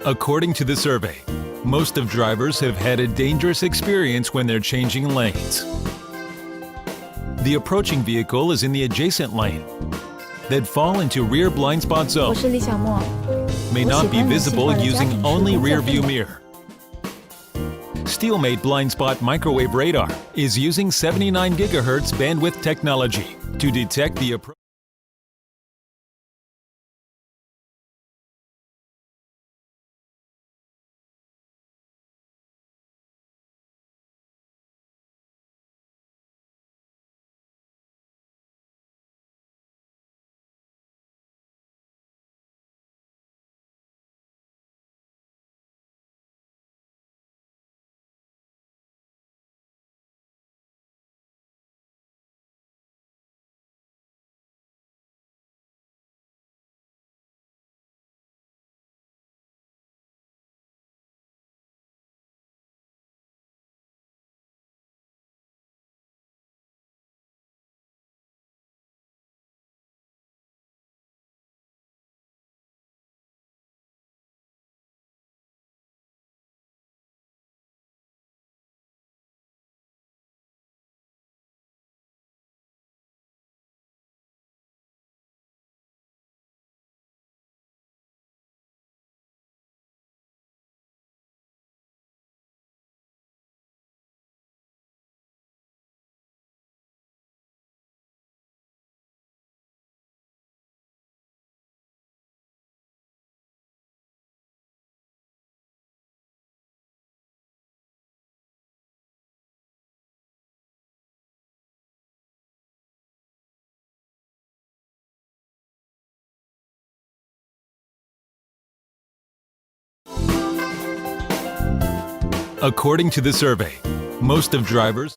According to the survey, most of drivers have had a dangerous experience when they're changing lanes. The approaching vehicle is in the adjacent lane. That fall into rear blind spot 我 zone 是李小莫， may 我 not 喜 be 欢人性 visible 化的家 using 庭式 only 工作 rear 氛 view 围 mirror. Steelmate blind spot microwave radar is using 79 GHz bandwidth technology to detect the approach. According to the survey, most of drivers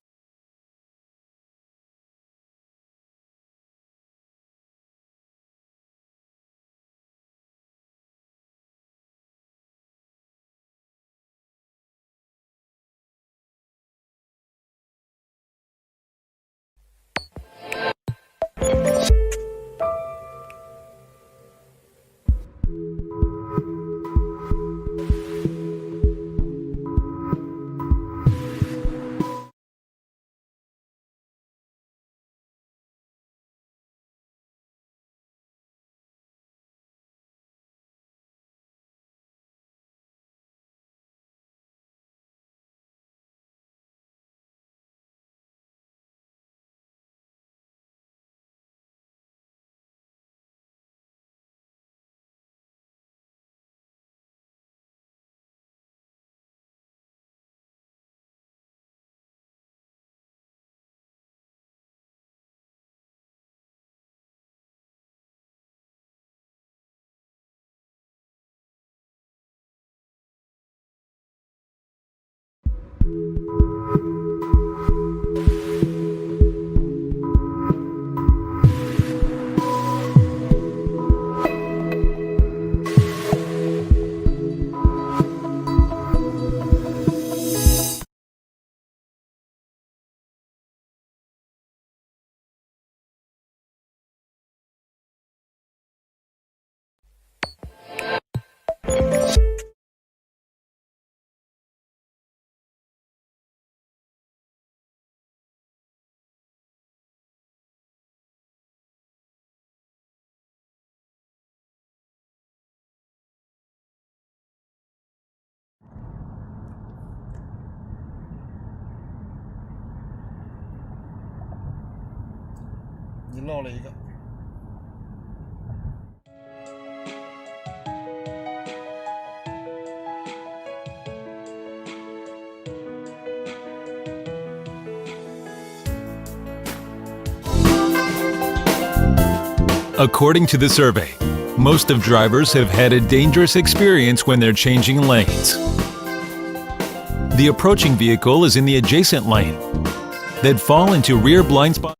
你漏了一个。According to the survey, most of drivers have had a dangerous experience when they're changing lanes. The approaching vehicle is in the adjacent lane. That fall into rear blind spot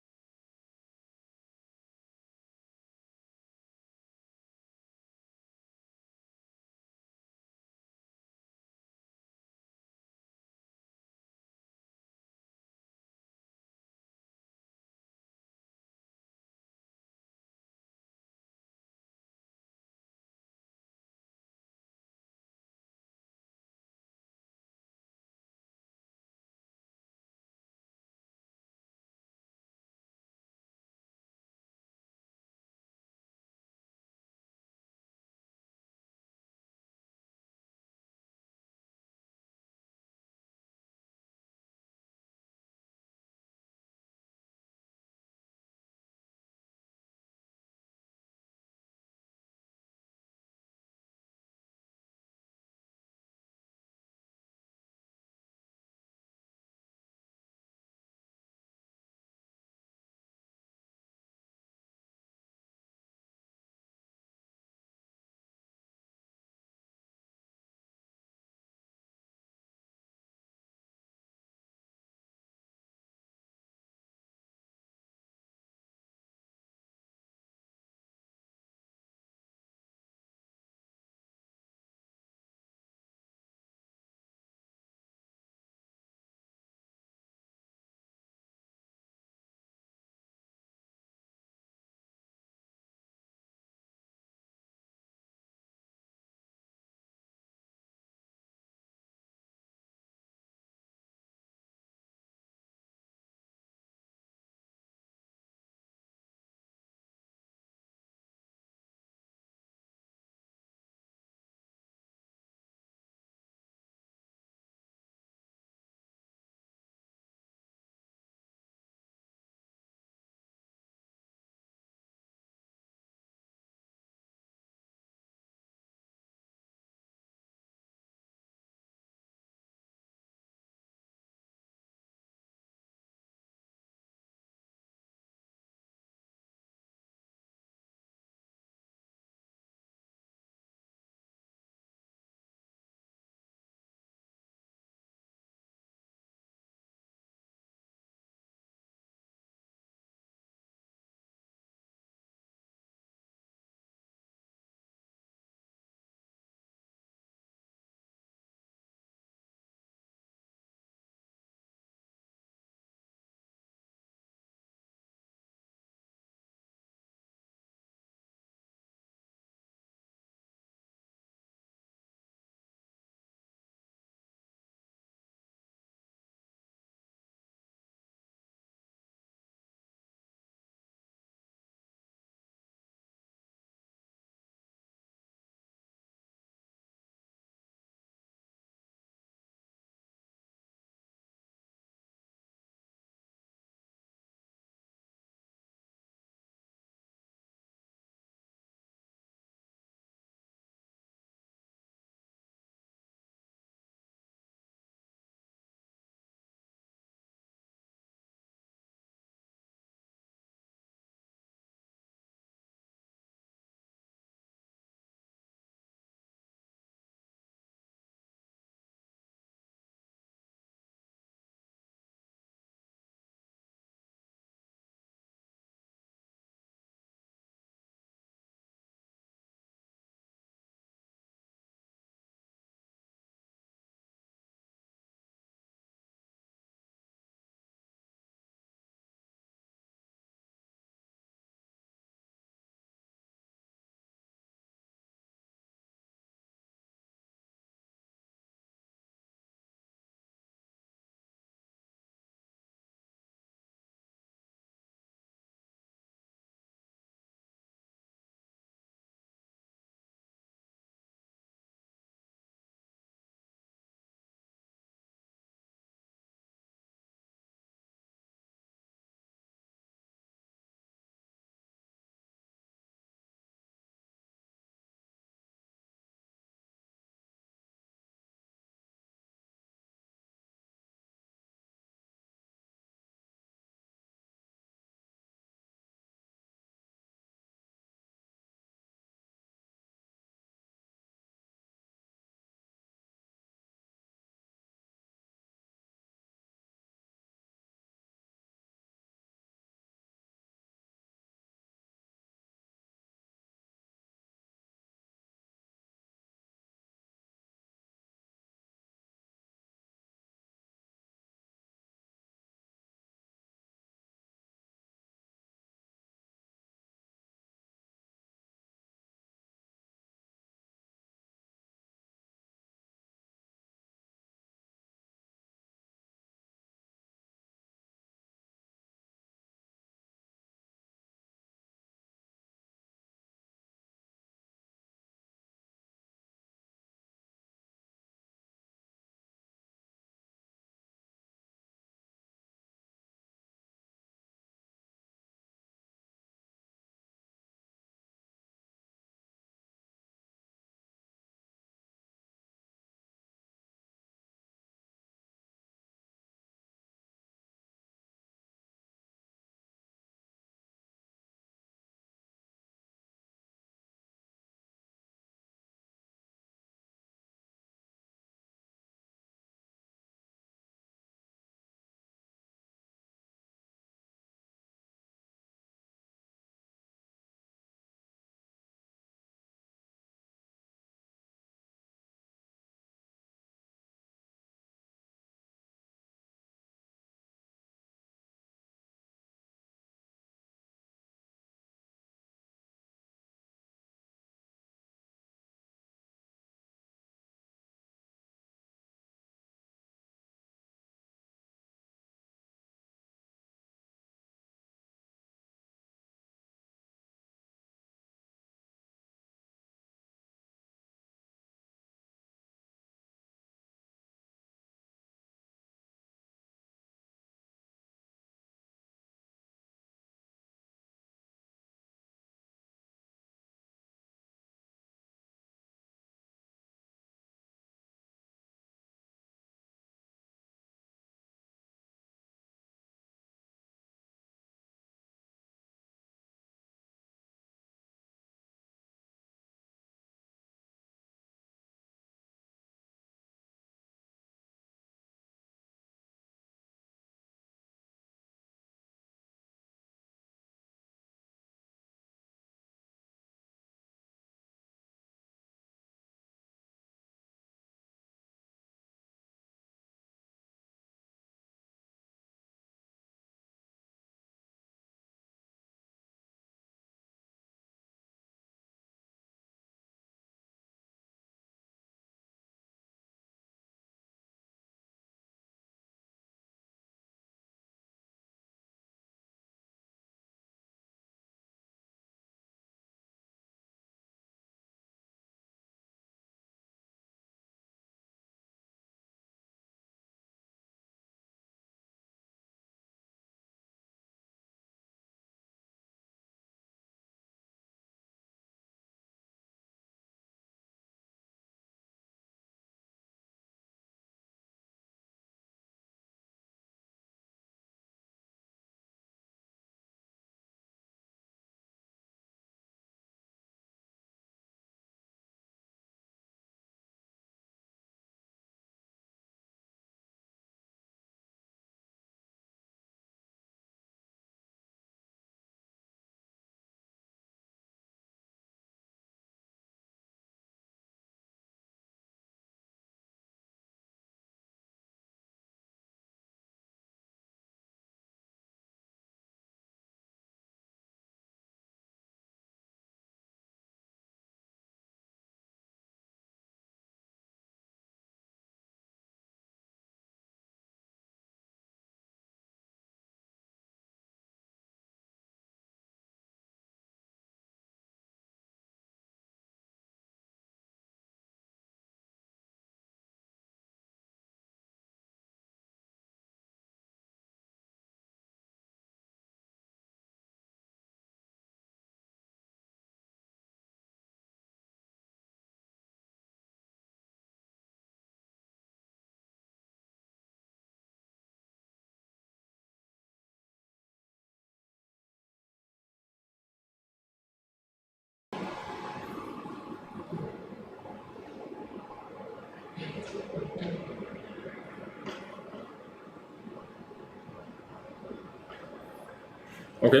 OK，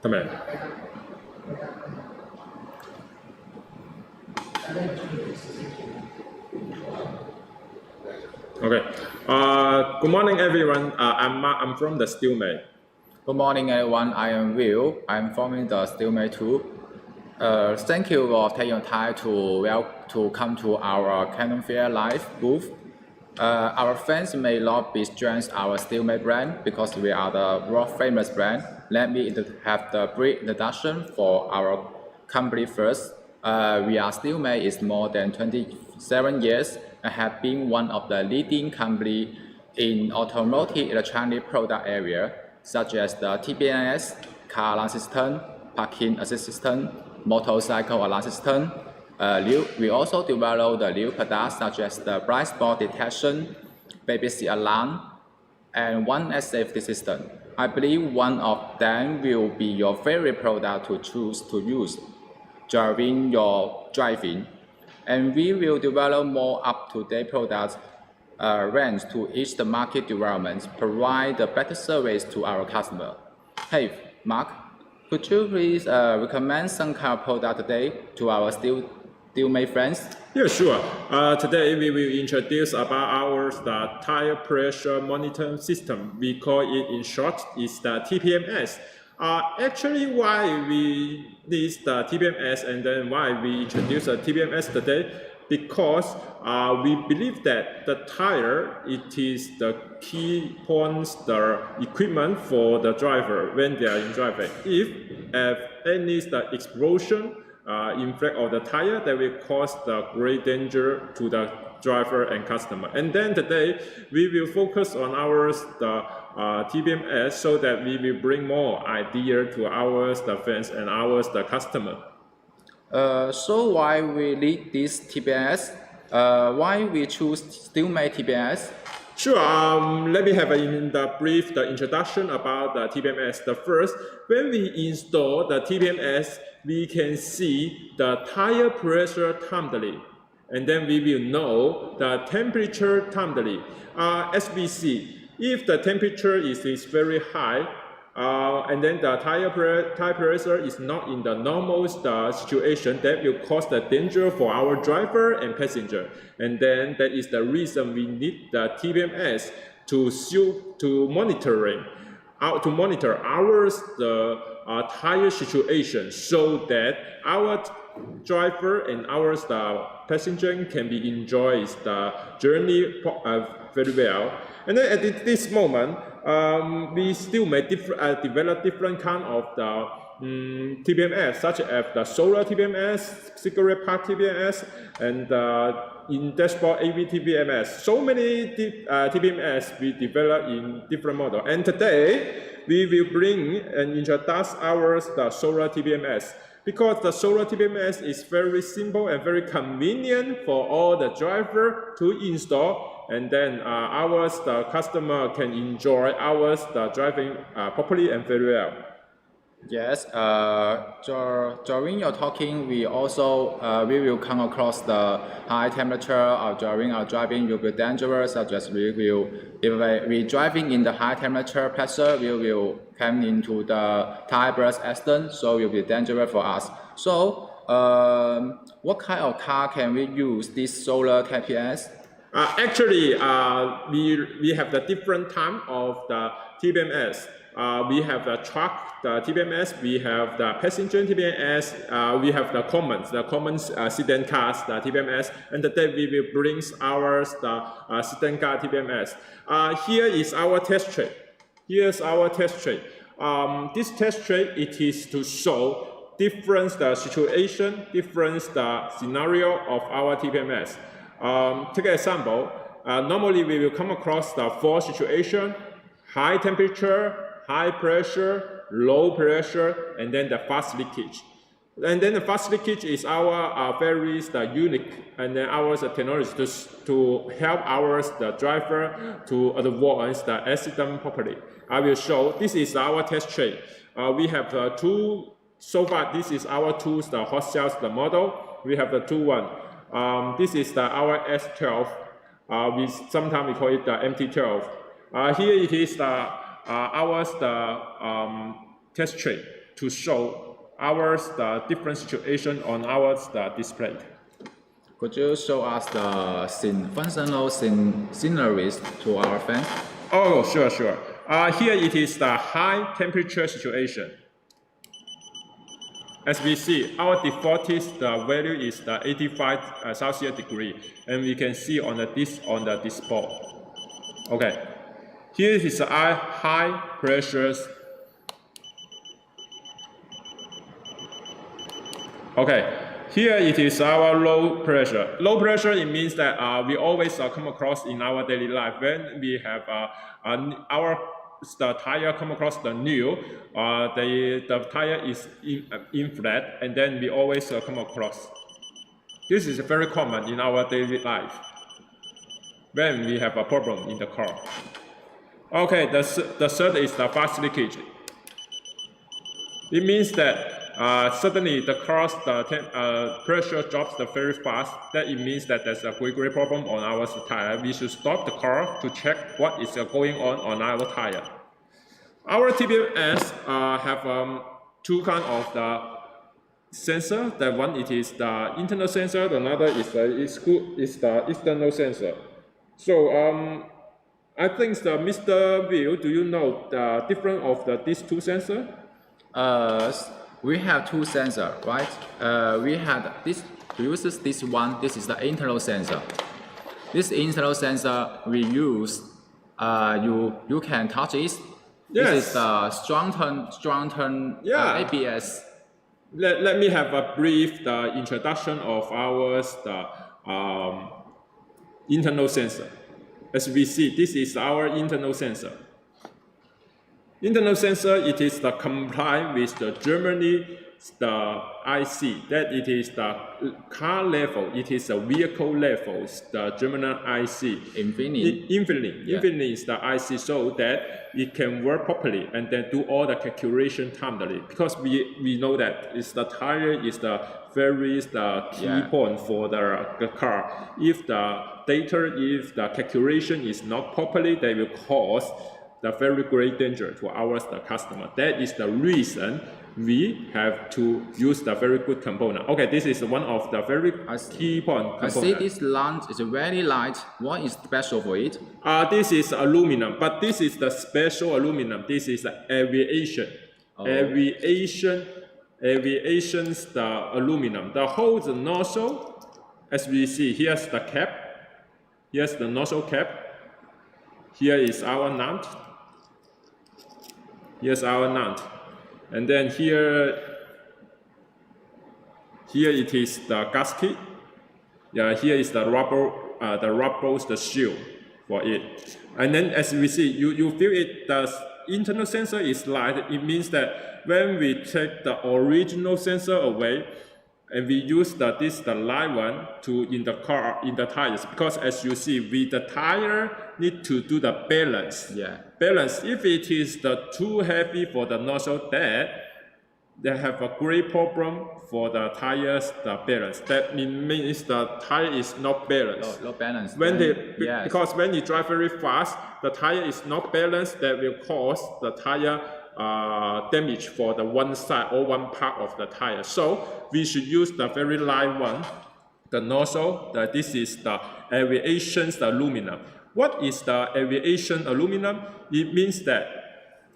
得未？OK. Good morning, everyone. I'm Mark. I'm from the Steelmate. Good morning, everyone. I am Will. I'm from the Steelmate too. Thank you for taking your time to come to our Canon Fair Live booth. Our fans may not be strange our Steelmate brand because we are the world famous brand. Let me have the brief introduction for our company first. We are Steelmate is more than 27 years and have been one of the leading company in automotive electronic product area, such as the TPMS, car alarm system, parking assist system, motorcycle alarm system. We also develop the new products such as the blind spot detection, baby seat alarm, and one safety system. I believe one of them will be your favorite product to choose to use during your driving. And we will develop more up-to-date products range to each the market developments, provide a better service to our customer. Hey, Mark, could you please recommend some car product today to our Steelmate friends? Yeah, sure. Today we will introduce about our tire pressure monitoring system. We call it in short is the TPMS. Actually, why we need the TPMS and then why we introduce the TPMS today? Because we believe that the tire it is the key points, the equipment for the driver when they are in driving. If any explosion in front of the tire, that will cause the great danger to the driver and customer. And then today we will focus on TPMS so that we will bring more idea to the fans and the customer. So why we need this TPMS? Why we choose Steelmate TPMS? Sure. Let me have the brief introduction about the TPMS. The first, when we install the TPMS, we can see the tire pressure timely, and then we will know the temperature timely. As we see, if the temperature is very high, and then the tire pressure is not in the normal situation, that will cause the danger for our driver and passenger. And then that is the reason we need the TPMS to monitor our tire situation, so that our driver and our passenger can be enjoy the journey very well. And then at this moment, we still may develop different kind of the TPMS, such as the solar TPMS, cigarette pack TPMS, and in dashboard AV TPMS. So many TPMS we develop in different models. And today, we will bring and introduce the solar TPMS. Because the solar TPMS is very simple and very convenient for all the driver to install, and then the customer can enjoy the driving properly and very well. Yes. During your talking, we also we will come across the high temperature during our driving will be dangerous. Such as if we driving in the high temperature pressure, we will come into the tire burst accident, so it will be dangerous for us. So, what kind of car can we use this solar TPMS? Actually, we have the different type of the TPMS. We have the truck, the TPMS, we have the passenger TPMS, we have the common sedan cars, the TPMS, and today we will bring our sedan car TPMS. Here is our test track. Here's our test track. This test track, it is to show different situation, different scenario of our TPMS. Take an example. Normally we will come across the four situations: high temperature, high pressure, low pressure, and then the fast leakage. And then the fast leakage is our very unique, and then our technology to help the driver to avoid the accident properly. I will show. This is our test track. We have two. So far, this is our two hot cells model. We have the two one. This is our S12. Sometimes we call it the MT12. Here it is our test tray to show ours the different situation on our display. Could you show us the functional sceneries to our fans? Oh, sure. Here it is the high temperature situation. As we see, our default the value is the 85 Celsius degree, and we can see on the display. Okay, here is our high pressures. Okay, here it is our low pressure. Low pressure, it means that we always come across in our daily life when we have the tire come across the new, the tire is in flat, and then we always come across. This is very common in our daily life when we have a problem in the car. Okay, the third is the fast leakage. It means that suddenly the car's pressure drops very fast. That it means that there's a great problem on our tire. We should stop the car to check what is going on our tire. Our TBMS have two kinds of the sensor. That one it is the internal sensor. The another is the external sensor. So I think Mr. Will, do you know the difference of these two sensors? We have two sensors, right? We had this uses this one. This is the internal sensor. This internal sensor we use. You can touch it. Yes. This is the strong turn ABS. Let me have a brief introduction of ours internal sensor. As we see, this is our internal sensor. Internal sensor, it is the comply with the Germany IC, that it is the car level, it is a vehicle level, the German IC. Infinity. Infinity is the IC, so that it can work properly and then do all the calculation timely. Because we know that the tire is the key point for the car. If the calculation is not properly, they will cause the very great danger to the customer. That is the reason we have to use the very good component. Okay, this is one of the very key point component. I see this lamp is very light. What is special for it? This is aluminum, but this is the special aluminum. This is aviation. Oh. Aviation's the aluminum. The whole nozzle, as we see, here's the cap. Here's the nozzle cap. Here is our nut. Here's our nut. And then here it is the gasket. Yeah, here is the rubber, the shield for it. And then as we see, you feel it, the internal sensor is light. It means that when we take the original sensor away, and we use the light one in the tires, because as you see, the tire need to do the balance. Yeah. Balance. If it is too heavy for the nozzle, they have a great problem for the tires balance. That means the tire is not balanced. Low balance. Because when you drive very fast, the tire is not balanced. That will cause the tire damage for the one side or one part of the tire. So we should use the very light one, the nozzle. This is the aviation's aluminum. What is the aviation aluminum? It means that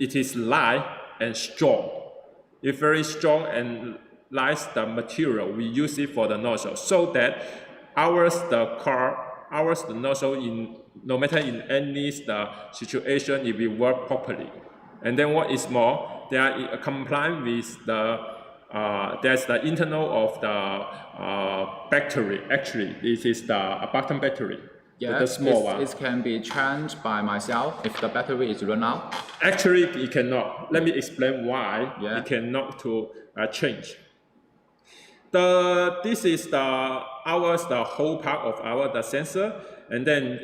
it is light and strong. It's very strong and light the material. We use it for the nozzle, so that the nozzle no matter in any situation, it will work properly. And then what is more, they are compliant with there's the internal of the battery. Actually, this is the button battery. Yeah, the small one. It can be changed by myself if the battery is run out. Actually, it cannot. Let me explain why it cannot change. This is the whole part of the sensor. And then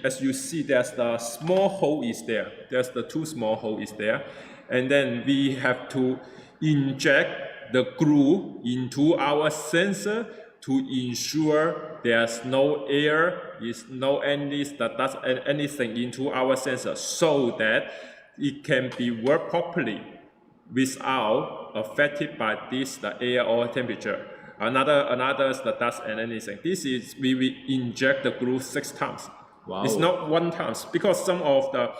as you see, there's the small hole is there. There's the two small hole is there. And then we have to inject the glue into our sensor to ensure there's no air, anything into our sensor, so that it can be work properly without affected by this the air or temperature. Another is the dust and anything. This is we will inject the glue 6 times. Wow. It's not 1 time because some of the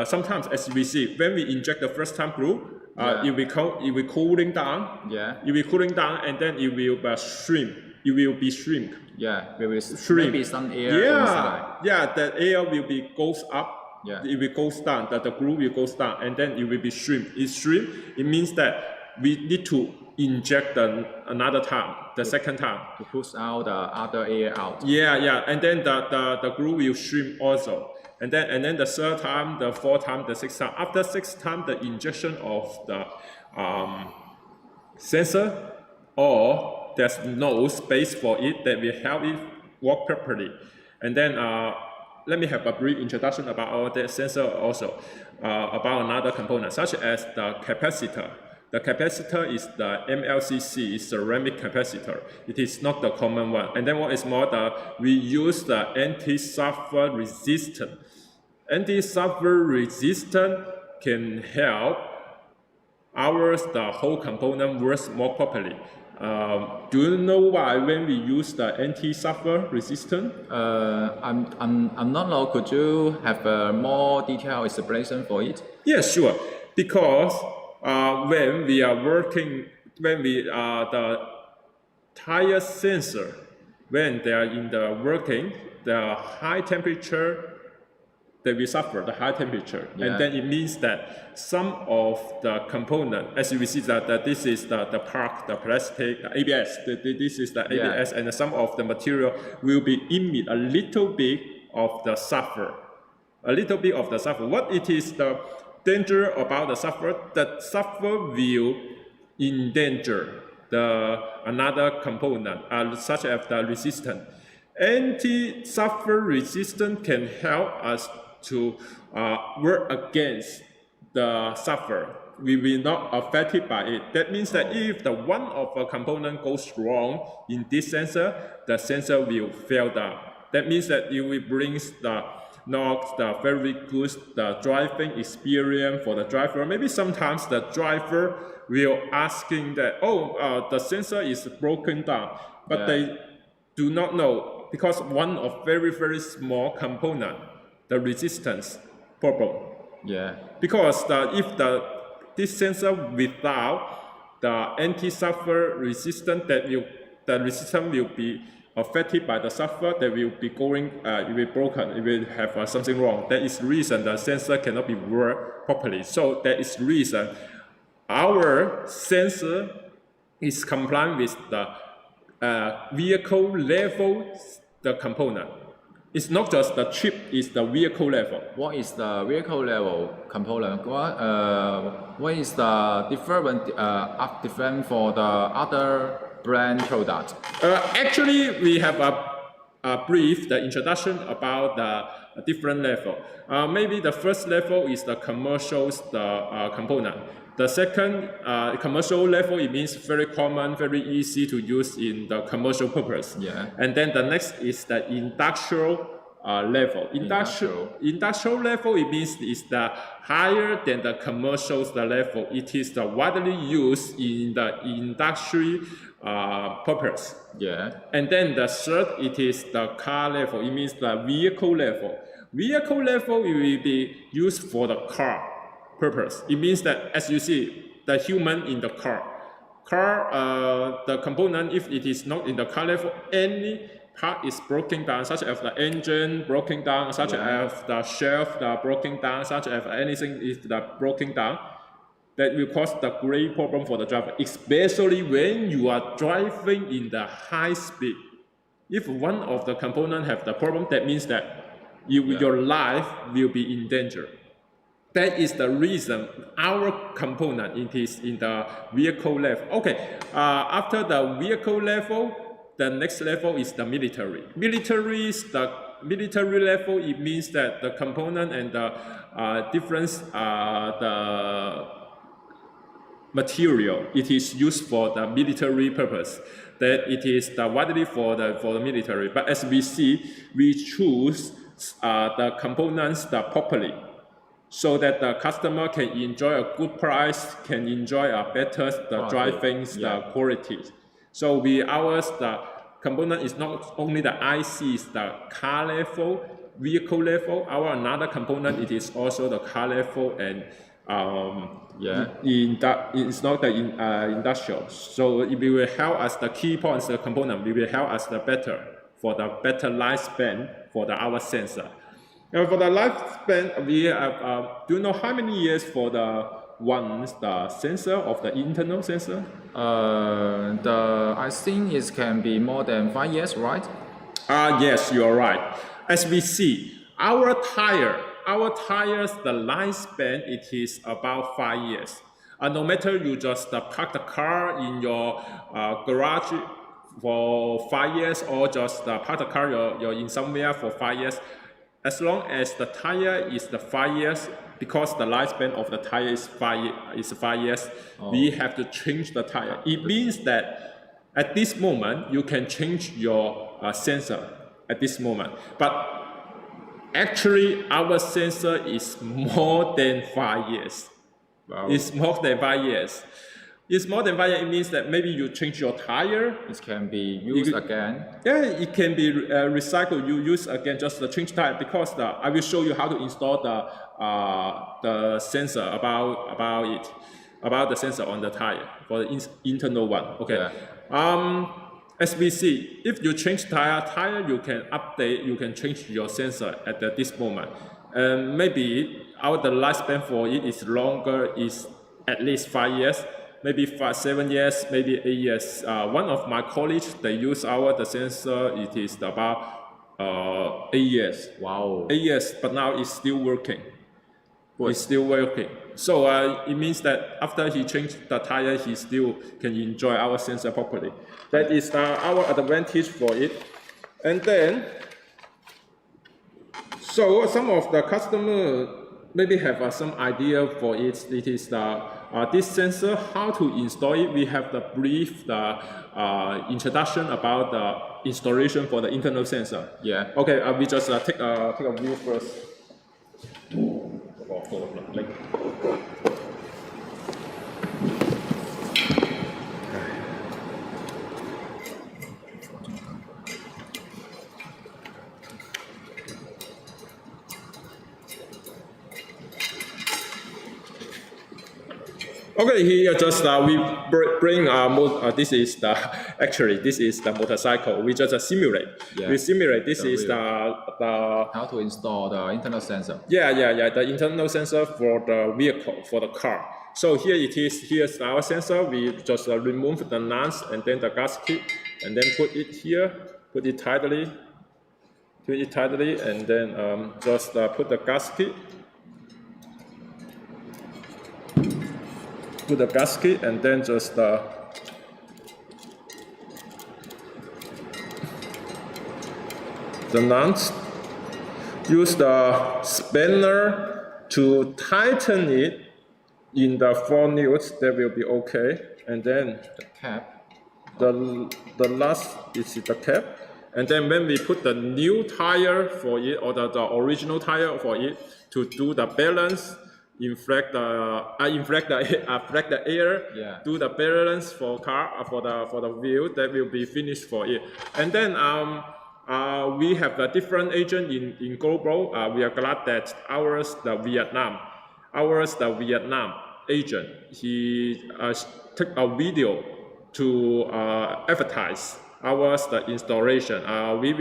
sometimes as we see when we inject the first time glue, it will cooling down. Yeah. It will cooling down and then it will shrink. It will be shrink. Yeah, we will Shrink. maybe some air inside. Yeah, the air will be goes up. Yeah. It will goes down. The glue will goes down and then it will be shrink. It's shrink. It means that we need to inject another time, the second time. To push out the other air out. Yeah, and then the glue will shrink also. And then the third time, the fourth time, the sixth time. After 6 times, the injection of the sensor or there's no space for it that will help it work properly. And then let me have a brief introduction about our sensor also, about another component such as the capacitor. The capacitor is the MLCC, is ceramic capacitor. It is not the common one. And then what is more, we use the anti-sulfur resistant. Anti-sulfur resistant can help the whole component works more properly. Do you know why when we use the anti-sulfur resistant? I'm not know. Could you have a more detailed explanation for it? Yeah, sure. Because when we are working, the tire sensor, when they are in the working, the high temperature, they will suffer the high temperature. Yeah. And then it means that some of the component, as you will see that this is the part, the plastic, the ABS, this is the ABS, and some of the material will be emit a little bit of the sulfur. A little bit of the sulfur. What it is the danger about the sulfur? The sulfur will endanger another component, such as the resistance. Anti-sulfur resistance can help us to work against the sulfur. We will not affected by it. That means that if the one of a component goes wrong in this sensor, the sensor will fail down. That means that it will bring not the very good driving experience for the driver. Maybe sometimes the driver will asking that, the sensor is broken down, but they do not know because one of very, very small component, the resistance problem. Yeah. Because if this sensor without the anti-sulfur resistance, the resistance will be affected by the sulfur, that will be going, it will broken, it will have something wrong. That is the reason the sensor cannot be worked properly. So that is the reason our sensor is compliant with the vehicle level, the component. It's not just the chip, it's the vehicle level. What is the vehicle level component? What is the different for the other brand product? Actually, we have a brief introduction about the different level. Maybe the first level is the commercial component. The second commercial level, it means very common, very easy to use in the commercial purpose. Yeah. And then the next is the industrial level. Industrial level, it means is the higher than the commercial level. It is the widely used in the industry purpose. Yeah. And then the third, it is the car level. It means the vehicle level. Vehicle level it will be used for the car purpose. It means that as you see, the human in the car, the component, if it is not in the car level, any part is broken down, such as the engine broken down, such as the shelf broken down, such as anything is broken down, that will cause the great problem for the driver, especially when you are driving in the high speed. If one of the components have the problem, that means that your life will be in danger. That is the reason our component it is in the vehicle level. Okay, after the vehicle level, the next level is the military. Military level, it means that the component and the difference, the material, it is used for the military purpose. That it is widely for the military. But as we see, we choose the components properly. so that the customer can enjoy a good price, can enjoy a better the driving the quality. So ours the component is not only the ICs, the car level, vehicle level. Our another component it is also the car level and it's not the industrial. So it will help us the key points the component. We will help us the better lifespan for our sensor. For the lifespan, we have, do you know how many years for the sensor of the internal sensor? I think it can be more than 5 years, right? Yes, you are right. As we see, our tires, the lifespan, it is about 5 years. No matter you just park the car in your garage for 5 years or just park the car you're in somewhere for 5 years, as long as the tire is the 5 years, because the lifespan of the tire is 5 years, we have to change the tire. It means that at this moment, you can change your sensor at this moment. But actually, our sensor is more than 5 years. Wow. It's more than 5 years. It's more than 5 years. It means that maybe you change your tire. It can be used again. Yeah, it can be recycled. You use again just the change tire because I will show you how to install the sensor about the sensor on the tire for the internal one. Okay. Yeah. As we see, if you change tire, you can update, you can change your sensor at this moment. Maybe the lifespan for it is longer, is at least 5 years, maybe 7 years, maybe 8 years. One of my colleagues, they use the sensor, it is about 8 years. Wow. 8 years, but now it's still working. Good. It's still working. So it means that after he changed the tire, he still can enjoy our sensor properly. That is our advantage for it. And then, so some of the customer maybe have some idea for it. It is this sensor, how to install it. We have the brief introduction about the installation for the internal sensor. Yeah. Okay, we just take a view first. Okay, here just we bring this is the motorcycle. We just simulate. Yeah. We simulate. This is the how to install the internal sensor. Yeah. The internal sensor for the vehicle, for the car. So here it is. Here's our sensor. We just remove the nuts and then the gasket, and then put it here. Put it tightly. And then just put the gasket. Put the gasket and then just the nuts. Use the spanner to tighten it in the 4 newts. That will be okay. And then the cap. The last is the cap. And then when we put the new tire for it or the original tire for it to do the balance. Inflate the air, yeah. Do the balance for the wheel. That will be finished for it. And then we have a different agent in global. We are glad that ours the Vietnam agent. He took a video to advertise ours the installation. We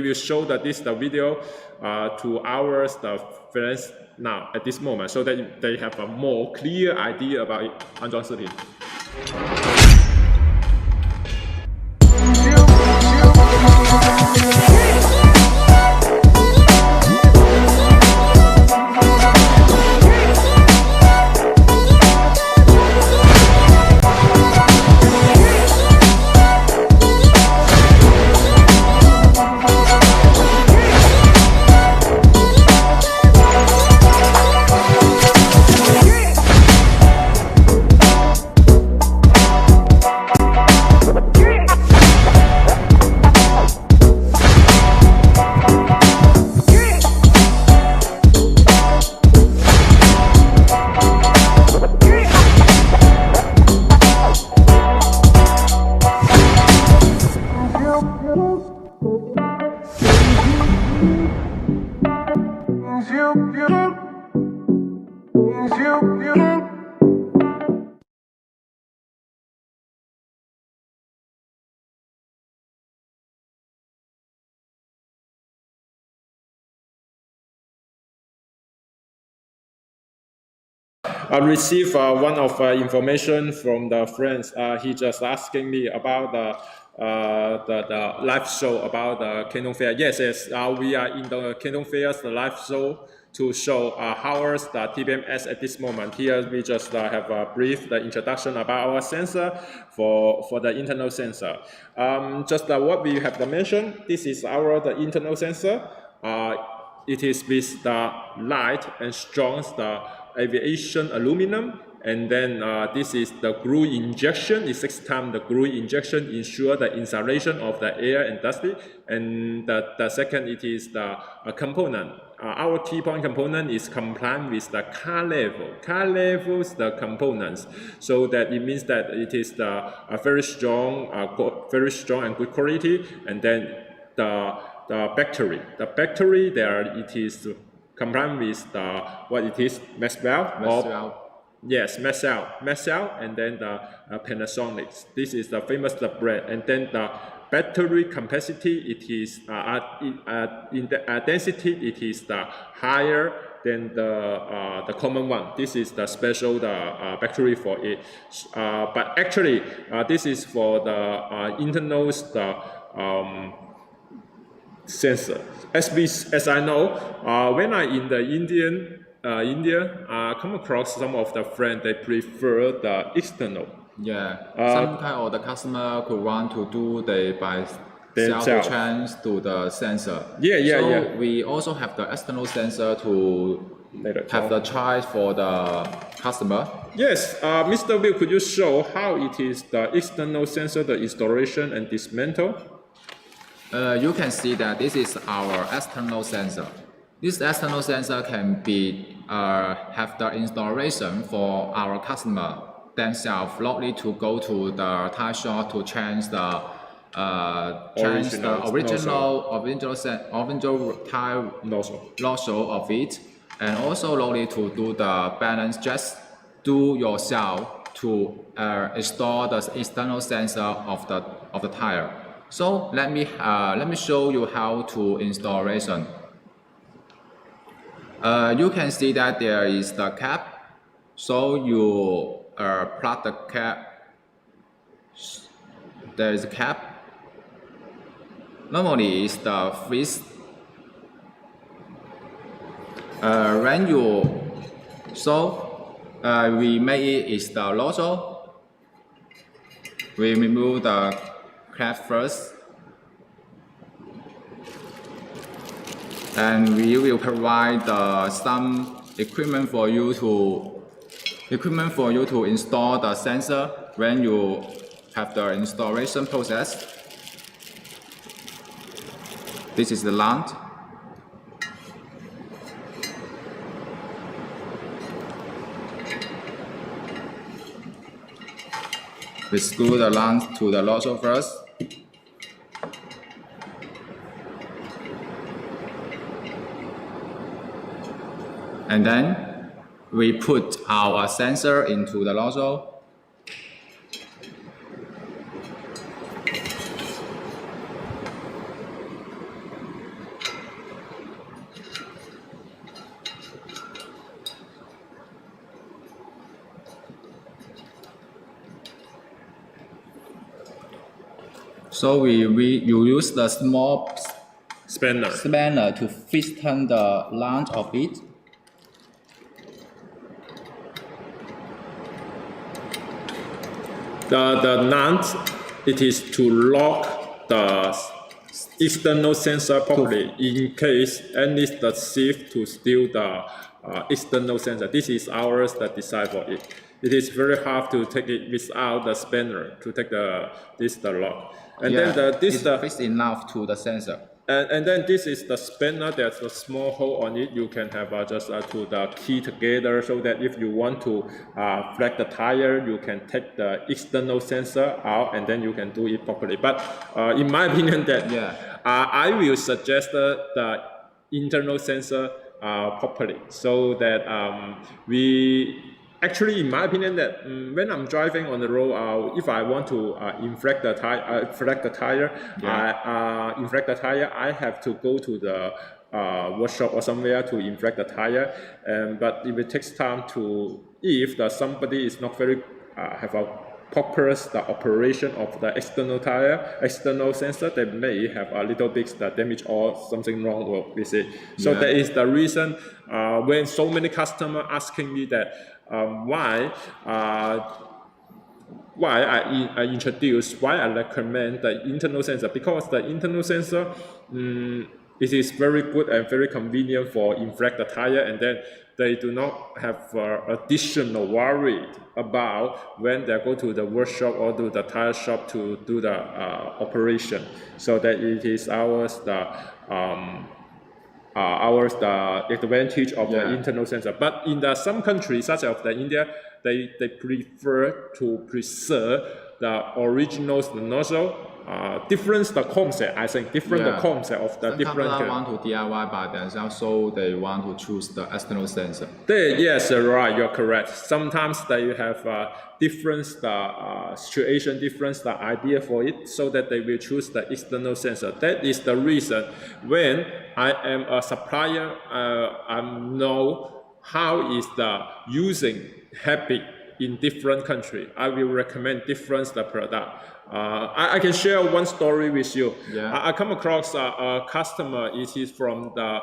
will show the video to ours the friends. Now, at this moment, so that they have a more clear idea about it. 安装视频。I received one of information from the friends. He just asking me about the live show about the Canon Fair. Yes, we are in the Canon Fair's live show to show how's the TBMS at this moment. Here we just have a brief introduction about our sensor for the internal sensor. Just what we have mentioned, this is the internal sensor. It is with the light and strong the aviation aluminum, and then this is the glue injection. The 6 times the glue injection ensure the insulation of the air and dusty. And the second, it is the component. Our key point component is compliant with the car level. Car levels the components, so that it means that it is the very strong and good quality. And then the battery. The battery there, it is compliant with what it is, Maxwell. Yes, Maxwell, and then the Panasonic. This is the famous brand. And then the battery capacity, it is in the density, it is the higher than the common one. This is the special battery for it. But actually, this is for the internal sensor. As I know, when I in the India, come across some of the friends, they prefer the external. Yeah, sometimes or the customer could want to do by self change to the sensor. So we also have the external sensor to have the choice for the customer. Yes, Mr. Will, could you show how it is the external sensor, the installation and dismantle? You can see that this is our external sensor. This external sensor can be have the installation for our customer themselves, not need to go to the tire shop to change the original tire nozzle of it, and also no need to do the balance. Just do yourself to install the external sensor of the tire. So let me show you how to installation. You can see that there is the cap. So you plug the cap. There is a cap. Normally it's the freeze. When you we make it is the nozzle. We remove the cap first, and we will provide some equipment for you to install the sensor when you have the installation process. This is the lamp. We screw the lamp to the nozzle first. And then we put our sensor into the nozzle. So you use the small spanner to piston the lamp of it. The nut, it is to lock the external sensor properly in case any the thief to steal the external sensor. This is ours that design for it. It is very hard to take it without the spanner to take the lock. And then it's fixed enough to the sensor. And then this is the spanner. There's a small hole on it. You can have just to the key together, so that if you want to flag the tire, you can take the external sensor out, and then you can do it properly. But in my opinion, that I will suggest the internal sensor properly, so that actually, in my opinion, that when I'm driving on the road, if I want to inflate the tire, inflate the tire, I have to go to the workshop or somewhere to inflate the tire. But if it takes time to if somebody is not very have a proper the operation of the external sensor, they may have a little bit the damage or something wrong with it. So that is the reason when so many customers asking me that why I recommend the internal sensor, because the internal sensor it is very good and very convenient for inflate the tire, and then they do not have additional worry about when they go to the workshop or to the tire shop to do the operation. So that it is ours the advantage of the internal sensor. But in some countries, such as India, they prefer to preserve the original nozzle. Different the concept, I think, the concept of the different. Some want to DIY by themselves, so they want to choose the external sensor. Yes, right, you're correct. Sometimes they have different situation, different idea for it, so that they will choose the external sensor. That is the reason when I am a supplier, I know how is the using habit in different countries. I will recommend different product. I can share one story with you. I come across a customer. It is from the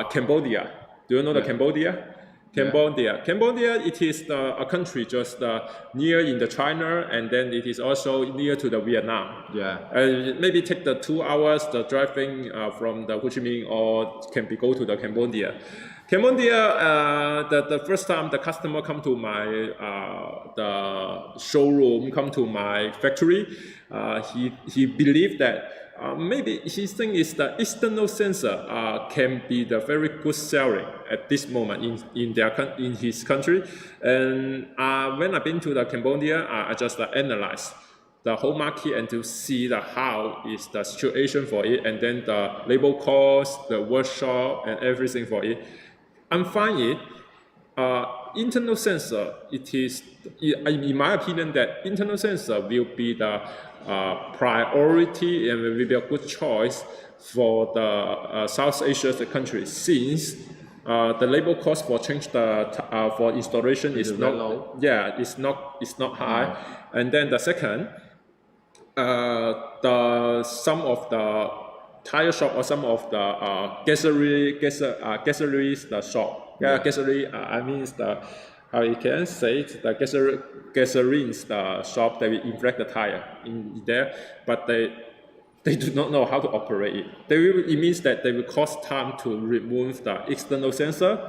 Cambodia. Do you know the Cambodia? Cambodia, it is a country just near in the China, and then it is also near to the Vietnam. Maybe take the 2 hours the driving from the Ho Chi Minh, or can be go to the Cambodia. The first time the customer come to my the showroom, come to my factory, he believed that maybe his thing is the external sensor can be the very good selling at this moment in his country. And when I've been to the Cambodia, I just analyze the whole market and to see how is the situation for it, and then the labor cost, the workshop, and everything for it. I'm finding internal sensor, it is, in my opinion, that internal sensor will be the priority and will be a good choice for the South Asia countries, since the labor cost for change for installation is not low. It's not high. And then the second, some of the tire shop or some of the gasoline shop. Gasoline, I mean how you can say it, the gasoline shop, they will inflate the tire in there, but they do not know how to operate it. It means that they will cost time to remove the external sensor,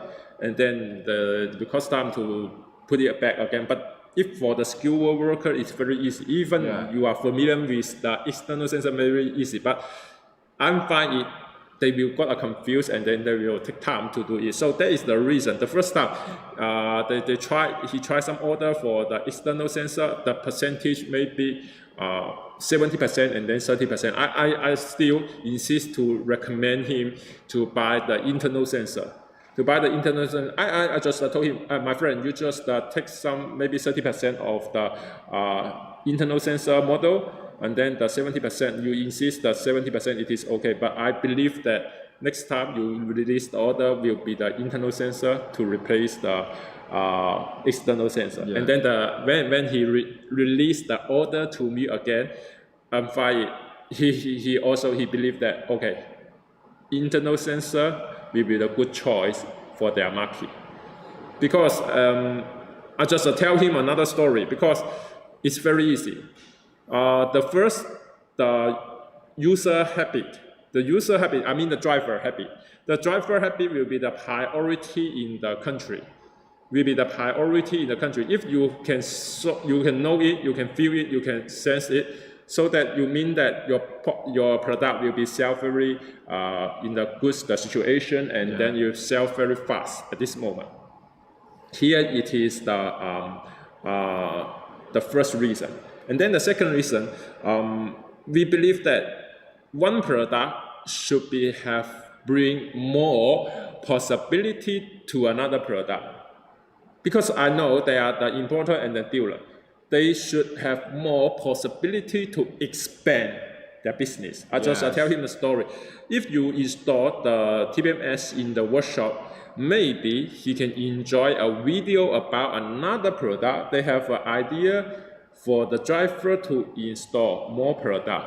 and then it will cost time to put it back again. But if for the skilled worker, it's very easy. Even you are familiar with the external sensor, very easy. But I'm finding they will get confused, and then they will take time to do it. So that is the reason. The first time, he tried some order for the external sensor. The percentage may be 70% and then 30%. I still insist to recommend him to buy the internal sensor. I just told him, my friend, you just take some maybe 30% of the internal sensor model, and then the 70%, you insist that 70% it is okay. But I believe that next time you release the order will be the internal sensor to replace the external sensor. And then when he released the order to me again, I'm fine. He also believed that okay, internal sensor will be the good choice for their market. Because I just tell him another story, because it's very easy. The user habit, I mean the driver habit. The driver habit will be the priority in the country. If you can know it, you can feel it, you can sense it, so that you mean that your product will be sell very in the good situation, and then you sell very fast at this moment. Here it is the first reason. And then the second reason, we believe that one product should bring more possibility to another product. Because I know they are the importer and the dealer. They should have more possibility to expand their business. I just Yes. tell him the story. If you install the TBMS in the workshop, maybe he can enjoy a video about another product. They have an idea for the driver to install more product.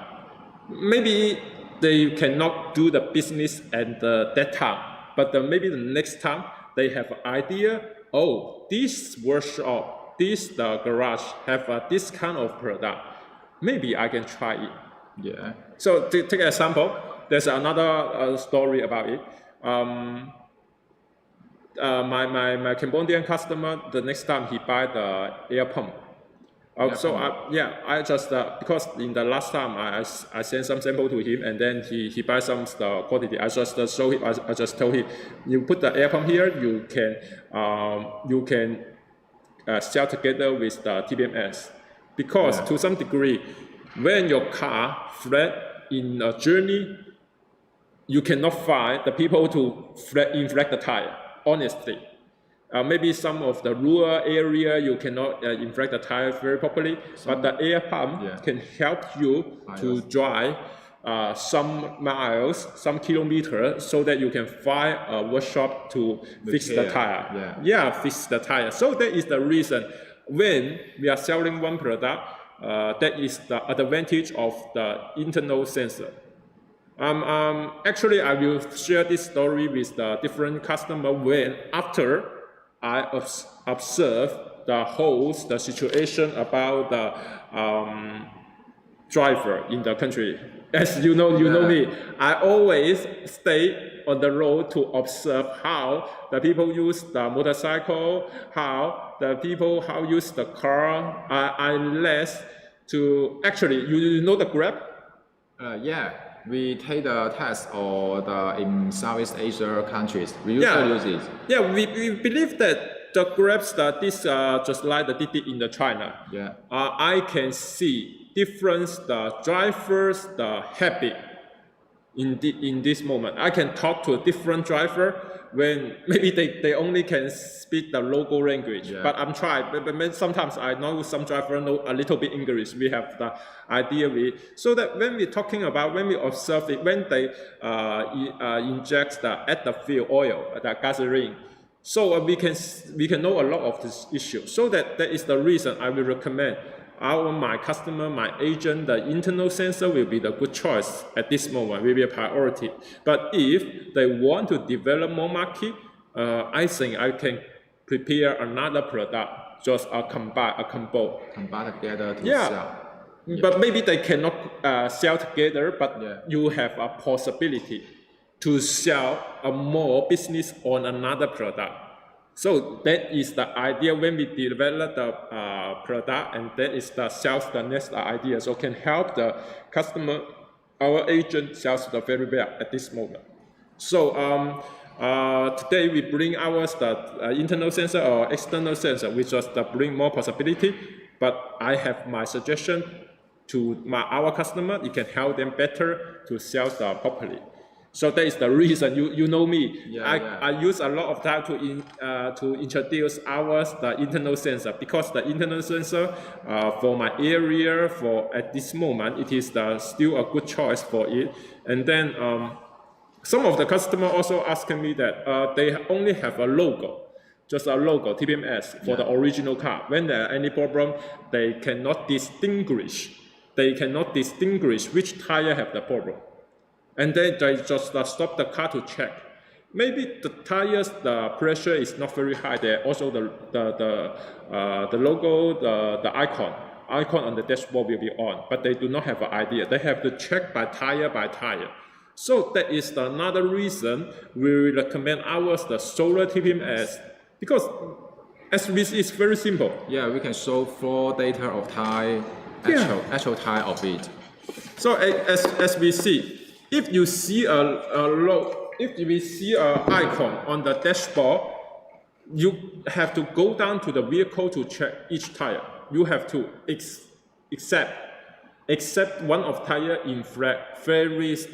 Maybe they cannot do the business at that time, but maybe the next time they have an idea, oh, this workshop, this garage have this kind of product. Maybe I can try it. Yeah. So to take an example, there's another story about it. My Cambodian customer, the next time he buy the air pump. I just because in the last time I sent some sample to him, and then he buy some quantity. I just show him. I just told him, you put the air pump here, you can sell together with the TBMS, because to some degree, when your car flat in a journey, you cannot find the people to inflate the tire. Honestly. Maybe some of the rural area you cannot inflate the tire very properly, but the air pump can help you to drive some miles, some kilometers, so that you can find a workshop to fix the tire. Fix the tire. So that is the reason when we are selling one product, that is the advantage of the internal sensor. Actually, I will share this story with the different customer when after I observe the situation about the driver in the country. As you know me, I always stay on the road to observe how the people use the motorcycle, how use the car. I less to actually, you know the Grab? We take the test in Southeast Asia countries. We usually use it. Yeah, we believe that the Grabs this just like the Didi in the China. I can see difference the drivers the habit in this moment. I can talk to a different driver when maybe they only can speak the local language. But I'm trying. But sometimes I know some driver know a little bit English. We have the idea so that when we observe it, when they inject add the fuel oil, the gasoline, so we can know a lot of this issue. So that is the reason I will recommend my customer, my agent, the internal sensor will be the good choice at this moment, will be a priority. But if they want to develop more market, I think I can prepare another product, just a combo. Combine together to sell. But maybe they cannot sell together, but you have a possibility to sell a more business on another product. So that is the idea when we develop the product, and that is the next idea. So can help the customer, our agent sells the very well at this moment. So today we bring the internal sensor or external sensor, we just bring more possibility. But I have my suggestion to our customer. It can help them better to sell properly. So that is the reason. You know me. I use a lot of time to introduce the internal sensor, because the internal sensor for my area at this moment it is still a good choice for it. And then some of the customer also asking me that they only have a logo, just a logo TBMS for the original car. When there are any problem, they cannot distinguish. Which tire have the problem. And then they just stop the car to check. Maybe the tires, the pressure is not very high there. Also the logo, the icon on the dashboard will be on, but they do not have an idea. They have to check by tire. So that is another reason we recommend the solar TBMS, because it's very simple. We can show floor data of tire, actual tire of it. So as we see, if you see if we see an icon on the dashboard, you have to go down to the vehicle to check each tire. You have to except one of tire in varies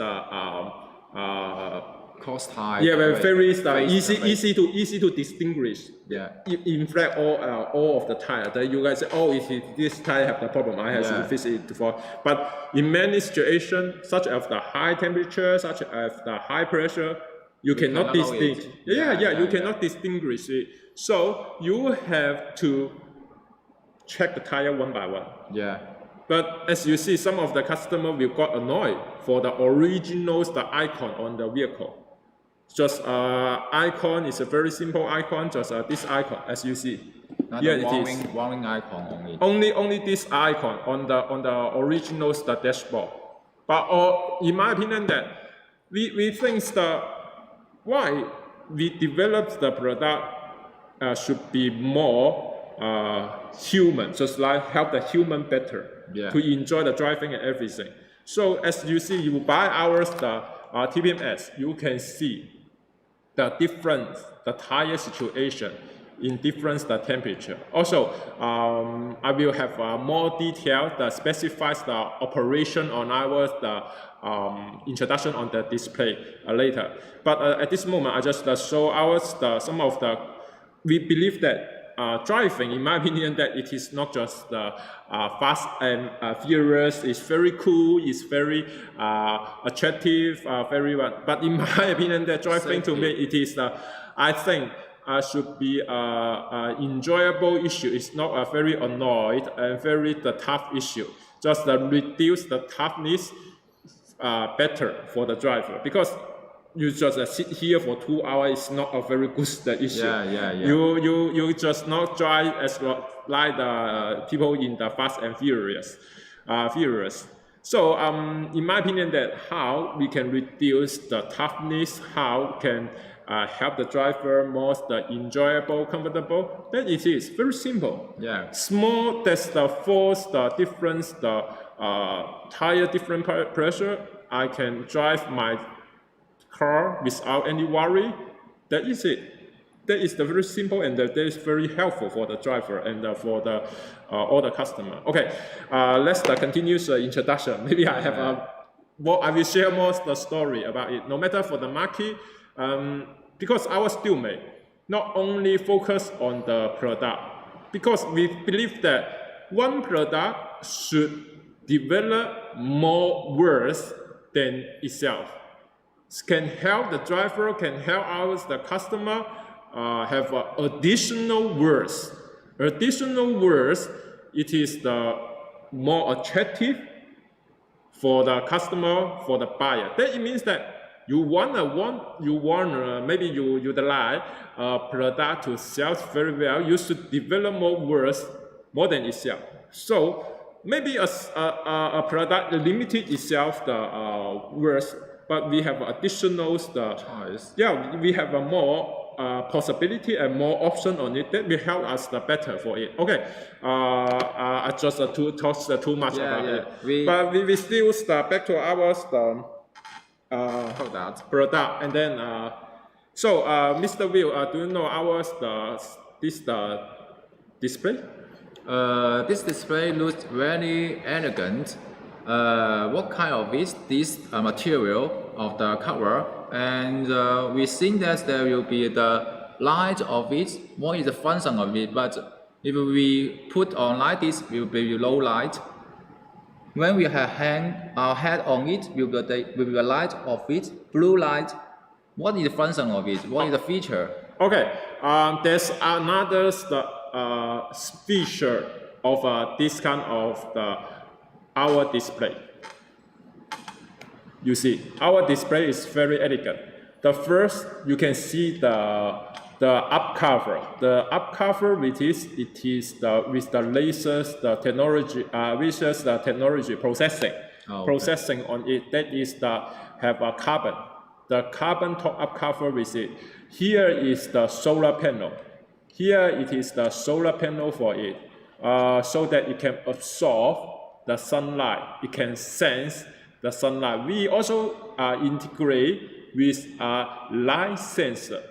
cost high. Yeah, very face- easy to distinguish. Yeah. In fact, all of the tire that you guys say, oh, this tire have the problem, I have to fix it before. But in many situations, such as the high temperature, such as the high pressure, you cannot distinguish. You cannot distinguish it. So you have to check the tire one by one. Yeah. But as you see, some of the customer will got annoyed for the originals, the icon on the vehicle. Just icon is a very simple icon, just this icon as you see. Not Here the it is. warning icon only. Only this icon on the originals, the dashboard. But in my opinion, that we think that why we develop the product should be more human, just like help the human better to enjoy the driving and everything. So as you see, you buy ours the TBMS, you can see the difference, the tire situation in different the temperature. Also, I will have more detail that specifies the operation on our introduction on the display later. But at this moment, I just show ours some of the. We believe that driving, in my opinion, that it is not just fast and furious. It's very cool. It's very attractive. Very well. But in my opinion, that driving to me, it is. I think should be enjoyable issue. It's not a very annoyed and very tough issue. Just reduce the toughness better for the driver, because you just sit here for 2 hours is not a very good issue. You just not drive as well, like the people in the Fast and Furious. So in my opinion, that how we can reduce the toughness, how can help the driver more enjoyable, comfortable. That it is very simple. Yeah. Small, that's the force, the difference, the tire different pressure. I can drive my car without any worry. That is it. That is the very simple, and that is very helpful for the driver and for the all the customer. Okay, let's continue the introduction. Maybe I have I will share more the story about it. No matter for the market, because our Steelmate not only focus on the product, because we believe that one product should develop more worth than itself. Can help the driver, can help the customer have additional worth. Additional worth, it is the more attractive for the customer, for the buyer. That means that you maybe you like a product to sell very well. You should develop more worth more than itself. So maybe a product limited itself the worth, but we have additional choice. Yeah, we have a more possibility and more option on it. That will help us the better for it. Okay, I just talk too much about it. But we still start back to our product, and then Mr. Will, do you know ours this display? This display looks very elegant. What kind of this material of the cover, and we think that there will be the light of it. What is the function of it? But if we put on like this, will be low light. When we have hang our head on it, will be the light of it, blue light. What is the function of it? What is the feature? Okay, there's another feature of this kind of our display. You see, our display is very elegant. The first, you can see the up cover. The up cover, with the lasers, the technology, which is the technology processing. Processing on it. That is have a carbon. The carbon top up cover with it. Here is the solar panel. Here it is the solar panel for it, so that it can absorb the sunlight. It can sense the sunlight. We also integrate with a light sensor.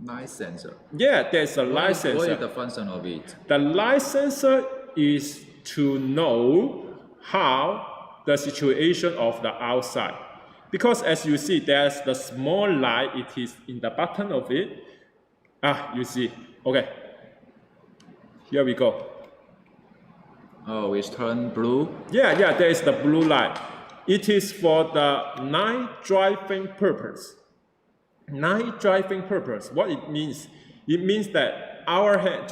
Light sensor. Yeah, there's a light sensor. What is the function of it? The light sensor is to know how the situation of the outside. because as you see, there's the small light. It is in the bottom of it. You see. Okay. Here we go. Oh, it's turned blue. Yeah, there is the blue light. It is for the night driving purpose. Night driving purpose. What it means? It means that our hand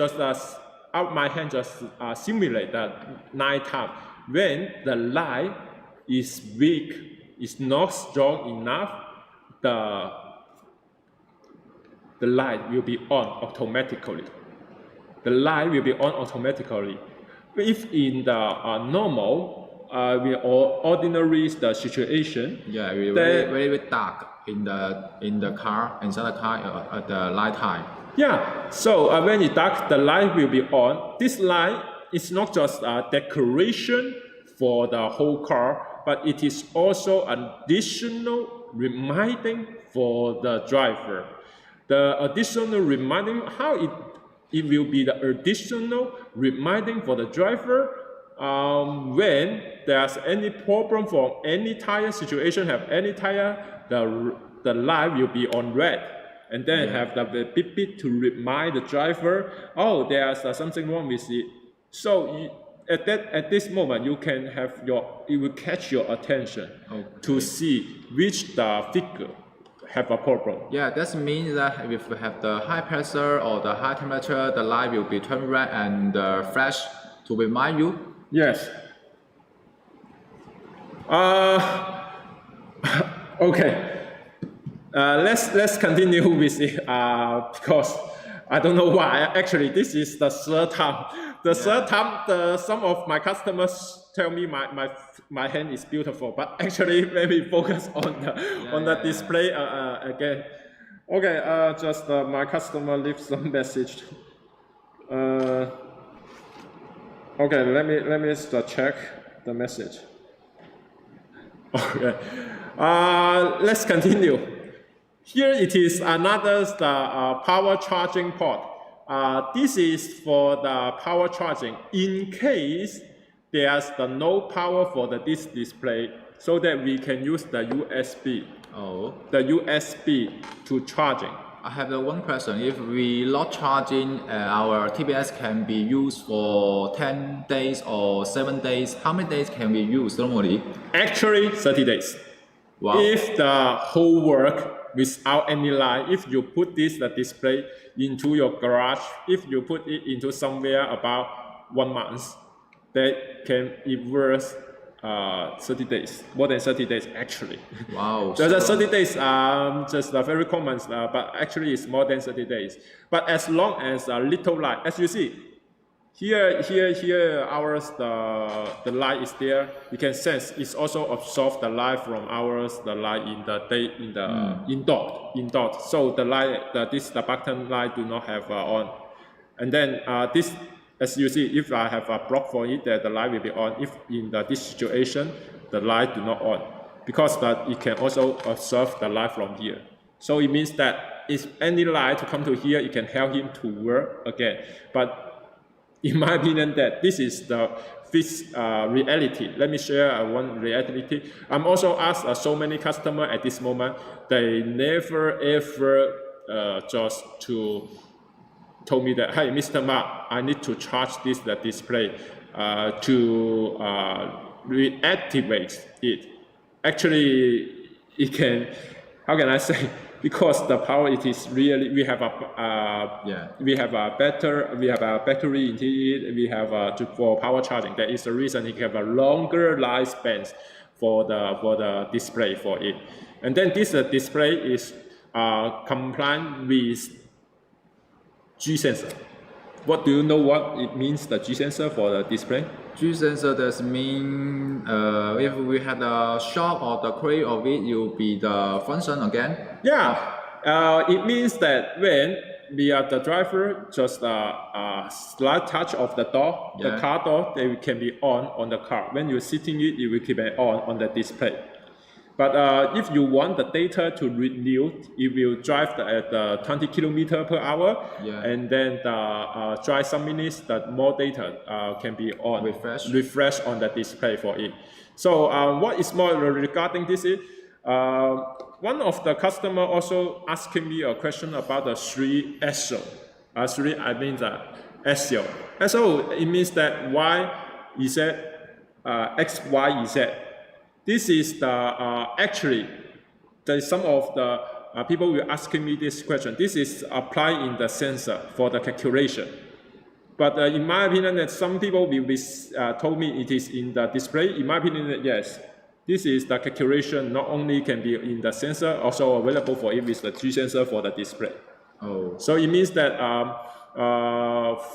my hand just simulate that nighttime when the light is weak, is not strong enough. The light will be on automatically. The light will be on automatically. If in the normal, ordinary the situation, very dark in the car, inside the car at the night time. Yeah. So when it's dark, the light will be on. This light is not just a decoration for the whole car, but it is also an additional reminding for the driver. The additional reminding, how it will be the additional reminding for the driver when there's any problem for any tire situation, have any tire, the light will be on red. And then have the beep beep to remind the driver, oh, there's something wrong with it. So at this moment, you can have it will catch your attention to see which the figure have a problem. Yeah, that means that if we have the high pressure or the high temperature, the light will be turned red and flash to remind you. Yes. Okay. Let's continue with it because I don't know why. Actually, this is the third time. Third time, some of my customers tell me my hand is beautiful, but actually, let me focus on the display again. Okay, just my customer leaves some message. Okay, let me just check the message. Okay, let's continue. Here it is another power charging port. This is for the power charging in case there's no power for this display, so that we can use the USB. The USB to charging. I have one question. If we not charging, our TBS can be used for 10 days or 7 days. How many days can we use normally? Actually, 30 days. Wow. If the whole work without any light, if you put the display into your garage, if you put it into somewhere about 1 month, that can it works 30 days, more than 30 days actually. Wow. So the 30 days just very common, but actually it's more than 30 days. But as long as a little light, as you see, here ours the light is there. You can sense it's also absorb the light from ours, the light in the day indoor. So the light the button light do not have on. And then this, as you see, if I have a block for it, that the light will be on. If in this situation, the light do not on, because that it can also observe the light from here. So it means that if any light to come to here, it can help him to work again. But in my opinion, that this is the fixed reality. Let me share one reality. I'm also asked so many customers at this moment, they never ever just told me that, hey, Mr. Mark, I need to charge the display to reactivate it. Actually, it can, how can I say? Because the power, it is really, we have a battery into it. We have for power charging. That is the reason it have a longer lifespan for the display for it. And then this display is compliant with G sensor. What do you know what it means, the G sensor for the display? G sensor does mean if we had a shot or the crate of it, it will be the function again? Yeah, it means that when we are the driver, just a slight touch of the door, the car door, they can be on the car. When you're sitting it will keep it on the display. But if you want the data to renew, it will drive at 20 km per hour, and then drive some minutes, that more data can be refresh on the display for it. So what is more regarding this is, One of the customer also asking me a question about the 3 SO. 3, I mean the SO. SO, it means that Y, Z, X, Y, Z. This is the, actually, some of the people will asking me this question. This is applied in the sensor for the calculation. But in my opinion, that some people will be told me it is in the display. In my opinion, yes. This is the calculation not only can be in the sensor, also available for it with the G sensor for the display. Oh. So it means that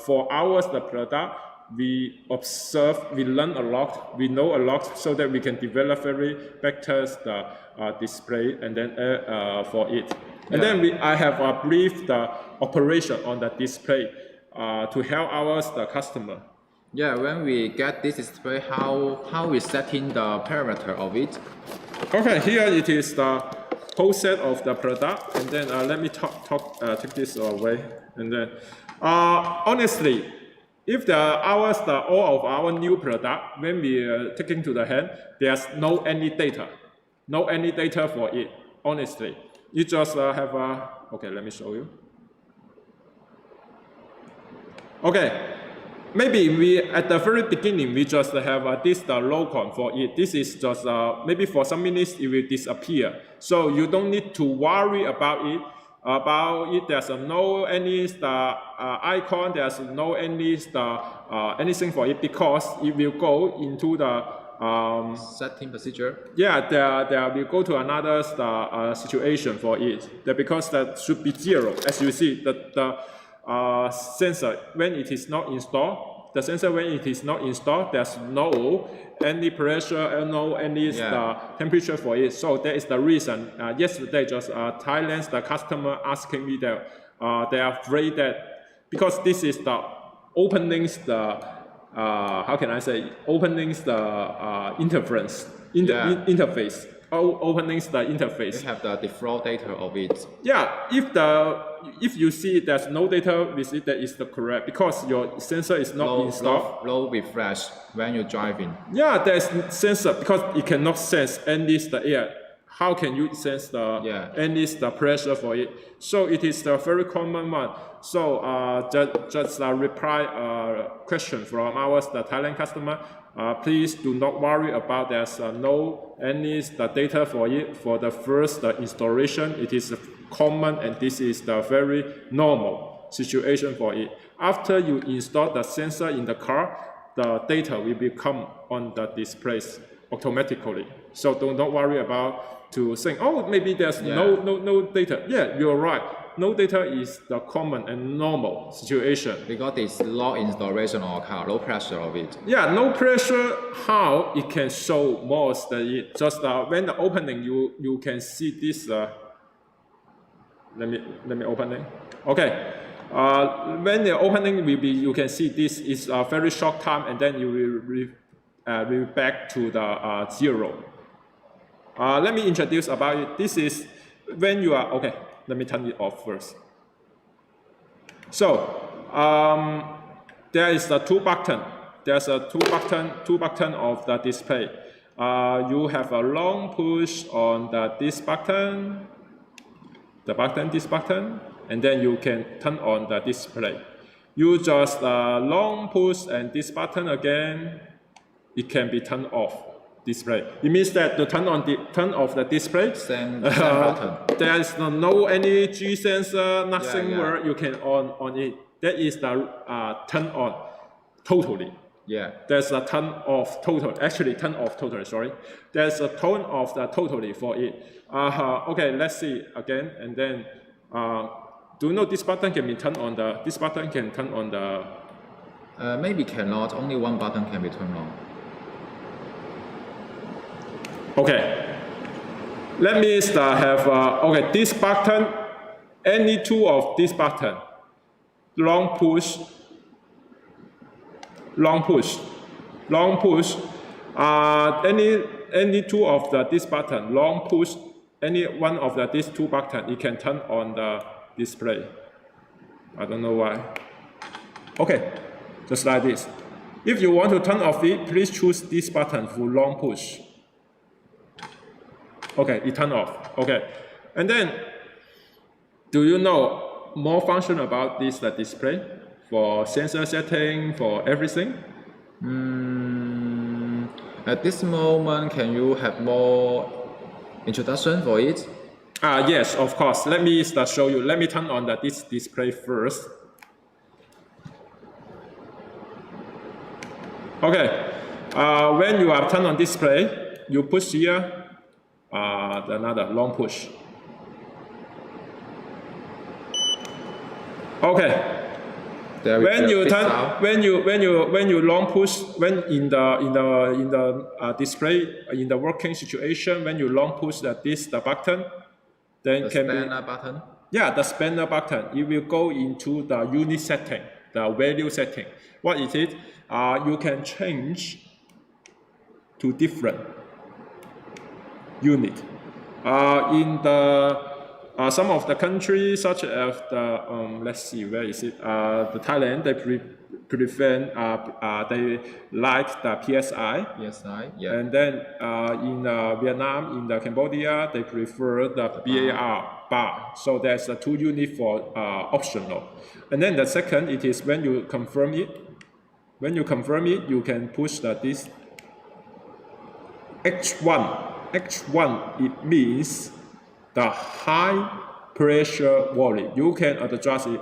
for ours, the product, we observe, we learn a lot, we know a lot, so that we can develop very better the display and then for it. And then I have briefed the operation on the display to help the customer. Yeah, when we get this display, how we setting the parameter of it? Okay, here it is the whole set of the product, and then let me take this away, and then honestly, if all of our new product, when we taking to the hand, there's no any data for it. Honestly, you just have okay. Let me show you. Okay. Maybe we, at the very beginning, we just have this locon for it. This is just, maybe for some minutes it will disappear. So you don't need to worry about it. There's no any icon, there's no any anything for it, because it will go into the setting procedure. Yeah, there will go to another situation for it. Because that should be 0. As you see, the sensor, when it is not installed, there's no any pressure, no any temperature for it. So that is the reason. Yesterday, just Thailand's the customer asking me that they are afraid that, because this is the openings the how can I say, openings the interference interface. Openings the interface. We have the default data of it. Yeah, if you see there's no data with it, that is the correct, because your sensor is not installed. Low refresh when you're driving. Yeah, there's sensor, because it cannot sense any the air. How can you sense the pressure for it? So it is the very common one. So just reply question from the Thailand customer. Please do not worry about there's no any data for it for the first installation. It is common, and this is the very normal situation for it. After you install the sensor in the car, the data will become on the displays automatically. So do not worry about to think, oh, maybe there's no data. Yeah, you're right. No data is the common and normal situation. Because it's low installation or car, low pressure of it. Yeah, no pressure. How it can show more than it. Just when the opening, you can see this. Let me open it. Okay. When the opening will be, you can see this is a very short time, and then you will back to the 0. Let me introduce about it. This is when you are okay. Let me turn it off first. So there is the 2 button. There's a 2 button of the display. You have a long push on this button, this button, and then you can turn on the display. You just long push and this button again, it can be turned off. Display. It means that to turn off the display, same button. There is no any G sensor, nothing where you can on it. That is the turn on totally. Yeah. There's a turn off total. Actually, turn off totally. Sorry. There's a turn off the totally for it. Okay, let's see again, and then do you know this button can be turned on the? This button can turn on the. Maybe cannot. Only one button can be turned on. Okay, let me have, okay, this button, any 2 of this button, long push, any 2 of this button, long push, any one of these 2 buttons, it can turn on the display. I don't know why. Okay, just like this. If you want to turn off it, please choose this button for long push. Okay, it turned off. Okay, and then do you know more function about this display for sensor setting, for everything? At this moment, can you have more introduction for it? Yes, of course. Let me show you. Let me turn on this display first. Okay, when you have turned on display, you push here, another long push. Okay. When you long push, when in the display in the working situation, when you long push the button, then The spanner button. Yeah, the spanner button. It will go into the unit setting, the value setting. What is it? You can change to different unit. In the some of the countries, such as the let's see, where is it? The Thailand, they they like the PSI. PSI, yeah. And then in Vietnam, in the Cambodia, they prefer the BAR bar. So there's a 2 unit for optional. And then the second, it is when you confirm it. When you confirm it, you can push this H1. H1, it means the high pressure volume. You can adjust it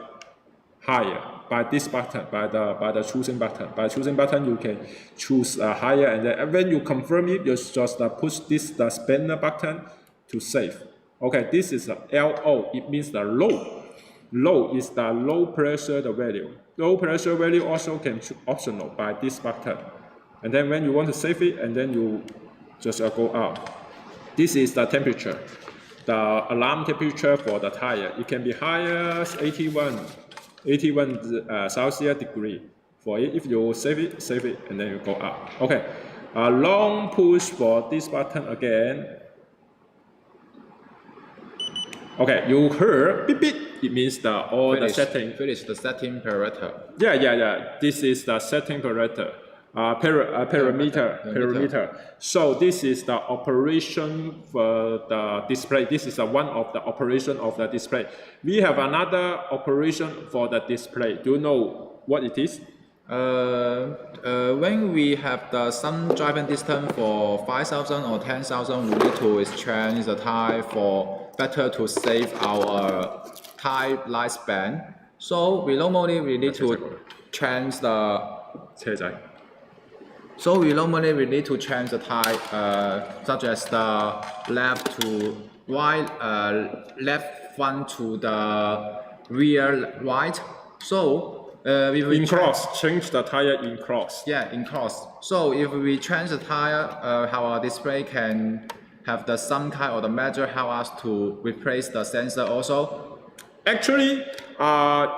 higher by this button, by the choosing button. By choosing button, you can choose higher, and then when you confirm it, you just push the spanner button to save. Okay, this is LO. It means the low. Low is the low pressure value. Low pressure value also can choose optional by this button. And then when you want to save it, and then you just go out. This is the temperature, the alarm temperature for the tire. It can be higher, 81 Celsius degree for it. If you save it, and then you go up. Okay, long push for this button again. Okay, you heard beep beep. It means the setting. Finish the setting parameter. Yeah. This is the setting parameter. Parameter. So this is the operation for the display. This is one of the operation of the display. We have another operation for the display. Do you know what it is? When we have some driving distance for 5,000 or 10,000, we need to exchange the tire for better to save our tire lifespan. So we normally need to change the So we normally need to change the tire, such as the left to right, left front to the rear right. So if we change the tire in cross. Yeah, in cross. So if we change the tire, our display can have some kind of the measure help us to replace the sensor also. Actually,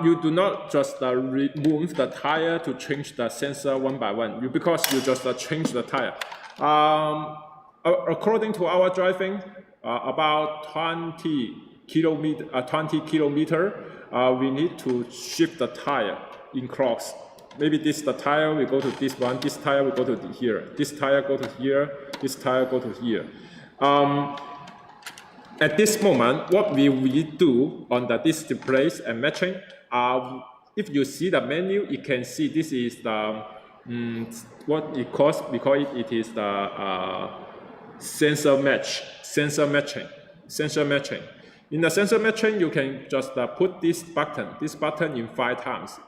you do not just remove the tire to change the sensor one by one. Because you just change the tire. According to our driving, about 20 kilometer, we need to shift the tire in cross. Maybe the tire will go to this one. This tire will go to here. This tire go to here. This tire go to here. At this moment, what we do on the displays and matching, if you see the menu, you can see this is the what it calls. We call it is the sensor matching. In the sensor matching, you can just put this button in 5 times.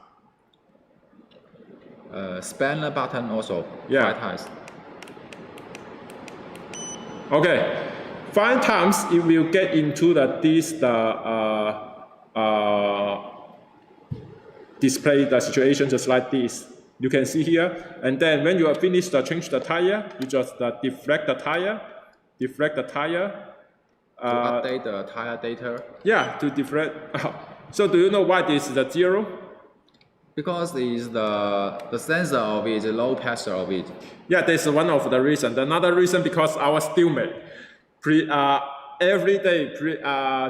Spanner button also 5 times. Okay. 5 times it will get into display the situation just like this. You can see here, and then when you are finished to change the tire, you just deflect the tire. To update the tire data. Yeah, to deflect. So do you know why this is 0? Because it is the sensor of it, the low pressure of it. Yeah, that's one of the reasons. Another reason because our Steelmate every day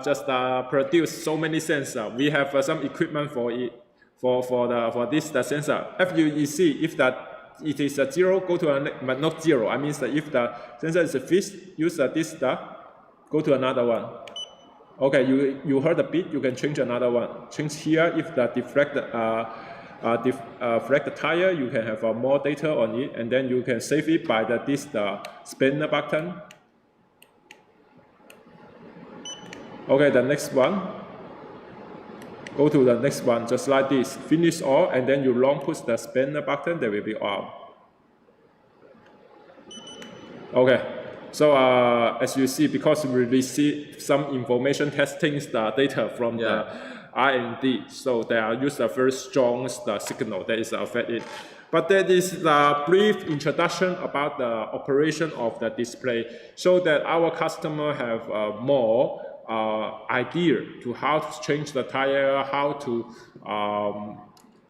just produce so many sensors. We have some equipment for it for this sensor. If you see if it is 0, go to but not 0. I mean that if the sensor is fixed, use this Go to another one. Okay, you heard the beat, you can change another one. Change here if the deflect the tire, you can have more data on it, and then you can save it by this spinner button. Okay, the next one. Go to the next one, just like this. Finish all, and then you long push the spinner button, they will be off. Okay, so as you see, because we receive some information testing the data from the R&D, so they are use a very strong signal that is affected. But that is the brief introduction about the operation of the display, so that our customer have more idea to how to change the tire, how to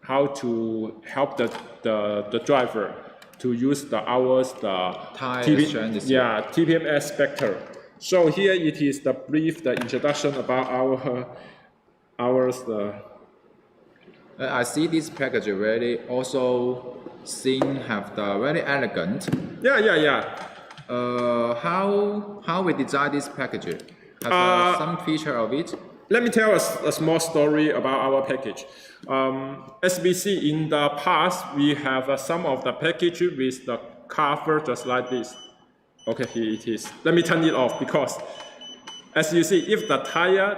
help the driver to use the TPMS spectre. So here it is the brief introduction about I see this package really also seen have the very elegant. How we design this package? Have some feature of it? Let me tell us a small story about our package. As we see in the past, we have some of the package with the cover just like this. Okay, here it is. Let me turn it off because, as you see, if the tire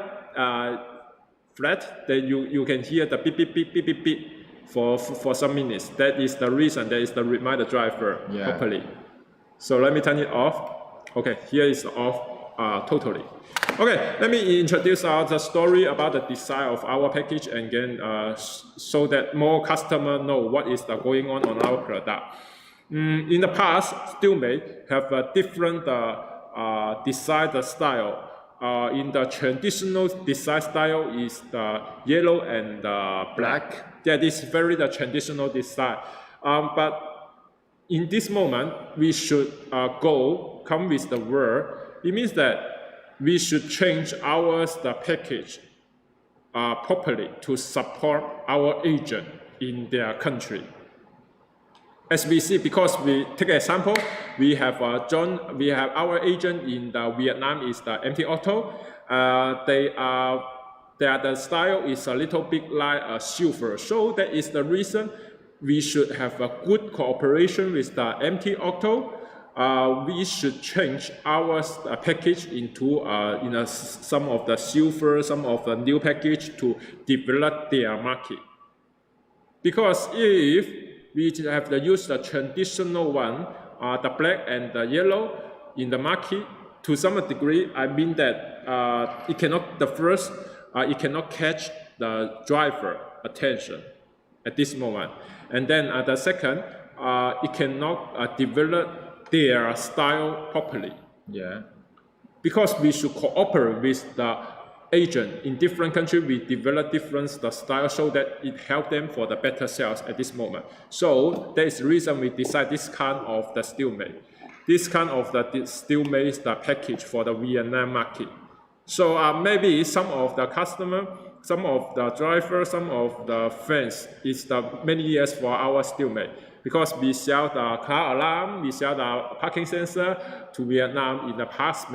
flat, then you can hear the beep beep beep beep beep beep for some minutes. That is the reason. That is the remind the driver properly. So let me turn it off. Okay, here is off totally. Okay, let me introduce the story about the design of our package and again, so that more customers know what is going on our product. In the past, Steelmate have a different design style. In the traditional design style is the yellow and black. That is very the traditional design. But in this moment, we should come with the word. It means that we should change the package properly to support our agent in their country. As we see, because we take an example, we have our agent in Vietnam is the MT Auto. The style is a little bit like a silver, so that is the reason we should have a good cooperation with the MT Auto. We should change our package into some of the silver, some of the new package to develop their market. Because if we have to use the traditional one, the black and the yellow in the market, to some degree, I mean that it cannot catch the driver attention at this moment. And then the second, it cannot develop their style properly. Because we should cooperate with the agent in different countries. We develop different style so that it helps them for the better sales at this moment. So that is the reason we decide this kind of the Steelmate. This kind of the Steelmate the package for the Vietnam market. So maybe some of the customer, some of the drivers, some of the fans is many years for our Steelmate. Because we sell the car alarm, we sell the parking sensor to Vietnam in the past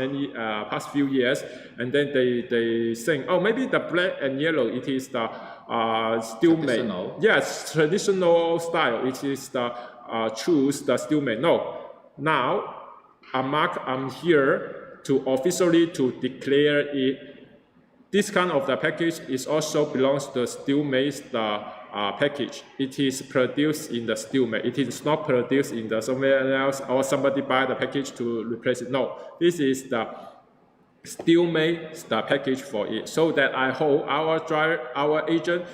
few years, and then they think, oh, maybe the black and yellow, it is the Steelmate. Yes, traditional style. It is the choose the Steelmate. No, now I'm here to officially to declare it. This kind of the package is also belongs to Steelmate's package. It is produced in the Steelmate. It is not produced in the somewhere else or somebody buy the package to replace it. No, this is the Steelmate the package for it. So that I hope our agent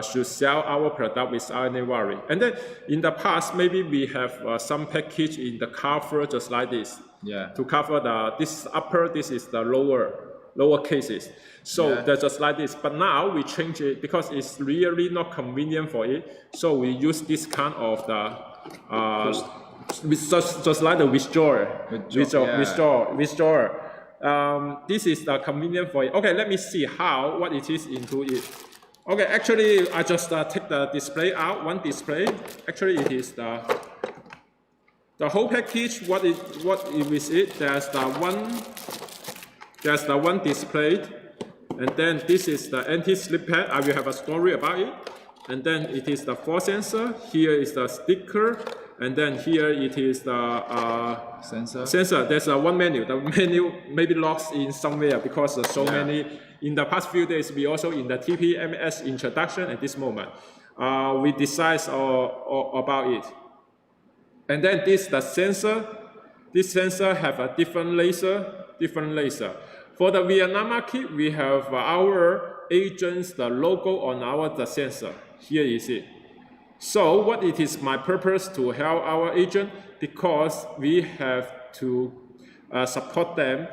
should sell our product without any worry. And then in the past, maybe we have some package in the cover just like this. To cover this upper, this is the lower cases. So they're just like this. But now we change it because it's really not convenient for it. So we use this kind of just like the withdrawer. This is the convenient for it. Okay, let me see what it is into it. Okay, actually I just take the display out, one display. Actually it is the whole package. What is with it? There's the there's the one displayed, and then this is the anti-slip pad. I will have a story about it. And then it is the force sensor. Here is the sticker, and then here it is the sensor. There's one menu. The menu maybe lost in somewhere because there's so many. In the past few days, we also in the TPMS introduction at this moment. We decide about it. And then this the sensor. This sensor have a different laser. For the Vietnam market, we have our agents, the logo on the sensor. Here is it. So what it is my purpose to help our agent, because we have to support them.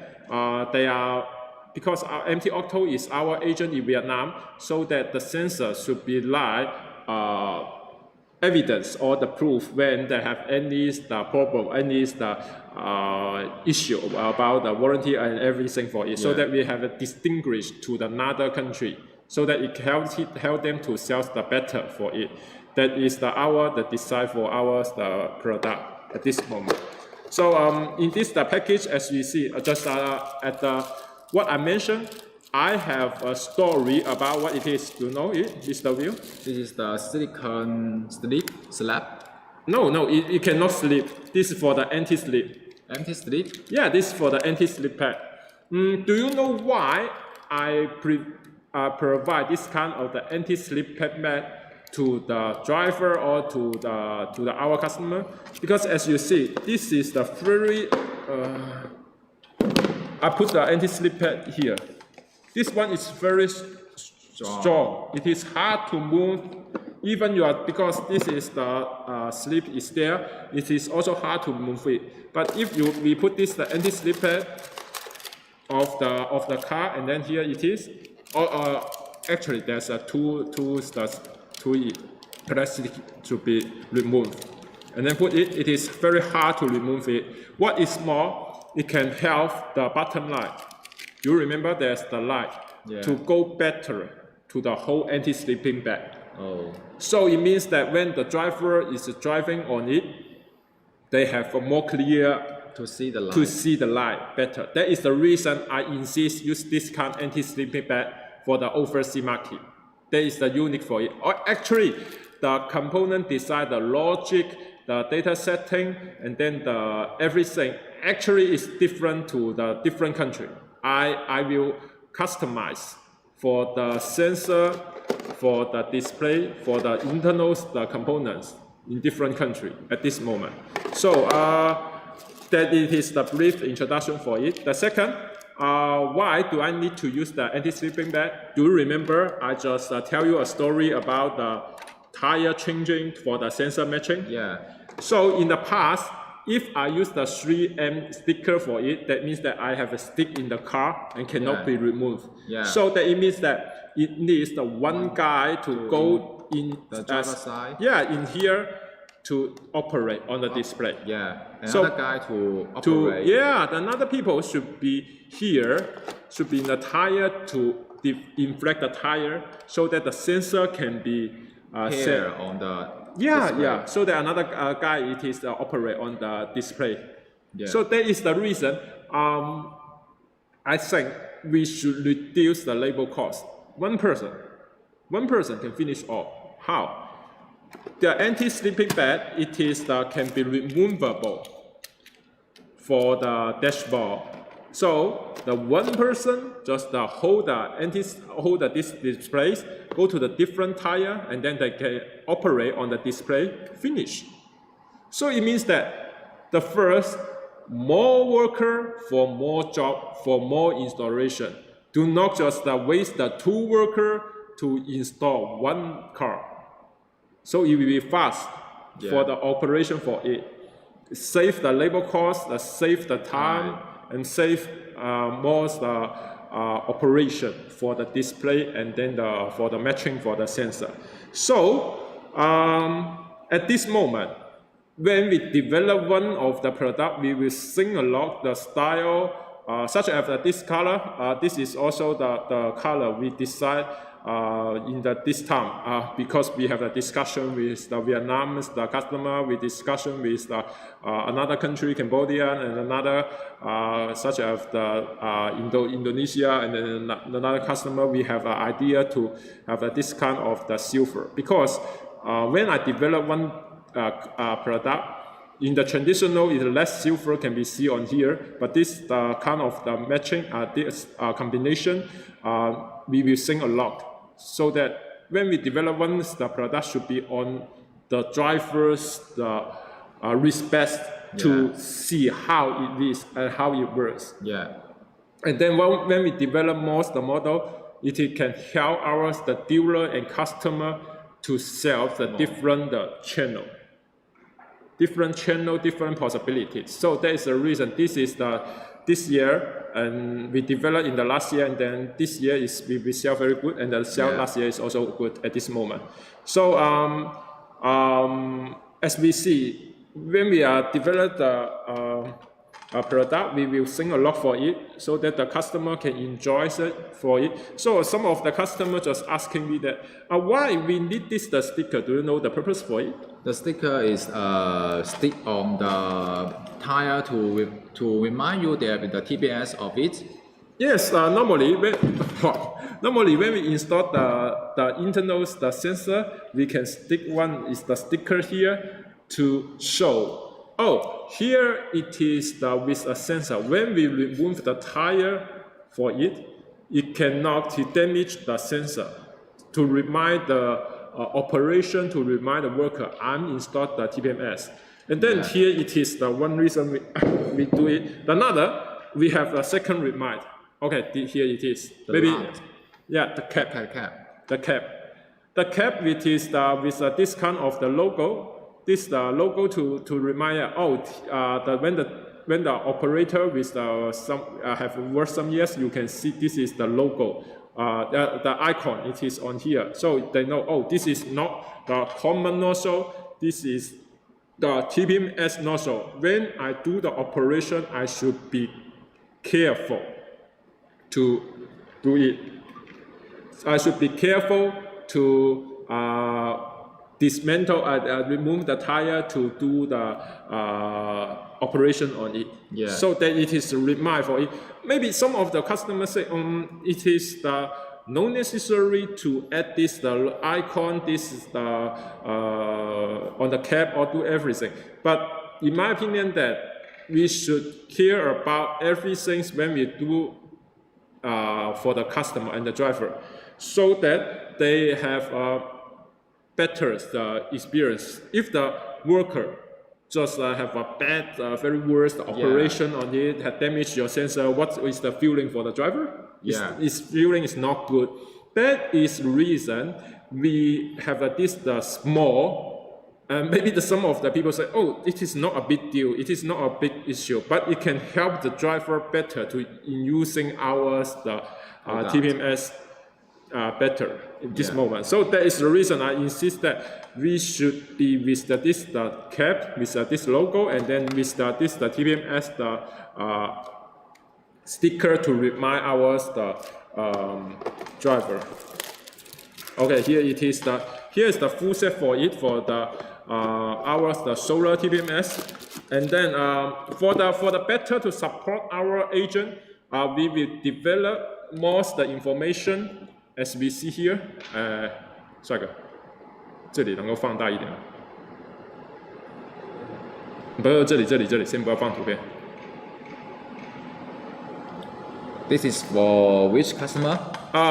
Because our MT Octo is our agent in Vietnam, so that the sensor should be like evidence or the proof when they have any problem, any issue about the warranty and everything for it, so that we have a distinguished to another country, so that it help them to sell the better for it. That is the design for our product at this moment. So in this package, as you see, just what I mentioned, I have a story about what it is. Do you know it, Mr. Will? This is the silicone slab. No, it cannot slip. This is for the anti-slip. Anti-slip? Yeah, this is for the anti-slip pad. Do you know why I provide this kind of the anti-slip pad mat to the driver or to our customer? Because as you see, this is the very I put the anti-slip pad here. This one is very strong. It is hard to move. Even because this is the slip is there, it is also hard to move it. But if we put this the anti-slip pad of the car, and then here it is. Actually, there's two plastic to be removed, and then put it. It is very hard to remove it. What is more, it can help the bottom line. You remember there's the light to go better to the whole anti-slipping bag. Oh. So it means that when the driver is driving on it, they have a more clear to see the light better. That is the reason I insist use this kind of anti-slipping bag for the overseas market. That is the unique for it. Or actually, the component design, the logic, the data setting, and then the everything actually is different to the different country. I will customize for the sensor, for the display, for the internals, the components in different countries at this moment. So that it is the brief introduction for it. The second, why do I need to use the anti-slipping bag? Do you remember I just tell you a story about the tire changing for the sensor matching? Yeah. So in the past, if I use the 3M sticker for it, that means that I have a stick in the car and cannot be removed. Yeah. So that it means that it needs the one guy to go in the driver's side. Yeah, in here to operate on the display. Yeah, another guy to operate. Another people should be here, should be in the tire to inflate the tire so that the sensor can be here on the display. So that another guy it is operate on the display. Yeah. So that is the reason I think we should reduce the labor cost. One person can finish all. How? The anti-slipping bag, it is can be removable for the dashboard. So the one person just hold this display, go to the different tire, and then they can operate on the display. Finish. So it means that the first, more worker for more job for more installation. Do not just waste the 2 workers to install 1 car. So it will be fast for the operation for it. Save the labor cost, save the time, and save more the operation for the display and then for the matching for the sensor. So at this moment, when we develop one of the product, we will think a lot the style, such as this color. This is also the color we decide this time because we have a discussion with the Vietnam's the customer, we discussion with another country, Cambodia, and another such as Indonesia, and then another customer. We have an idea to have this kind of the silver because when I develop one product. In the traditional, less silver can be seen on here, but this kind of the matching, this combination, we will sing a lot. So that when we develop one, the product should be on the driver's respect to see how it is and how it works. Yeah. And then when we develop more the model, it can help the dealer and customer to sell the different channel. Different channel, different possibilities. So that is the reason. This is this year, and we developed in the last year, and then this year we sell very good, and the sale last year is also good at this moment. So as we see, when we develop a product, we will sing a lot for it, so that the customer can enjoy it for it. So some of the customers just asking me that, why we need the sticker? Do you know the purpose for it? The sticker is stick on the tire to remind you there with the TPS of it. Yes, normally when we install the internal sensor, we can stick the sticker here to show. Oh, here it is with a sensor. When we remove the tire for it, it cannot damage the sensor. To remind the operation, to remind the worker, I'm installed the TPMS. And then here it is the one reason we do it. Another, we have a second remind. Okay, here it is. The cap. The cap, which is with a discount of the logo. This logo to remind when the operator with have worked some years, you can see this is the logo, the icon. It is on here, so they know. This is not the common nozzle. This is the TPMS nozzle. When I do the operation, I should be careful to do it. I should be careful to dismantle and remove the tire to do the operation on it. Yeah. So that it is a remind for it. Maybe some of the customers say, it is no necessary to add this icon, this is on the cap or do everything. But in my opinion, that we should care about everything when we do for the customer and the driver, so that they have better experience. If the worker just have a bad, very worst operation on it, have damaged your sensor, what is the feeling for the driver? His feeling is not good. That is the reason we have this small, and maybe some of the people say, it is not a big deal, it is not a big issue, but it can help the driver better in using TPMS better in this moment. So that is the reason I insist that we should be with this cap, with this logo, and then with this TPMS sticker to remind driver. Okay, here it is. Here is the full set for it for the solar TPMS, and then for the better to support our agent, we will develop more the information. As we see here， 帅哥，这里能够放大一点吗？不是，这里，先不要放图片。This is for which customer?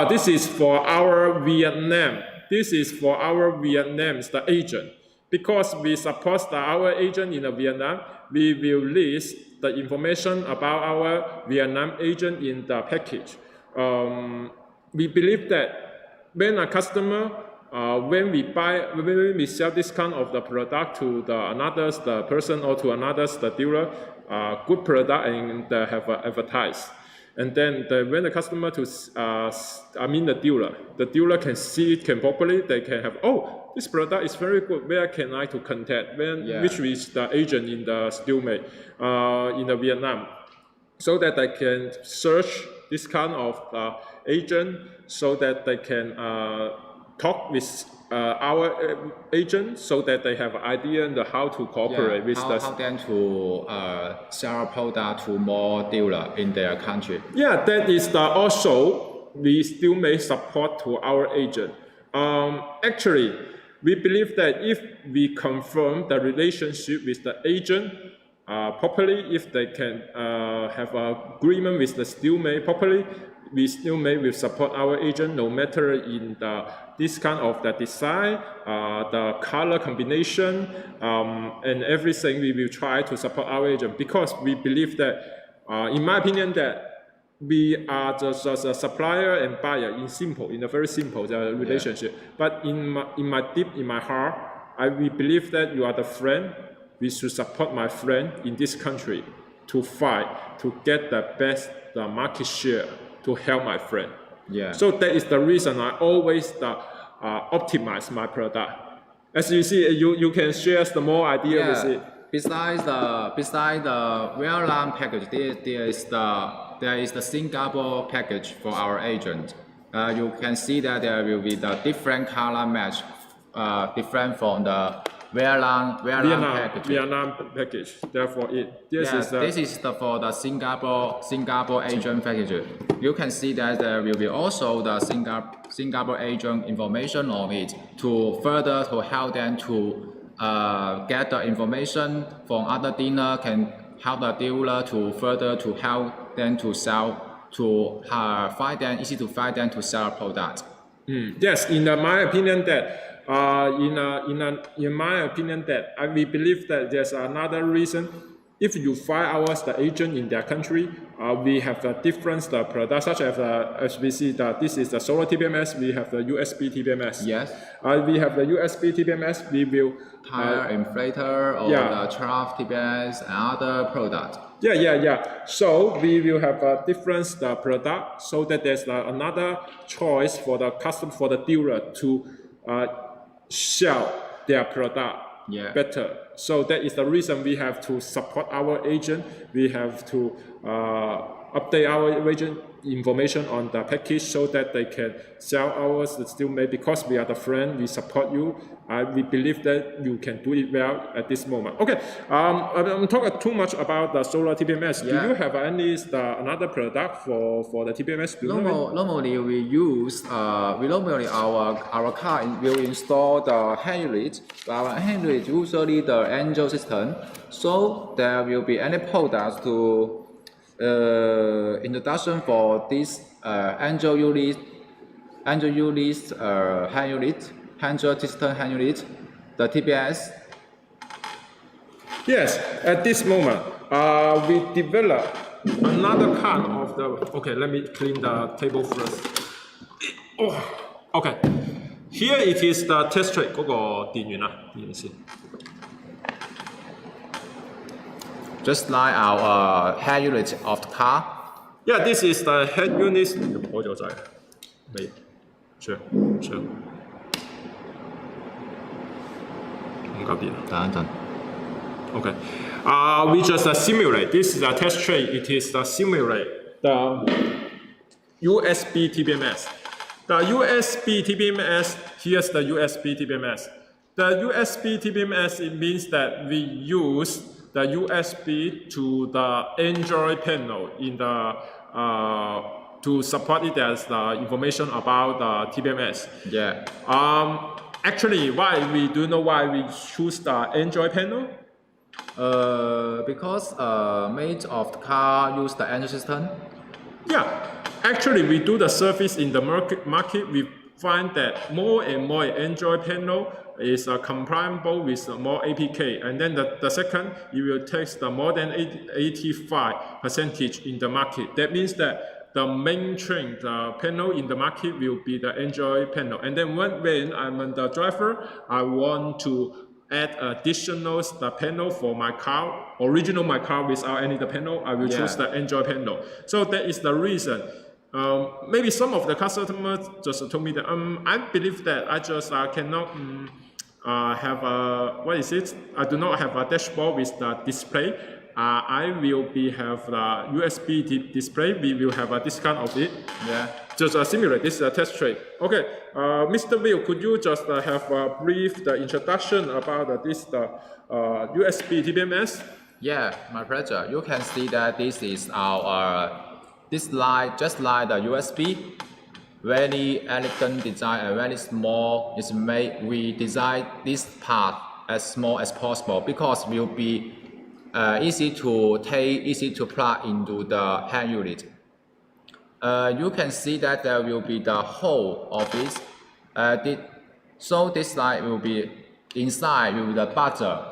This is for our Vietnam. This is for our Vietnam's the agent. Because we support our agent in Vietnam, we will list the information about our Vietnam agent in the package. We believe that when a customer, when we sell this kind of the product to the person or to the dealer, good product and have advertised. And then when the customer the dealer can see it, can properly, they can have, this product is very good, where can I to contact? Which is the agent in the Steelmate in Vietnam, so that I can search this kind of agent so that they can talk with our agent so that they have an idea on how to cooperate with how then to sell a product to more dealer in their country. Yeah, that is also we still make support to our agent. Actually, we believe that if we confirm the relationship with the agent properly, if they can have an agreement with the Steelmate properly, we Steelmate will support our agent no matter in this kind of the design, the color combination, and everything. We will try to support our agent because we believe that, in my opinion, that we are just a supplier and buyer in a very simple relationship. But in my heart, we believe that you are the friend. We should support my friend in this country to fight to get the best market share to help my friend. Yeah. So that is the reason I always optimize my product. As you see, you can share some more idea with it. Besides the well-run package, there is the Singapore package for our agent. You can see that there will be the different color match, different from the Vietnam package. Therefore, this is for the Singapore agent package. You can see that there will be also the Singapore agent information on it to further to help them to get the information from other dealer, can help the dealer to further to help them to sell, to easy to find them to sell a product. Yes, in my opinion that. In my opinion, that we believe that there's another reason. If you find the agent in their country, we have a different product, such as we see that this is the solar TPMS. We have the USB TPMS. Yes. We have the USB TPMS. We will tire inflator or the trough TPMS and other products. Yeah. So we will have a different product, so that there's another choice for the customer, for the dealer to sell their product better. So that is the reason we have to support our agent. We have to update our agent information on the package so that they can sell ours Steelmate. Because we are the friend, we support you. We believe that you can do it well at this moment. Okay, I'm talking too much about the solar TPMS. Do you have another product for the TPMS? Normally we use normally our car will install the hand unit. Our hand unit usually the angel system. So there will be any products to introduction for this angel unit hand unit, angel system hand unit, the TPS. Yes, at this moment, we develop another kind of the. Okay, let me clean the table first. Okay, here it is the test track 嗰個電源啊，電源線。Just like our head unit of the car. Yeah, this is the head unit. 開咗掣，未？上。唔夠電啊！等一陣。Okay. We just simulate. This is a test tray. It is the simulate the USB TPMS. The USB TPMS, here's the USB TPMS. The USB TPMS, it means that we use the USB to the Android panel in the to support it as the information about the TPMS. Yeah. Actually, do you know why we choose the Android panel? Because mate of the car use the Android system. Yeah, actually we do the service in the market. We find that more and more Android panel is compatible with more APK, and then the second, you will take the more than 85% in the market. That means that the main trend, the panel in the market will be the Android panel. And then when I'm the driver, I want to add additional panel for my car, my car without any panel, I will choose the Android panel. So that is the reason. Maybe some of the customers just told me that I believe that I just cannot have a, I do not have a dashboard with the display. I will have the USB display. We will have a discount of it. Yeah. just simulate. This is a test trade. Okay, Mr. Will, could you just have a brief introduction about this USB TBMS? Yeah, my pleasure. You can see that this is our this line, just like the USB, very elegant design and very small. It's made. We design this part as small as possible because it will be easy to take, easy to plug into the hand unit. You can see that there will be the hole of this. So this line will be inside with the buzzer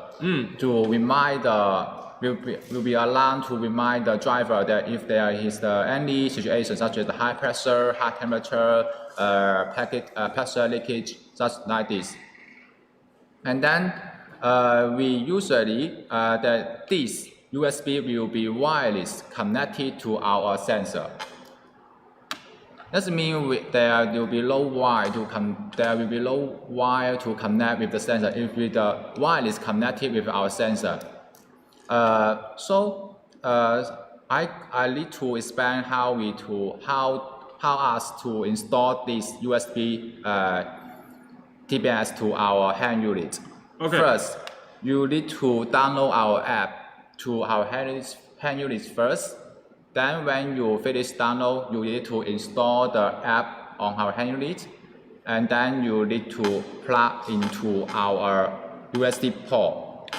to remind the will be alarmed to remind the driver that if there is any situation such as the high pressure, high temperature, pressure leakage, such like this. And then we usually this USB will be wireless connected to our sensor. That means there will be no wire to connect with the sensor if the wire is connected with our sensor. I need to explain how us to install this USB TBMS to our hand unit. Okay. First, you need to download our app to our hand unit first. Then when you finish download, you need to install the app on our hand unit, and then you need to plug into our USB port.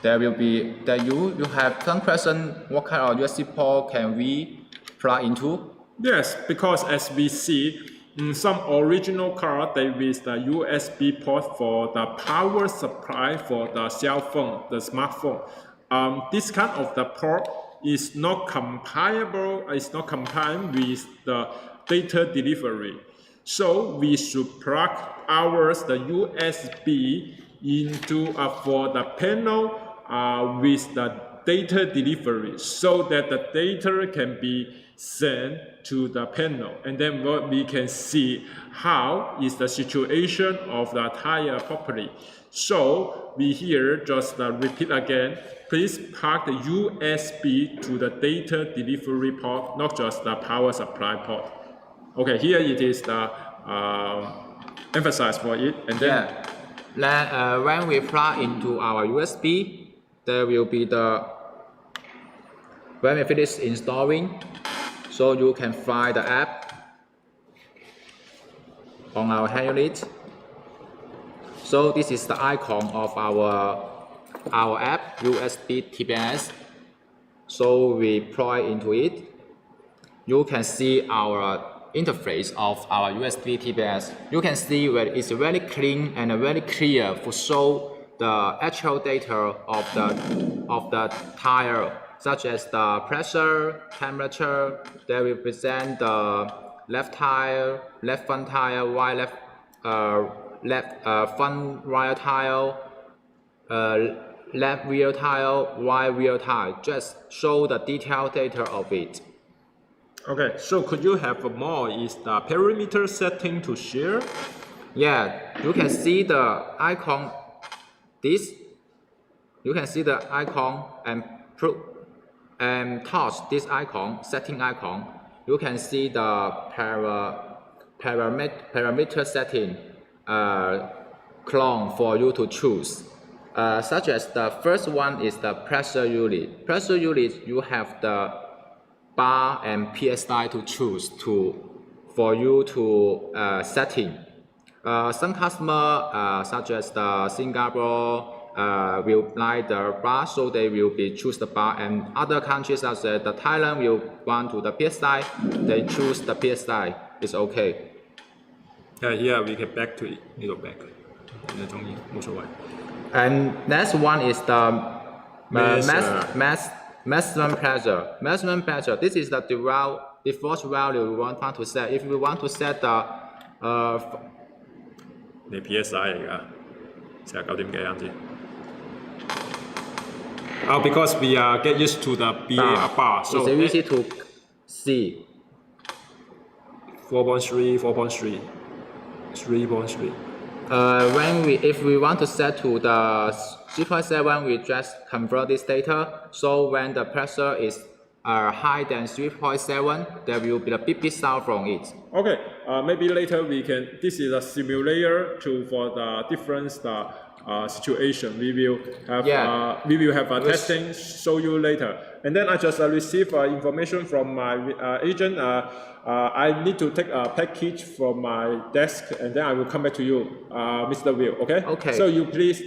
There will be that you have some question, what kind of USB port can we plug into? Yes, because as we see, some original car they with the USB port for the power supply for the cell phone, the smartphone. This kind of the port is not compatible. It's not compliant with the data delivery. So we should plug ours the USB into for the panel with the data delivery, so that the data can be sent to the panel, and then what we can see how is the situation of the tire properly. So we here just repeat again. Please plug the USB to the data delivery port, not just the power supply port. Okay, here it is the emphasize for it, and then when we plug into our USB, there will be when we finish installing, so you can find the app on our hand unit. So this is the icon of our app USB TBMS. So we plug into it. You can see our interface of our USB TBMS. You can see where it's very clean and very clear to show the actual data of the tire, such as the pressure, temperature. They will present the left front tire, right front right tire, left rear tire, right rear tire. Just show the detailed data of it. Okay, so could you have more is the parameter setting to share? Yeah, you can see the icon. You can see the icon and touch this icon, setting icon. You can see the parameter setting clone for you to choose. Such as the first one is the pressure unit. Pressure unit, you have the bar and PSI to choose for you to setting. Some customer, such as the Singapore, will like the bar, so they will choose the bar, and other countries such as the Thailand will want to the PSI, they choose the PSI. It's okay. Here we get back to it, little back. And next one is the maximum pressure. Maximum pressure. This is the default value we want to set. If we want to set the PSI 嚟㗎，49點幾啱先。Because we get used to the bar, so it's easy to see. 4.3, 4.3, 3.3. If we want to set to the 3.7, we just convert this data. So when the pressure is higher than 3.7, there will be the beep beep sound from it. Okay, maybe later we can. This is a simulator for the different situation. We will have a testing. Show you later. And then I just received information from my agent. I need to take a package from my desk, and then I will come back to you, Mr. Will. Okay. Okay. So you please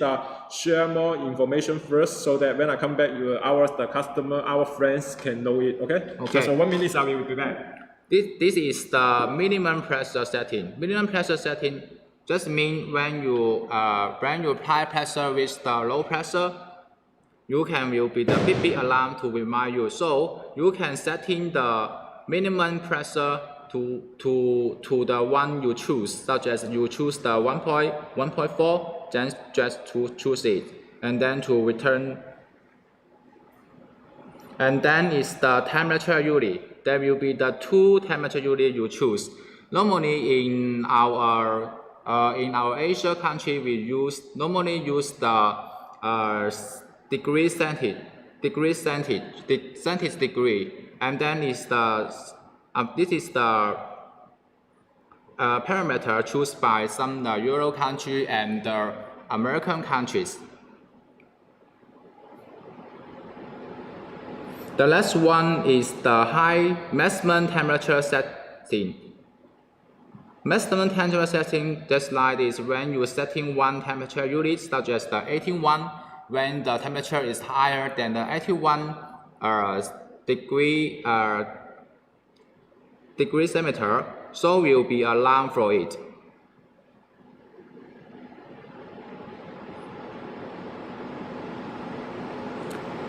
share more information first, so that when I come back, the customer, our friends can know it. Okay. Okay. So 1 minute, I will be back. This is the minimum pressure setting. Minimum pressure setting just means when you apply pressure with the low pressure, will be the beep beep alarm to remind you. So you can set in the minimum pressure to the one you choose, such as you choose the 1.4, then just to choose it, and then to return. And then is the temperature unit. There will be the 2 temperature unit you choose. Normally in our Asia country, we normally use the degree centigrade, and then is this is the parameter chosen by some Euro country and American countries. The last one is the high maximum temperature setting. Maximum temperature setting, this slide is when you setting one temperature unit, such as the 81, when the temperature is higher than the 81 degree centimeter, so will be alarm for it.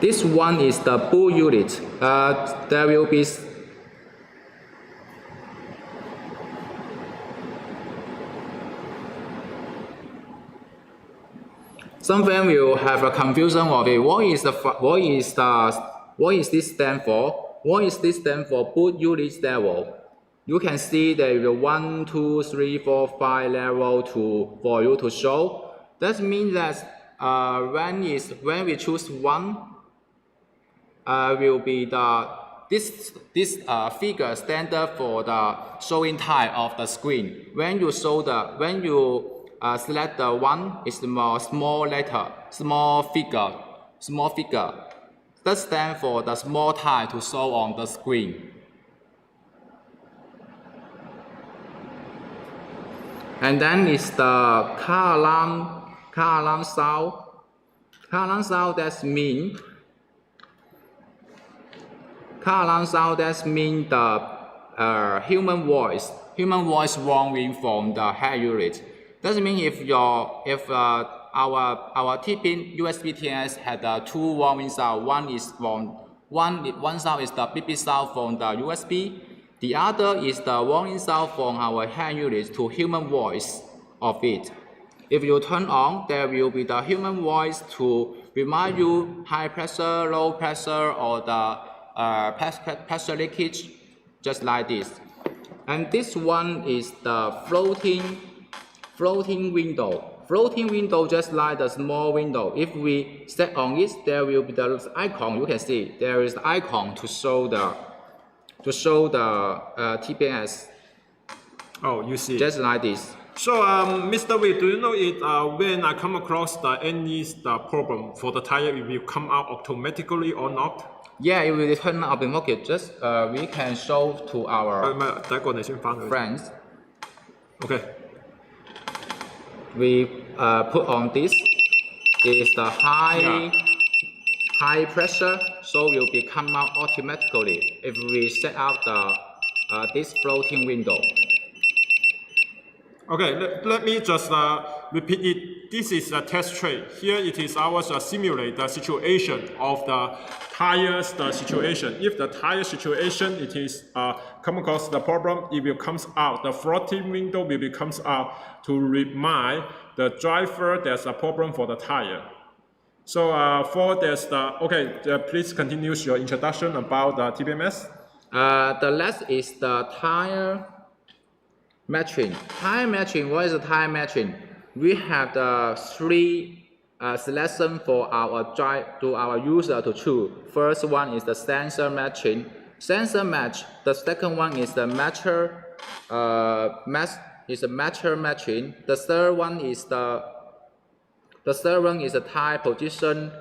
This one is the boot unit. There will be some of them will have a confusion of it. What is this stand for? What is this stand for? Boot unit level. You can see there is 1, 2, 3, 4, 5 level for you to show. That means that when we choose one, will be this figure standard for the showing time of the screen. When you select the one, is the small letter, small figure. That stands for the small time to show on the screen. And then is the car alarm sound. Car alarm sound means the human voice warning from the head unit. That means if our TPIN USB TNS had 2 warning sound, one sound is the beep beep sound from the USB, the other is the warning sound from our hand unit to human voice of it. If you turn on, there will be the human voice to remind you high pressure, low pressure, or the pressure leakage, just like this. And this one is the floating window. Floating window just like the small window. If we set on it, there will be the icon. You can see there is the icon to show the TPS. Oh, you see. Just like this. So, Mr. Wei, do you know when I come across any problem for the tire, it will come out automatically or not? Yeah, it will turn up in market. Just we can show to our friends. Okay. We put on this. It is the high pressure, so will be come out automatically if we set out this floating window. Okay, let me just repeat it. This is a test tray. Here it is our simulate the situation of the tire situation. If the tire situation it is come across the problem, it will comes out. The floating window will comes out to remind the driver there's a problem for the tire. So for this, please continue your introduction about the TPMS. The last is the tire matching. Tire matching. What is the tire matching? We have the three selection for our user to choose. First one is the sensor matching. Sensor match. The second one is the matcher matching. The third one is the tire position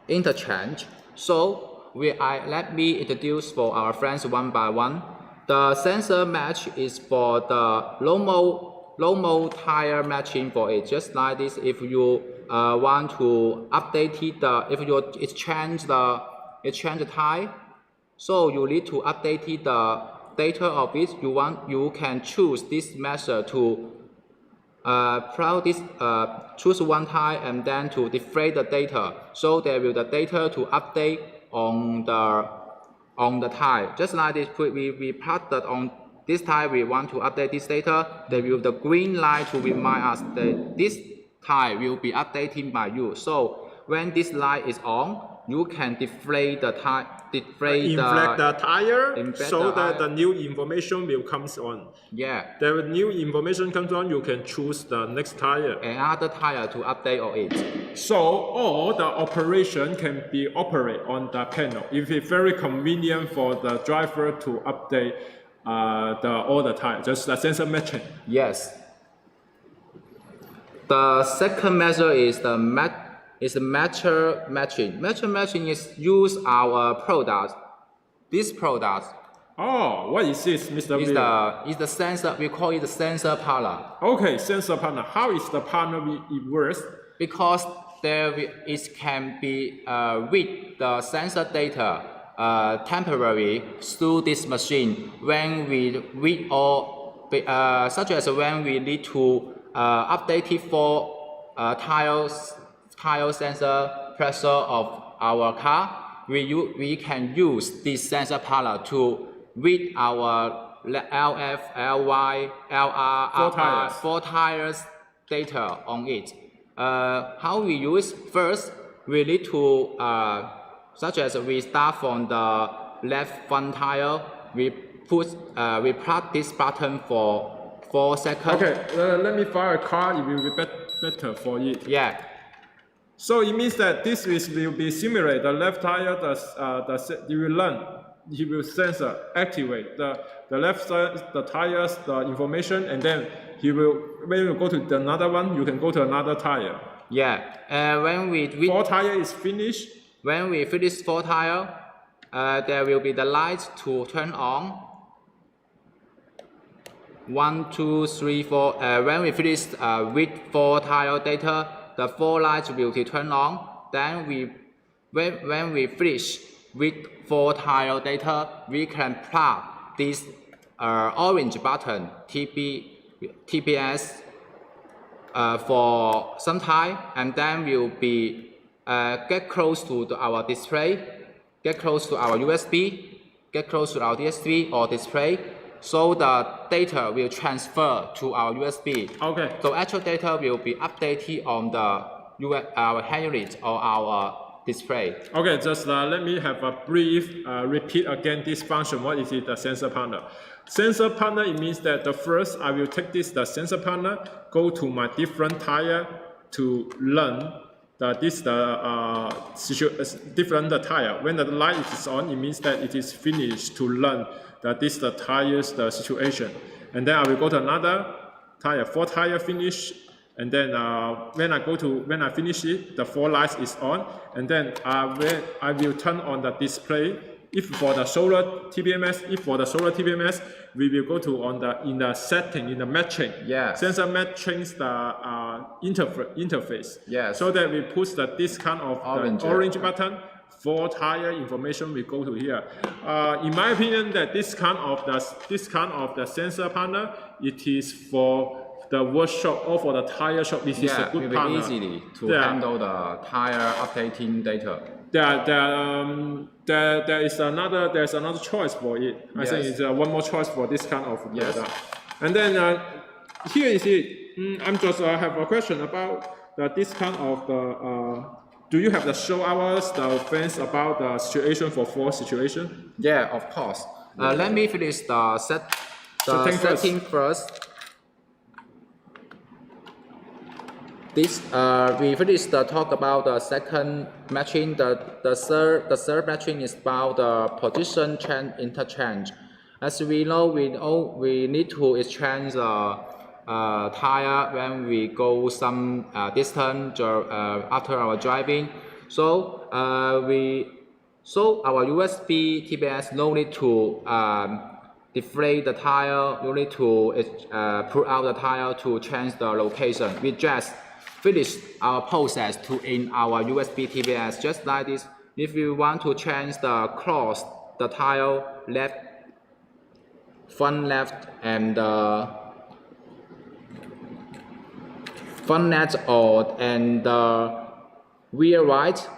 interchange. So let me introduce for our friends one by one. The sensor match is for the normal tire matching for it. Just like this, if you want to update it, if you exchange the tire, so you need to update it, the data of it. You can choose this method to choose one tire and then to display the data. So there will the data to update on the tire. Just like this, we plot that on this tire we want to update this data. There will the green line to remind us that this tire will be updated by you. So when this light is on, you can deflate the tire. Inflate the tire so that the new information will comes on. Yeah. The new information comes on, you can choose the next tire. Another tire to update on it. So all the operation can be operated on the panel. If it's very convenient for the driver to update all the tire, just the sensor matching. Yes. The second measure is the matcher matching. Matcher matching is use our product. This product. Oh, what is this, Mr. Is the sensor. We call it the sensor panel. Okay, sensor panel. How is the panel it works? Because it can be read the sensor data temporarily through this machine when we read such as when we need to update it for tire sensor pressure of our car. We can use this sensor panel to read our LF, LY, LR, four tires data on it. How we use? First, we need to, such as we start from the left front tire, we plug this button for 4 seconds. Okay, let me fire a car. It will be better for it. Yeah. So it means that this will be simulate the left tire. You will learn. He will sensor activate the left side, the tires, the information, and then he will. When you go to another one, you can go to another tire. Yeah. When we 4 tire is finished. When we finish 4 tire, there will be the lights to turn on. 1, 2, 3, 4. When we finish with 4 tire data, the 4 lights will be turned on. Then when we finish with 4 tire data, we can plug this orange button TPS for some time, and then we'll be get close to our display, get close to our USB, get close to our DSP or display. So the data will transfer to our USB. Okay. So actual data will be updated on our hand unit or our display. Okay, just let me have a brief repeat again this function. What is it? The sensor panel. Sensor panel, it means that the first I will take the sensor panel, go to my different tire to learn different tire. When the light is on, it means that it is finished to learn that this the tires the situation. And then I will go to another tire, 4 tire finish, and then when I finish it, the 4 lights is on, and then when I will turn on the display. If for the solar TBMS, we will go to in the setting, in the matching. Yes. Sensor matching the interface. Yes. So that we push this kind of orange button. 4 tire information we go to here. In my opinion, that this kind of the sensor panel, it is for the workshop or for the tire shop. This is a good panel. Easily to handle the tire updating data. There's another choice for it. I think it's one more choice for this kind of data. And then here is it. I'm just have a question about this kind of the. Do you have the show the fans about the situation for 4 situation? Yeah, of course. Let me finish the setting first. This we finished the talk about the second matching. The third matching is about the position change interchange. As we know, we need to exchange the tire when we go some distance after our driving. So our USB TBS no need to deflate the tire, you need to pull out the tire to change the location. We just finish our process to in our USB TBS just like this. If you want to change the cross, the tire left, front left, and front left and the rear right,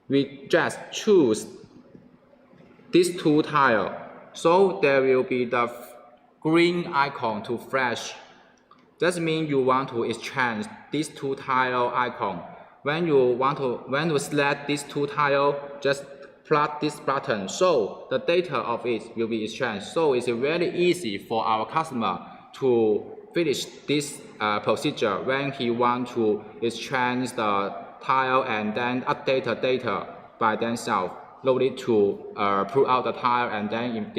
we just choose these two tiles. So there will be the green icon to flash. That means you want to exchange these two tile icon. When you select these two tile, just plug this button. So the data of it will be exchanged. So it's very easy for our customer to finish this procedure when he want to exchange the tile and then update the data by themselves. No need to pull out the tile and then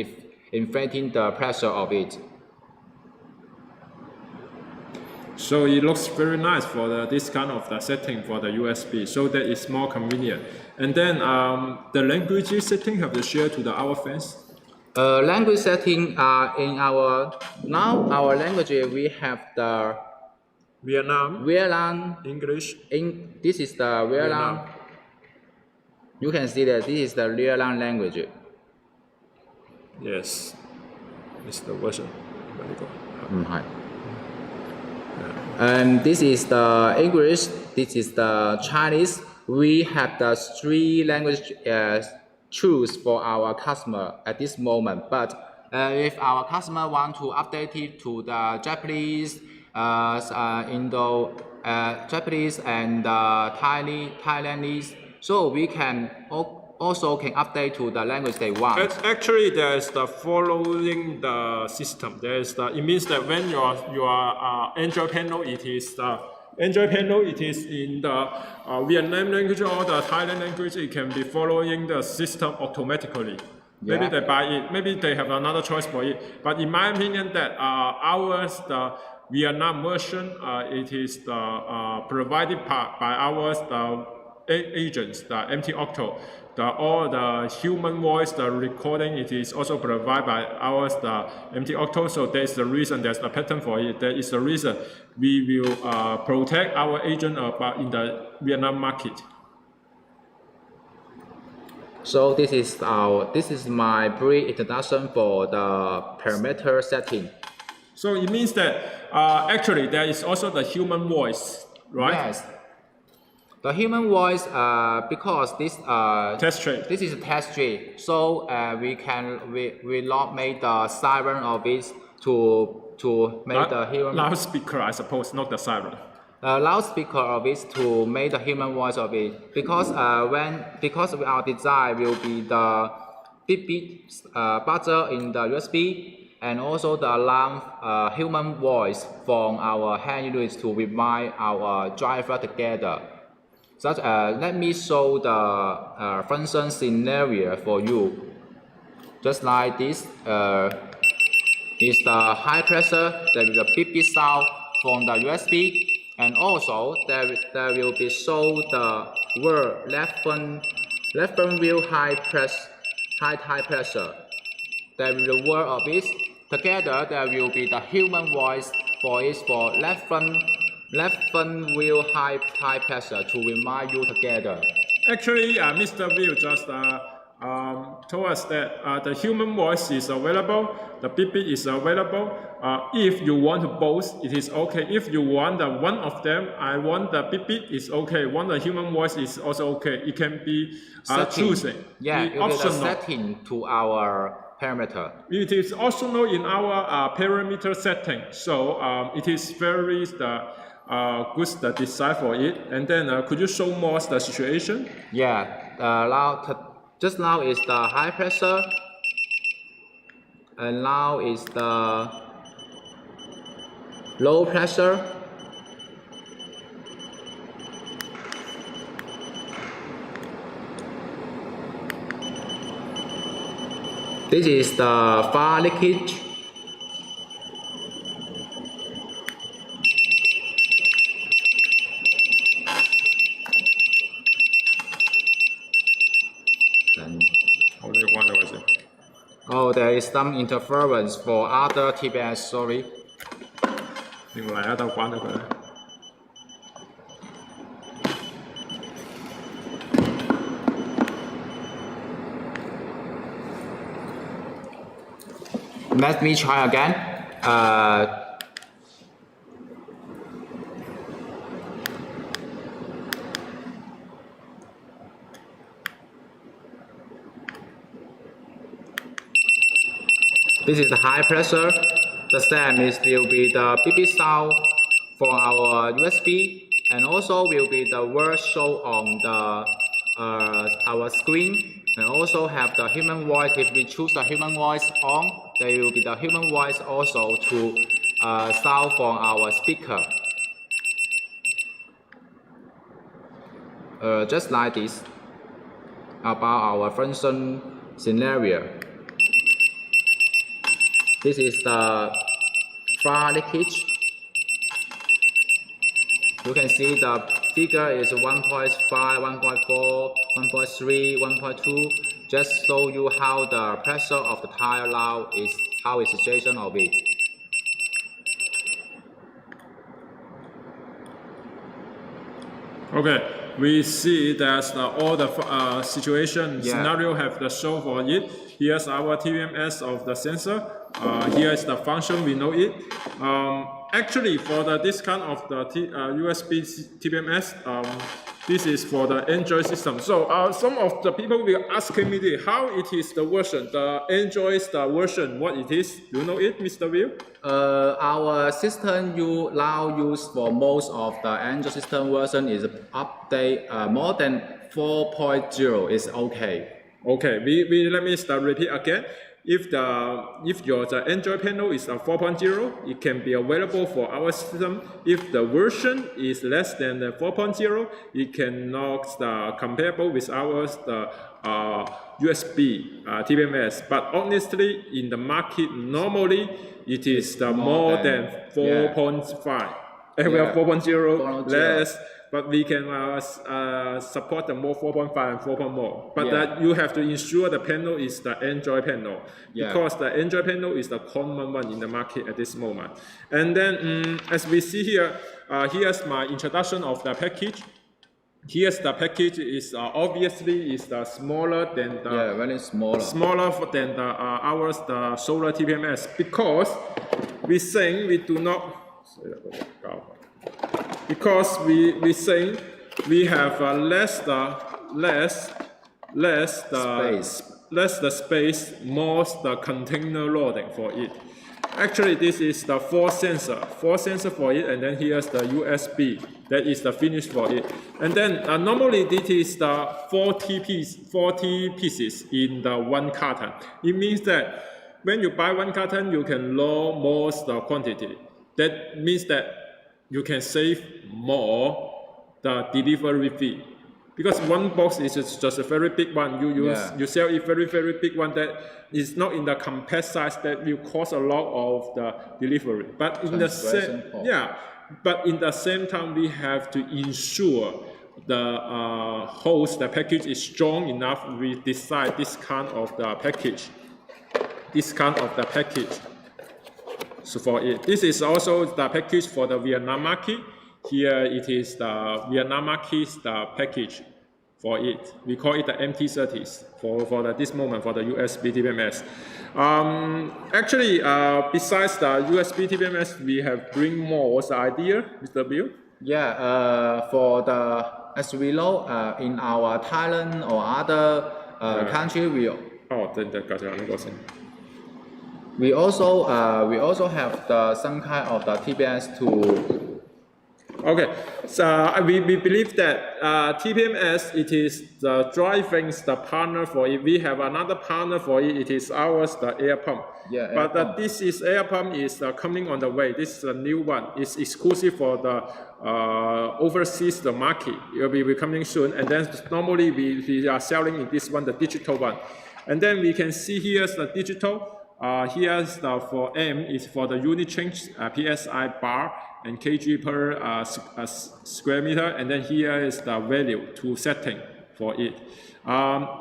inflating the pressure of it. So it looks very nice for this kind of the setting for the USB, so that it's more convenient. And then the language setting have to share to our fans. Language setting in our language we have the Vietnam English. This is the Vietnam. You can see that this is the Vietnam language. Yes, it's the version. Very good. And this is the English, this is the Chinese. We have the three language choose for our customer at this moment. But if our customer want to update it to the Japanese, Japanese and Thailandese, so we can also can update to the language they want. Actually, there is the following the system. It means that when your Android panel, it is in the Vietnam language or the Thailand language. It can be following the system automatically. Yeah. Maybe they buy it. Maybe they have another choice for it. But in my opinion, that ours the Vietnam version, it is provided by ours the agents, the MT Octo. All the human voice, the recording, it is also provided by ours, the MT Octo. So there's the reason, there's the pattern for it. There is the reason we will protect our agent in the Vietnam market. So this is my brief introduction for the parameter setting. So it means that actually there is also the human voice, right? Yes. The human voice, because this Test track. This is a test tree, so we not make the siren of it to make the human loudspeaker, I suppose, not the siren. Loudspeaker of it to make the human voice of it, because our design will be the beep buzzer in the USB and also the alarm human voice from our hand units to remind our driver together. Let me show the function scenario for you. Just like this, is the high pressure. There will be a beep sound from the USB, and also there will be show the word left front wheel high pressure. There will be the word of it. Together there will be the human voice for it for left front wheel high pressure to remind you together. Actually, Mr. Will just told us that the human voice is available, the beep is available. If you want both, it is okay. If you want one of them, I want the beep is okay. Want the human voice is also okay. It can be choosing. Yeah, it will be the setting to our parameter. It is also in our parameter setting. So it is very good the design for it. And then could you show more the situation? Yeah, just now is the high pressure, and now is the low pressure. This is the fire leakage. Oh, there is some interference for other TBS, sorry. 另外一道關咗佢。Let me try again. This is the high pressure. The same will be the beep sound for our USB, and also will be the word show on the our screen, and also have the human voice. If we choose the human voice on, there will be the human voice also to sound from our speaker. Just like this about our function scenario. This is the fire leakage. You can see the figure is 1.5, 1.4, 1.3, 1.2. Just show you how the pressure of the tire now is, how is the situation of it. Okay, we see that all the situation scenario have the show for it. Here's our TPMS of the sensor. Here is the function, we know it. Actually, for this kind of the USB TPMS, this is for the Android system. So some of the people will ask me how it is the version, the Android version, what it is. Do you know it, Mr. Will? Our system you now use for most of the Android system version is update more than 4.0 is okay. Okay, let me repeat again. If your Android panel is a 4.0, it can be available for our system. If the version is less than the 4.0, it cannot comparable with our USB TPMS. But honestly, in the market, normally it is more than 4.5. We have 4.0 less. But we can support the more 4.5 and 4.0 more. But you have to ensure the panel is the Android panel, because the Android panel is the common one in the market at this moment. And then as we see here, here's my introduction of the package. Here's the package is obviously is the smaller than the very smaller than the solar TPMS, because we saying we do not. Because we say we have less the space, more the container loading for it. Actually, this is the four sensor for it, and then here's the USB. That is the finish for it. And then normally this is the 40 pieces in the one carton. It means that when you buy one carton, you can load more the quantity. That means that you can save more the delivery fee, because one box is just a very big one. You sell it very big one that is not in the compact size, that will cost a lot of the delivery. But in the same time, we have to ensure the the package is strong enough. We decide this kind of the package. So for it, this is also the package for the Vietnam market. Here it is the Vietnam market package for it. We call it the MT30s for this moment for the USB TPMS. Actually, besides the USB TPMS, we have bring more idea, Mr. Bill. For the, as we know, in our Thailand or other country, we also have some kind of the TPMS to. Okay, so we believe that TPMS, it is the driving the partner for it. We have another partner for it. It is ours, the air pump. But this is air pump is coming on the way. This is a new one. It's exclusive for the overseas the market. It will be coming soon. And then normally we are selling in this one, the digital one. And then we can see here's the digital. Here's the for M is for the unit change, PSI bar and kg per square meter. And then here is the value to setting for it.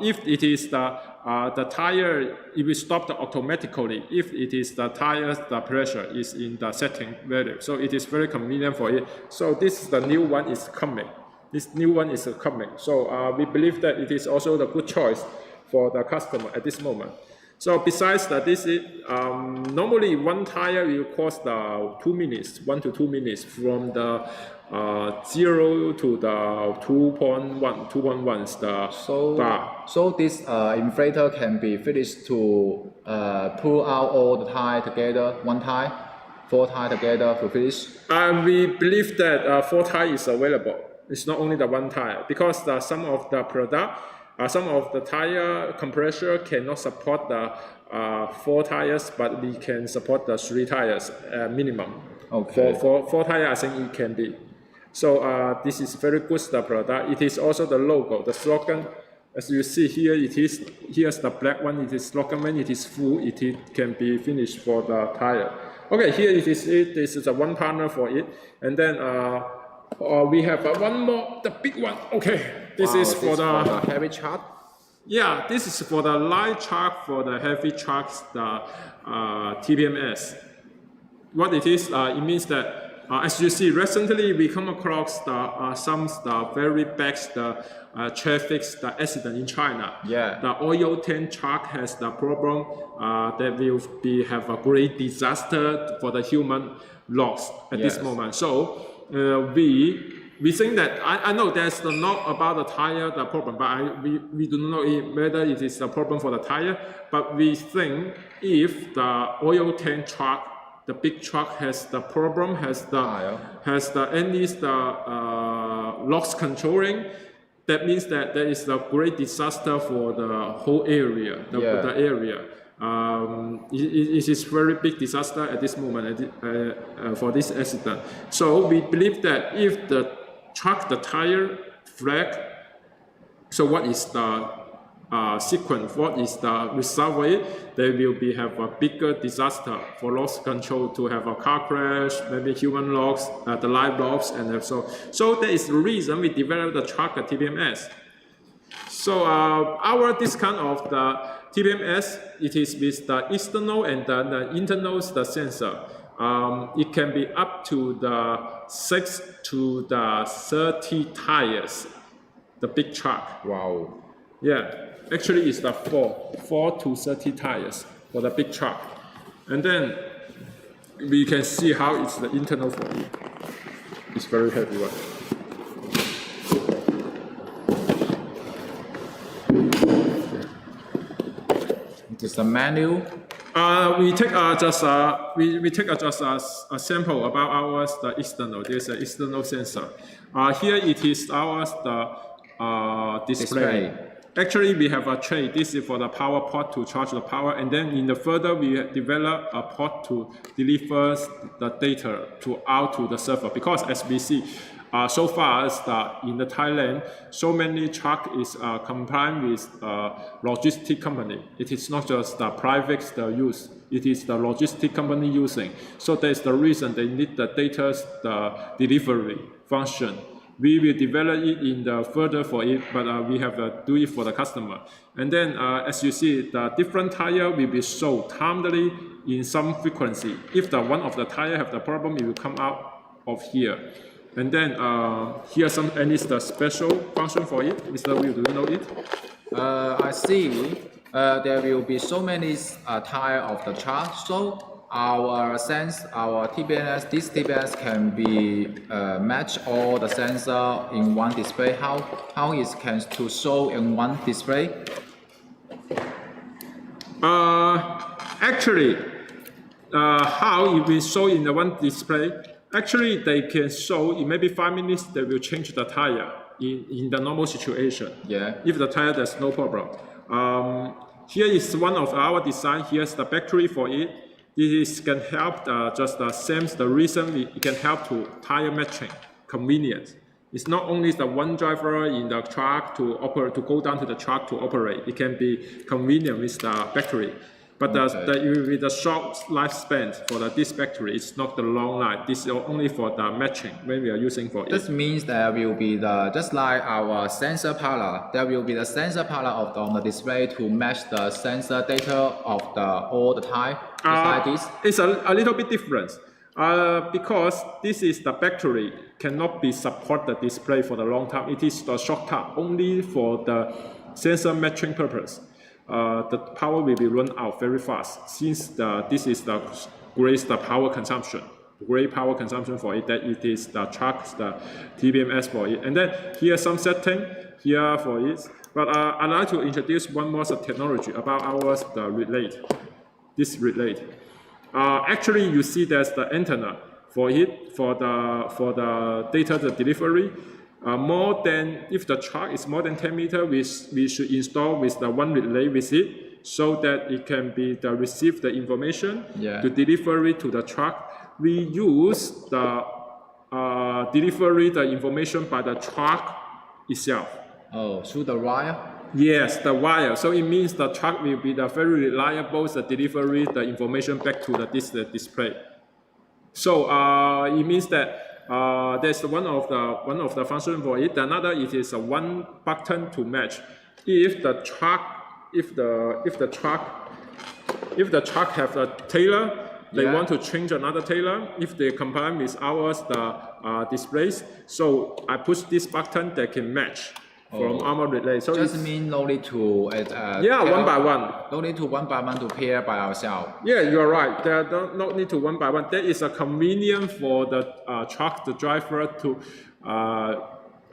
If it is the tire, it will stop automatically. If it is the tire, the pressure is in the setting value. So it is very convenient for it. So this is the new one is coming. This new one is coming. So we believe that it is also the good choice for the customer at this moment. So besides that, this is normally one tire will cost 2 minutes, 1 to 2 minutes from the 0 to the 2.1 is the bar. So this inflator can be finished to pull out all the tire together, one tire, 4 tire together to finish. We believe that 4 tire is available. It's not only the 1 tire because some of the product. Some of the tire compressor cannot support the 4 tires, but we can support the 3 tires minimum. Okay. For 4 tires, I think it can be. So this is very good the product. It is also the logo, the slogan. As you see here, here's the black one. It is slogan. When it is full, it can be finished for the tire. Okay, here it is. This is a 1 partner for it, and then we have one more, the big one. Okay. This is for the heavy truck. Yeah, this is for the light truck, for the heavy trucks, the TBMS. What it is, it means that as you see, recently we come across some very bad traffic accident in China. Yeah. The oil tank truck has the problem that will have a great disaster for the human loss at this moment. So we think that I know there's not about the tire the problem, but we do not know whether it is a problem for the tire. But we think if the oil tank truck, the big truck has the problem, has the loss controlling, that means that there is a great disaster for the whole area, the area. It is very big disaster at this moment for this accident. So we believe that if the truck, the tire flag, so what is the sequence, what is the result of it? They will have a bigger disaster for loss control, to have a car crash, maybe human loss, the life loss, and so. So that is the reason we developed the truck TBMS. So this kind of the TBMS, it is with the external and the internal the sensor. It can be up to the 6 to the 30 tires, the big truck. Wow. Yeah, actually it's the 4 to 30 tires for the big truck. And then we can see how it's the internal for it. It's very heavy one. It is a manual. We take just a sample about ours the external. There's an external sensor. Here it is ours the display. Actually, we have a tray. This is for the power port to charge the power, and then in the further we develop a port to deliver the data out to the server. Because as we see, so far as in the Thailand, so many truck is compliant with logistic company. It is not just the private use. It is the logistic company using. So that's the reason they need the data delivery function. We will develop it in the further for it, but we have to do it for the customer. And then, as you see, the different tire will be sold timely in some frequency. If the one of the tire have the problem, it will come out of here. And then here's the special function for it. Mr. Will, do you know it? I see. There will be so many tire of the truck. So our TBMS, this TBMS can be match all the sensor in one display. How it can to show in one display? Actually, how it will show in the one display? Actually, they can show in maybe 5 minutes. They will change the tire in the normal situation. Yeah. If the tire there's no problem. Here is one of our design. Here's the battery for it. This can help just the same. The reason it can help to tire matching, convenience. It's not only the one driver in the truck to operate, to go down to the truck to operate. It can be convenient with the battery. But with the short lifespan for this battery, it's not the long life. This is only for the matching when we are using for it. This means there will be just like our sensor panel, there will be the sensor panel on the display to match the sensor data of all the time. Just like this. It's a little bit different. Because this is the battery cannot be support the display for the long time. It is the short term only for the sensor matching purpose. The power will be run out very fast since this is the great power consumption for it, that it is the truck, the TBMS for it. And then here's some setting here for it. But I'd like to introduce one more technology about ours, the relay. This relay. Actually, you see there's the antenna for it, for the data delivery. More than, if the truck is more than 10 meters, we should install with the one relay with it, so that it can be receive the information to deliver it to the truck. We use the delivery the information by the truck itself. Oh, through the wire? Yes, the wire. So it means the truck will be the very reliable delivery the information back to the display. So it means that there's one of the function for it. Another, it is a one button to match. If the truck have a tailor, they want to change another tailor. If they comply with ours displays, so I push this button that can match from our relay. So just mean no need to one by one. No need to one by one to pair by ourselves. Yeah, you're right. There no need to one by one. That is a convenient for the truck, the driver to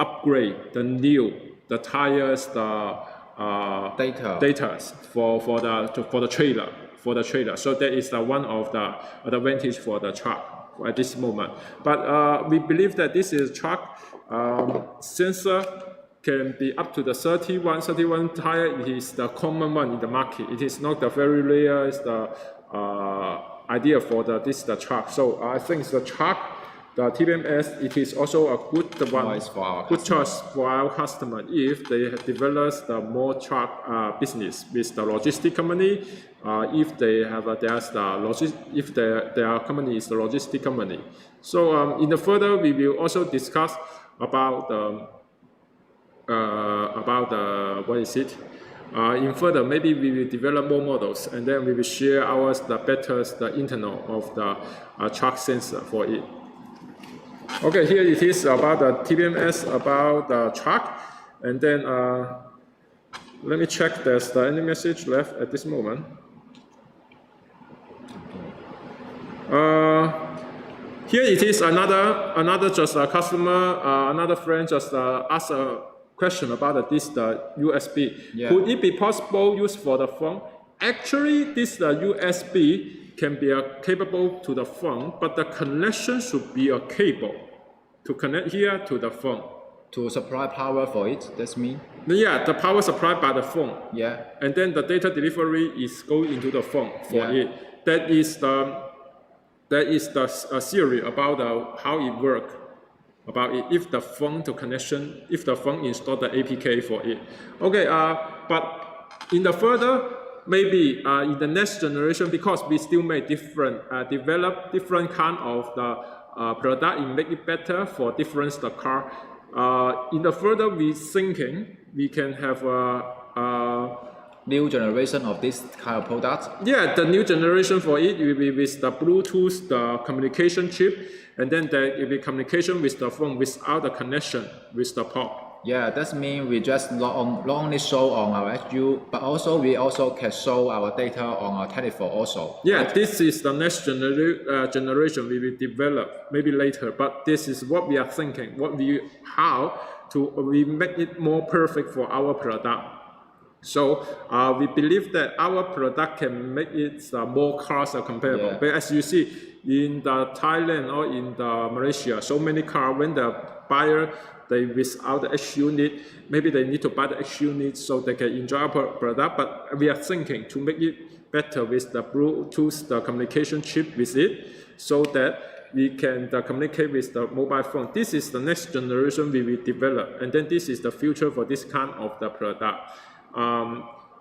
upgrade the tires, the data for the trailer. So that is one of the advantage for the truck at this moment. But we believe that this is truck sensor can be up to the 31 tire. It is the common one in the market. It is not the very rare. It's the idea for the truck. So I think the truck, the TBMS, it is also a good choice for our customer if they have developed the more truck business with the logistic company. If they have if their company is the logistic company. So in the further, we will also discuss about what is it? In further, maybe we will develop more models, and then we will share the internal of the truck sensor for it. Okay, here it is about the TBMS, about the truck, and then let me check there's any message left at this moment. Here it is another just a customer, another friend just asked a question about this USB. Yeah. Could it be possible use for the phone? Actually, this USB can be capable to the phone, but the connection should be a cable to connect here to the phone. To supply power for it, that's mean? Yeah, the power supplied by the phone. Yeah. And then the data delivery is going into the phone for it. That is the theory about how it works. About it, if the phone install the APK for it. Okay, but in the further, maybe in the next generation, because we still make develop different kind of the product and make it better for different car. In the further, we thinking we can have a new generation of this kind of product. Yeah, the new generation for it will be with the Bluetooth, the communication chip, and then there will be communication with the phone without the connection with the port. Yeah, that means we just not only show on our HU, but also we also can show our data on our telephone also. Yeah, right? This is the next generation we will develop maybe later, but this is what we are thinking. How we make it more perfect for our product. So we believe that our product can make it more cost comparable. Yeah. But as you see in the Thailand or in the Malaysia, so many cars when the buyer without the H unit, maybe they need to buy the H unit so they can enjoy our product. But we are thinking to make it better with the Bluetooth, the communication chip with it, so that we can communicate with the mobile phone. This is the next generation we will develop, and then this is the future for this kind of the product.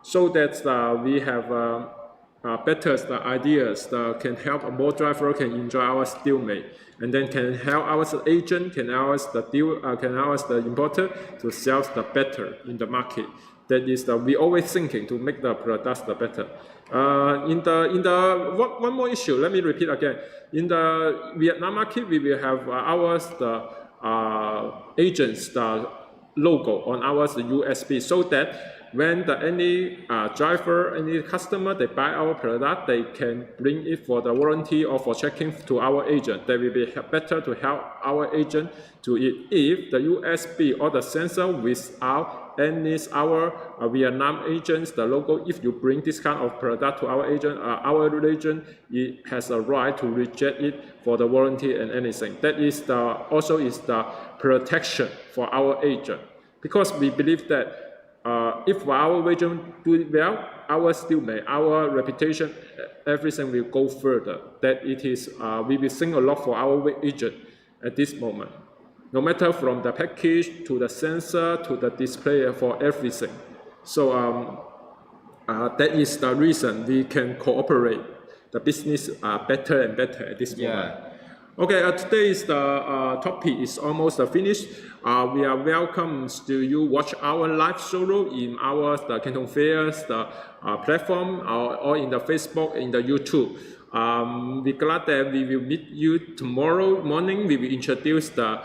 So that we have better ideas that can help more driver can enjoy our Steelmate, and then can help our agent, can help us the importer to sell the better in the market. That is we always thinking to make the products the better. One more issue. Let me repeat again. In the Vietnam market, we will have agents the logo on our USB, so that when any driver, any customer, they buy our product, they can bring it for the warranty or for checking to our agent. That will be better to help our agent to it. If the USB or the sensor without any our Vietnam agents, the logo, if you bring this kind of product to our agent, it has a right to reject it for the warranty and anything. That is also the protection for our agent, because we believe that if our agent do it well, our Steelmate, our reputation, everything will go further. That it is, we will think a lot for our agent at this moment. No matter from the package to the sensor to the display, for everything. So that is the reason we can cooperate the business better and better at this moment. Okay, today's topic is almost finished. We are welcome to you watch our live showroom in our Canton Fair's platform, or in the Facebook, in the YouTube. We're glad that we will meet you tomorrow morning. We will introduce the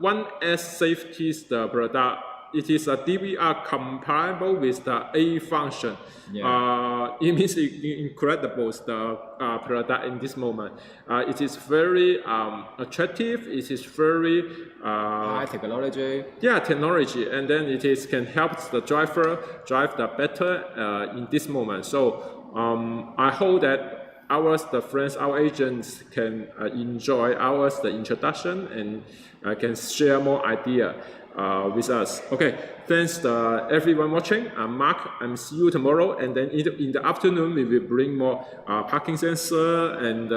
1S Safety product. It is a DVR compatible with the A function. It means incredible the product in this moment. It is very attractive. It is very high technology. Yeah, technology, and then it can help the driver drive the better in this moment. So I hope that the friends, our agents can enjoy the introduction and can share more idea with us. Okay, thanks to everyone watching. I'm Mark. I'm see you tomorrow, and then in the afternoon we will bring more parking sensor and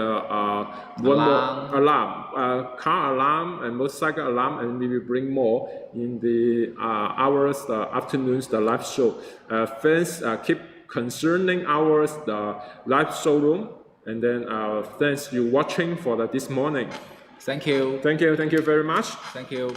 one more alarm, car alarm and motorcycle alarm, and we will bring more in the hours, the afternoons, the live show. Thanks. Keep concerning ours the live showroom, and then thanks you watching for this morning. Thank you. Thank you very much. Thank you.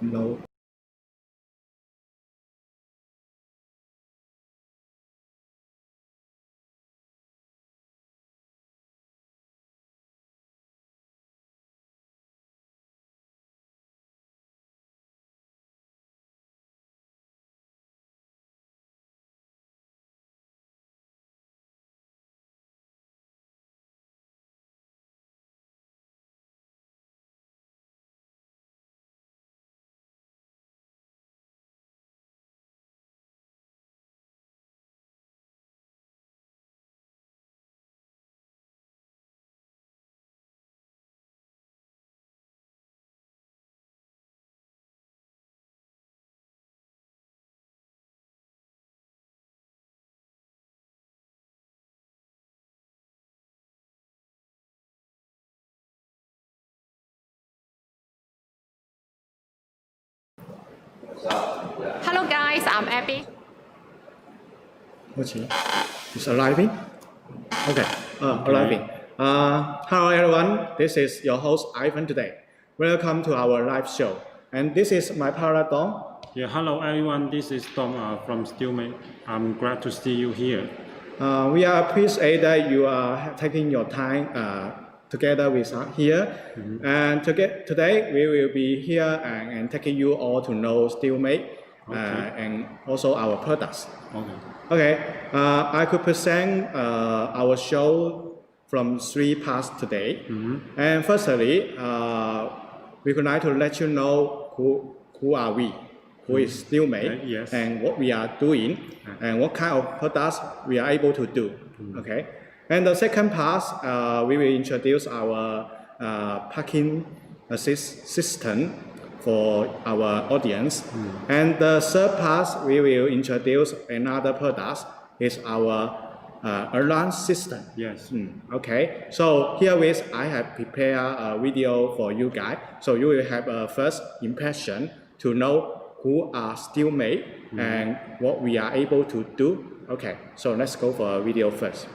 No. Hello guys, I'm Abby. What's it? It's arriving? Okay, arriving. Hello everyone, this is your host Ivan today. Welcome to our live show. And this is my partner Tom. Yeah, hello everyone. This is Tom from Steelmate. I'm glad to see you here. We are appreciate that you are taking your time together with us here. And today we will be here and taking you all to know Steelmate and also our products. Okay, I could present our show from 3 parts today. And firstly, we would like to let you know who are we, who is Steelmate, yes. and what we are doing, and what kind of products we are able to do. Okay, and the second part, we will introduce our parking assist system for our audience. And the third part, we will introduce another product, is our alarm system. Yes. Okay, so here with I have prepared a video for you guys, so you will have a first impression to know who are Steelmate and what we are able to do. Okay, so let's go for a video first.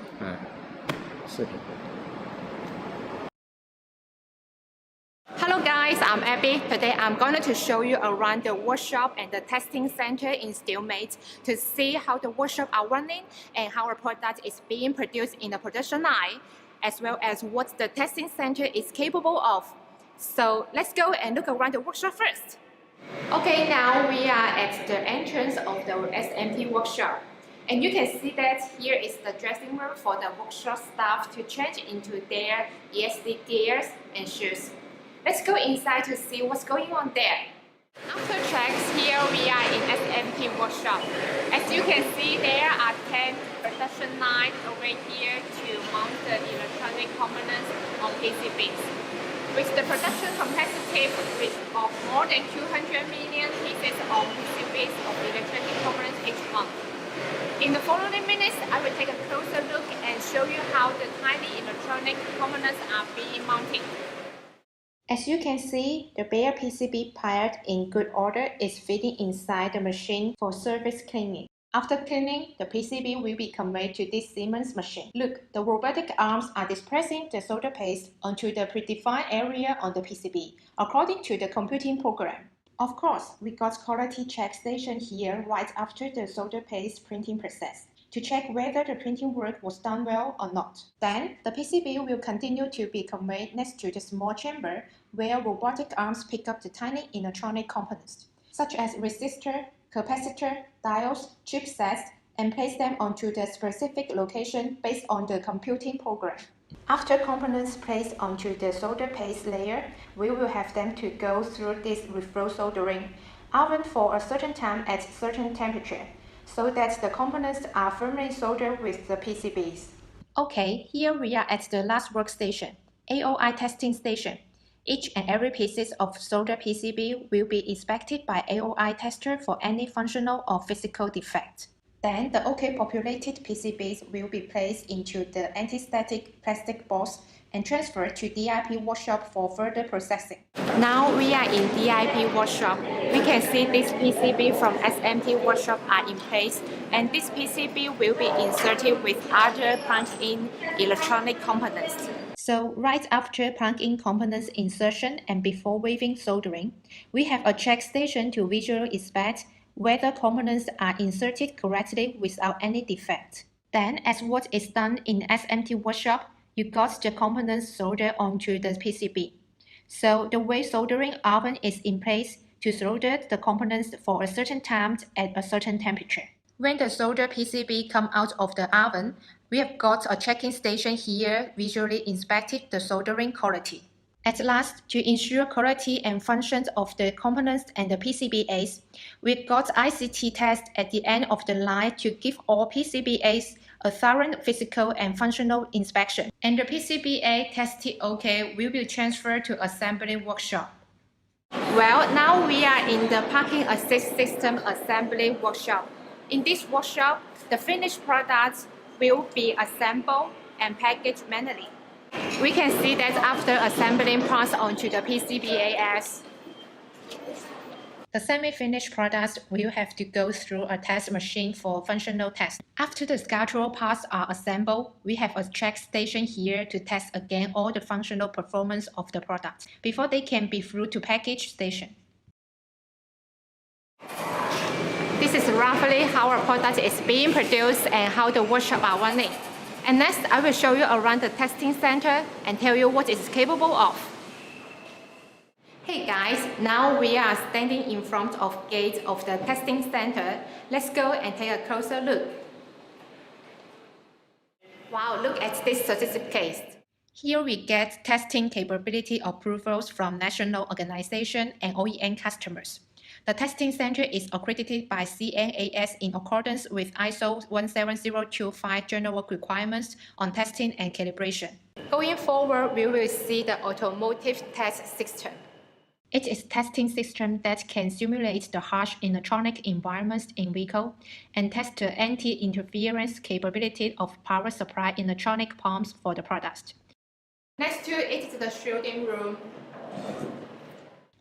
Hello guys, I'm Abby. Today I'm going to show you around the workshop and the testing center in Steelmate to see how the workshop are running and how our product is being produced in the production line, as well as what the testing center is capable of. So let's go and look around the workshop first. Okay, now we are at the entrance of the SMT workshop. And you can see that here is the dressing room for the workshop staff to change into their ESD gears and shoes. Let's go inside to see what's going on there. After checks, here we are in SMT workshop. As you can see, there are 10 production lines over here to mount the electronic components on PCBs. With the production capacity of more than 200 million pieces of PCBs of electronic components each month. In the following minutes, I will take a closer look and show you how the tiny electronic components are being mounted. As you can see, the bare PCB piled in good order is fitting inside the machine for surface cleaning. After cleaning, the PCB will be conveyed to this Siemens machine. Look, the robotic arms are dispersing the solder paste onto the predefined area on the PCB, according to the computing program. Of course, we got quality check station here right after the solder paste printing process to check whether the printing work was done well or not. Then, the PCB will continue to be conveyed next to the small chamber where robotic arms pick up the tiny electronic components, such as resistor, capacitor, diodes, chipsets, and place them onto the specific location based on the computing program. After components placed onto the solder paste layer, we will have them to go through this reflow soldering oven for a certain time at certain temperature, so that the components are firmly soldered with the PCBs. Okay, here we are at the last workstation, AOI testing station. Each and every piece of solder PCB will be inspected by AOI tester for any functional or physical defect. Then the OK populated PCBs will be placed into the anti-static plastic box and transferred to DIP workshop for further processing. Now we are in DIP workshop. We can see this PCB from SMT workshop are in place, and this PCB will be inserted with other punched-in electronic components. So right after plug-in components insertion and before waving soldering, we have a check station to visually inspect whether components are inserted correctly without any defect. Then, as what is done in SMT workshop, you got the components soldered onto the PCB. So the way soldering oven is in place to solder the components for a certain time at a certain temperature. When the solder PCB come out of the oven, we have got a checking station here visually inspected the soldering quality. At last, to ensure quality and functions of the components and the PCBAs, we've got ICT test at the end of the line to give all PCBAs a thorough physical and functional inspection. And the PCBA tested OK will be transferred to assembly workshop. Well, now we are in the parking assist system assembly workshop. In this workshop, the finished products will be assembled and packaged manually. We can see that after assembling parts onto the PCBAs, the semi-finished products will have to go through a test machine for functional test. After the structural parts are assembled, we have a check station here to test again all the functional performance of the product before they can be through to package station. This is roughly how our product is being produced and how the workshop are running. And next, I will show you around the testing center and tell you what it's capable of. Hey guys, now we are standing in front of gate of the testing center. Let's go and take a closer look. Wow, look at this certificate. Here we get testing capability approvals from national organization and OEM customers. The testing center is accredited by CNAS in accordance with ISO 17025 general work requirements on testing and calibration. Going forward, we will see the automotive test system. It is a testing system that can simulate the harsh electronic environments in vehicle and test the anti-interference capability of power supply electronic pumps for the product. Next to it is the shielding room,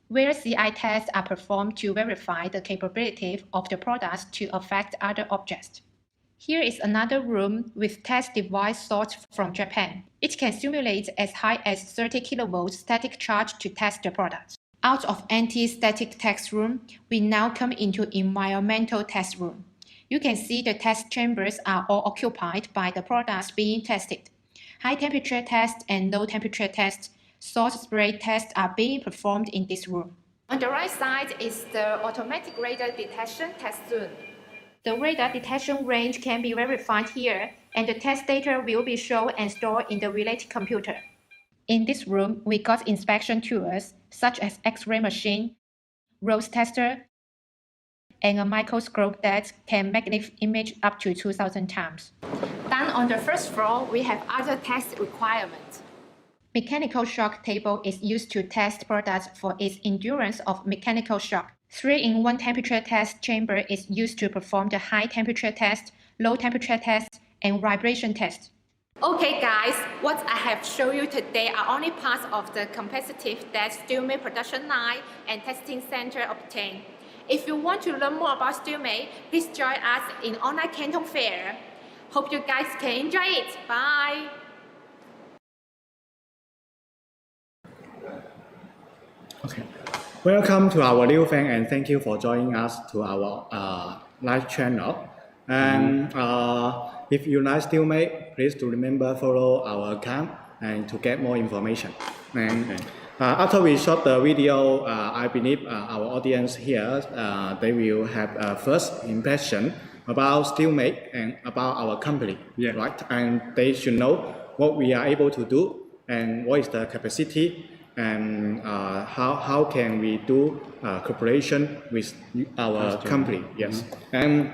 where CI tests are performed to verify the capability of the products to affect other objects. Here is another room with test device sourced from Japan. It can simulate as high as 30 kV static charge to test the product. Out of anti-static test room, we now come into environmental test room. You can see the test chambers are all occupied by the products being tested. High temperature test and low temperature test, salt spray tests are being performed in this room. On the right side is the automatic radar detection test zone. The radar detection range can be verified here, and the test data will be shown and stored in the related computer. In this room, we got inspection tools such as X-ray machine, Rose tester, and a microscope that can magnify image up to 2,000 times. Down on the first floor, we have other test requirements. Mechanical shock table is used to test products for its endurance of mechanical shock. 3-in-1 temperature test chamber is used to perform the high temperature test, low temperature test, and vibration test. Okay guys, what I have shown you today are only parts of the competitive that Steelmate production line and testing center obtain. If you want to learn more about Steelmate, please join us in online Canton Fair. Hope you guys can enjoy it. Bye! Okay. Welcome to our new fan and thank you for joining us to our live channel. And if you like Steelmate, please to remember follow our account and to get more information. And after we shot the video, I believe our audience here they will have a first impression about Steelmate and about our company, right? And they should know what we are able to do and what is the capacity and how can we do cooperation with our company. Yes. And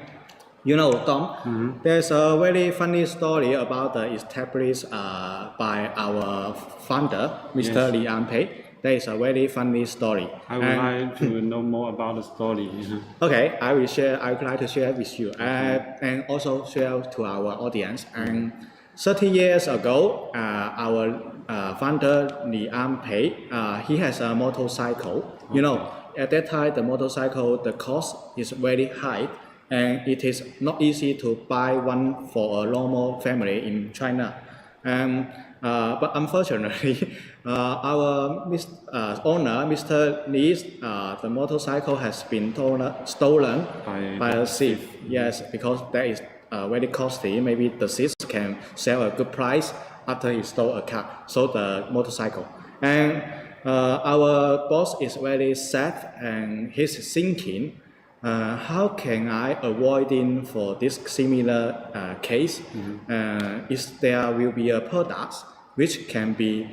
you know, Tom, there's a very funny story about the established by our founder, Mr. Li Anpei. That is a very funny story. I would like to know more about the story. Okay, I would like to share with you and also share to our audience. And 30 years ago, our founder Li Anpei, he has a motorcycle. You know, at that time, the motorcycle, the cost is very high. And it is not easy to buy one for a normal family in China. And but unfortunately, our owner, Mr. Lee, the motorcycle has been stolen by a thief. Yes, because that is very costly. Maybe the thief can sell a good price after he stole a car, so the motorcycle. And our boss is very sad and he's thinking, how can I avoiding for this similar case? Is there will be a product which can be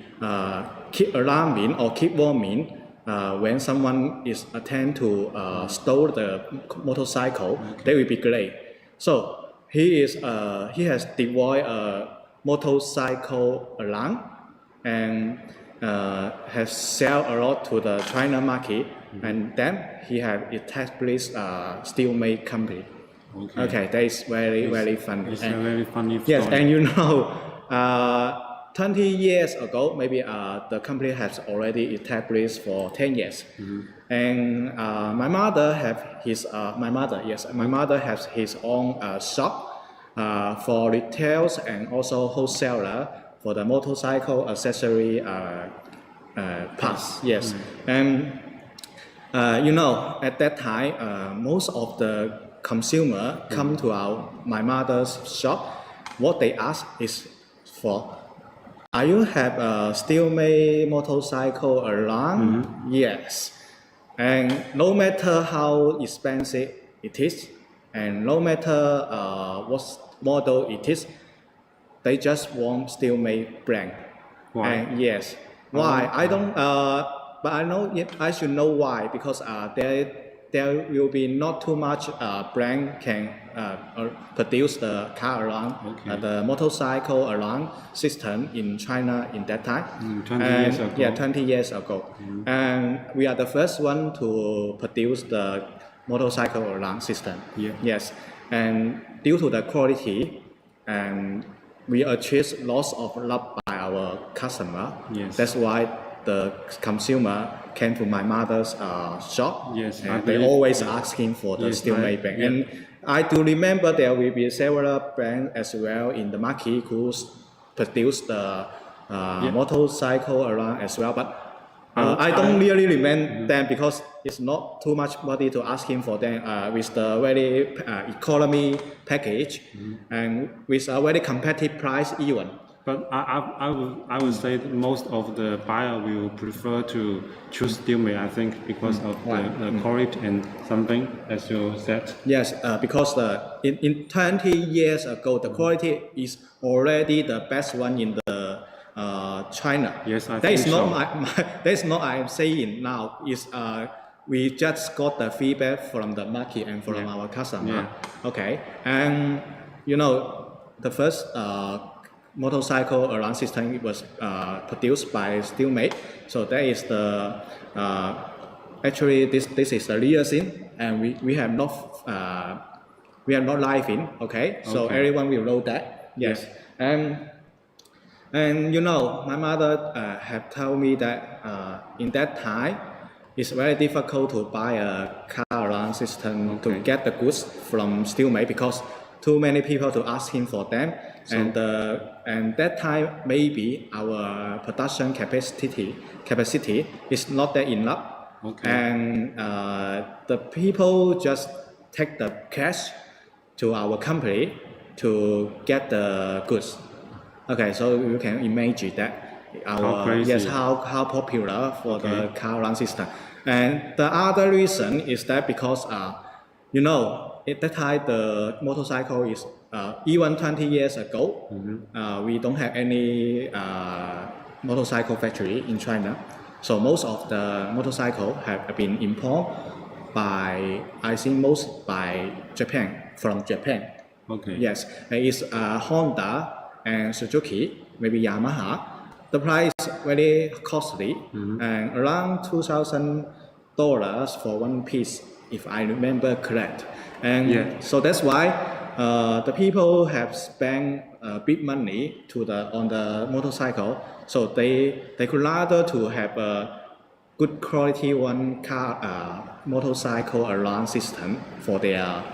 keep alarming or keep warming when someone is attempt to steal the motorcycle. That will be great. So he has developed a motorcycle alarm and has sell a lot to the China market, and then he have established a Steelmate company. Okay, that is very funny. It's a very funny story. Yes, and you know, 20 years ago, maybe the company has already established for 10 years. And my mother has his own shop for retails and also wholesaler for the motorcycle accessory parts. Yes, and you know, at that time, most of the consumer come to my mother's shop. What they ask is for, are you have a Steelmate motorcycle alarm? Yes, and no matter how expensive it is, and no matter what model it is, they just want Steelmate brand. Why? And yes. Why? I don't. But I know. I should know why, because there will be not too much brand can produce the car alarm, the motorcycle alarm system in China in that time. 20 years ago. Yeah, 20 years ago. And we are the first one to produce the motorcycle alarm system. Yeah. Yes, and due to the quality, and we achieve lots of love by our customer. Yes. That's why the consumer came to my mother's shop. Yes, and they always asking for the Steelmate brand. Yeah. And I do remember there will be several brands as well in the market who produce the motorcycle around as well. But I don't really remember them because it's not too much money to ask him for them with the very economy package and with a very competitive price even. But I would say that most of the buyer will prefer to choose Steelmate, I think, because of the quality and something, as you said. Yes, because in 20 years ago, the quality is already the best one in the China. Yes, I that is think not so. That is not I am saying now. Is we just got the feedback from the market and from our customer. Yeah. Okay, and you know the first motorcycle alarm system was produced by Steelmate. So that is the actually this is the real thing, and we have not live in. Okay, so everyone will know that. Yes, and you know, my mother have told me that in that time, it's very difficult to buy a car alarm system to get the goods from Steelmate because too many people to ask him for them, so, and that time maybe our production capacity is not that enough, and the people just take the cash to our company to get the goods. Okay, so you can imagine that how popular for the car alarm system. And the other reason is that because you know, at that time the motorcycle is even 20 years ago, we don't have any motorcycle factory in China. So most of the motorcycle have been imported by, I think most by Japan, from Japan. Okay. Yes, it's Honda and Suzuki, maybe Yamaha. The price very costly, and around $2,000 for one piece, if I remember correct. And so that's why the people have spent big money on the motorcycle. So they could rather to have a good quality motorcycle alarm system for their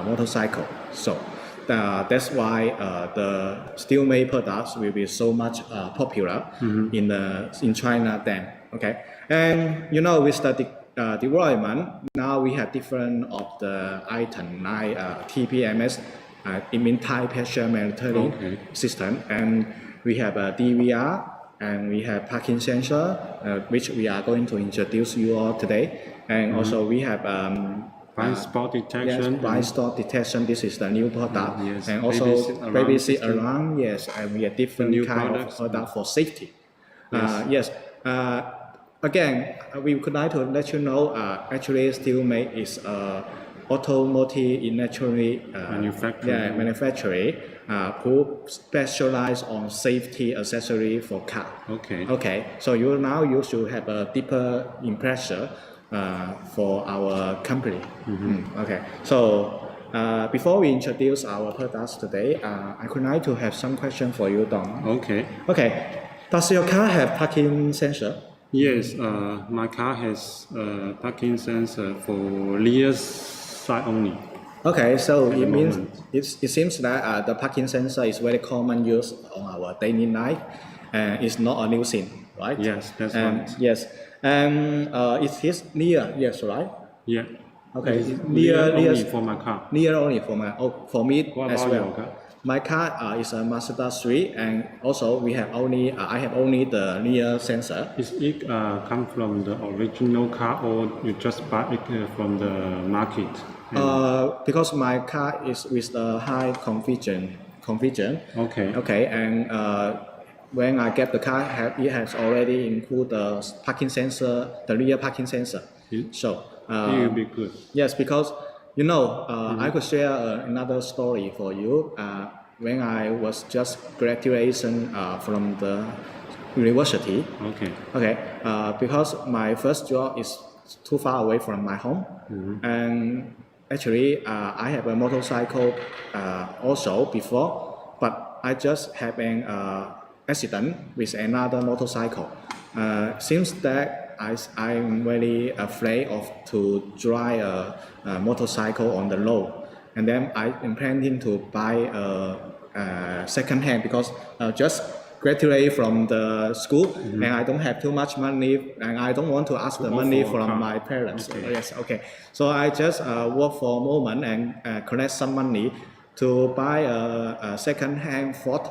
motorcycle. So That's why the Steelmate products will be so much popular in China then. Okay, and with the development, now we have different of the item like TPMS, it means Thai pressure monitoring system, and we have a DVR, and we have parking sensor, which we are going to introduce you all today, and also we have blind spot detection. Yes, blind spot detection. This is the new product, yes. and also baby sit alarm. Yes, and we have different new kind products. of product for safety. Yes. Again, we would like to let you know. Actually, Steelmate is automotive industrially manufacturing who specialize on safety accessory for car. Okay. So you should have a deeper impression for our company. Okay. So before we introduce our products today, I would like to have some question for you, Dong. Okay. Does your car have parking sensor? Yes, my car has parking sensor for rear side only. Okay, so it means it seems that the parking sensor is very common use on our daily life, and it's not a new thing, right? Yes, that's right. Yes, and it is near, yes, right? Yeah. Okay, near only for my car. Near only for me What as about well. your car? My car is a Mazda 3, and also I have only the rear sensor. Is it come from the original car or you just buy it from the market? Because my car is with the high conversion. Okay, and when I get the car, it has already included the parking sensor, the rear parking sensor. So it will be good. Yes, because I could share another story for you. When I was just graduation from the university. Okay. Because my first job is too far away from my home, and actually I have a motorcycle also before, but I just had an accident with another motorcycle. Seems that I'm very afraid of to drive a motorcycle on the road, and then I am planning to buy a second hand because just graduate from the school and I don't have too much money and I don't want to ask the money from my parents. Yes, okay. So I just work for a moment and collect some money to buy a second hand Ford.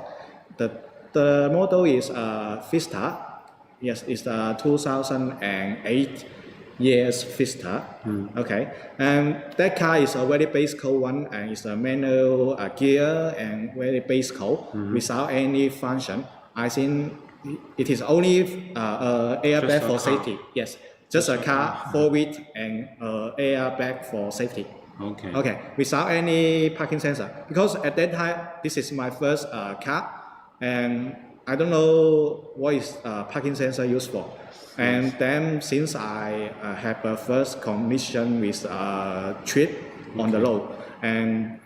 The model is Vista. Yes, it's the 2008 years Vista. Okay, and that car is a very basic one, and it's a manual gear and very basic without any function. I think it is only airbag for safety. Yes, just a car, 4-wheel and airbag for safety. Okay, without any parking sensor. Because at that time, this is my first car, and I don't know what is parking sensor used for. And then since I have a first commission with trip on the road, and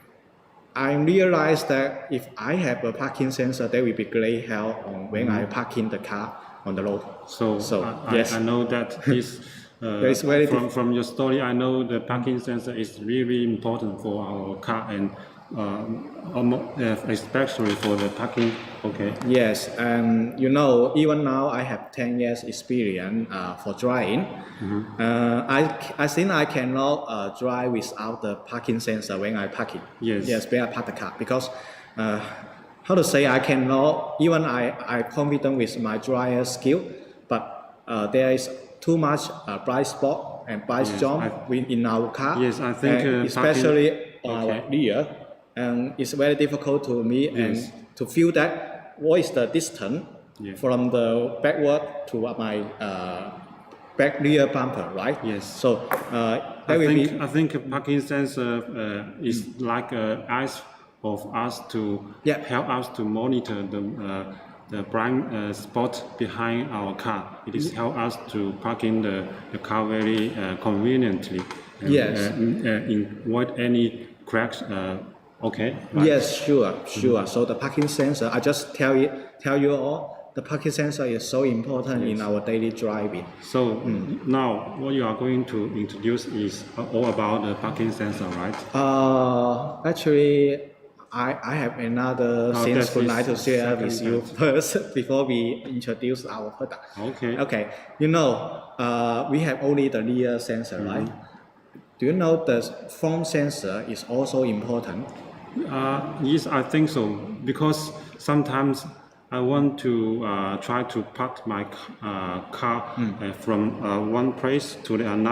I realized that if I have a parking sensor, there will be great help on when I parking the car on the road. So yes. I know that this from your story, I know the parking sensor is really important for our car and especially for the parking. Okay. Yes, and even now I have 10 years experience for driving. I think I cannot drive without the parking sensor when I park it. Yes, when I park the car because how to say I cannot. Even I confident with my driver skill, but there is too much blind spot and blind jump in our car. Yes, I think especially on our rear, and it's very difficult to me and to feel that what is the distance from the backward to my back rear bumper, right? Yes. So I think parking sensor is like eyes of us to help us to monitor the blind spot behind our car. It is help us to parking the car very conveniently. Avoid any cracks. Okay. Right. Yes, sure. So the parking sensor, I just tell you all, the parking sensor is so important in our daily driving. So now what you are going to introduce is all about the parking sensor, right? Actually, I have another thing that would is like to share with you second first before we introduce our product. Okay. Okay. You know, we have only the rear sensor, right? Do you know the front sensor is also important? Yes, I think so. Because sometimes I want to try to park my car from one place to the another.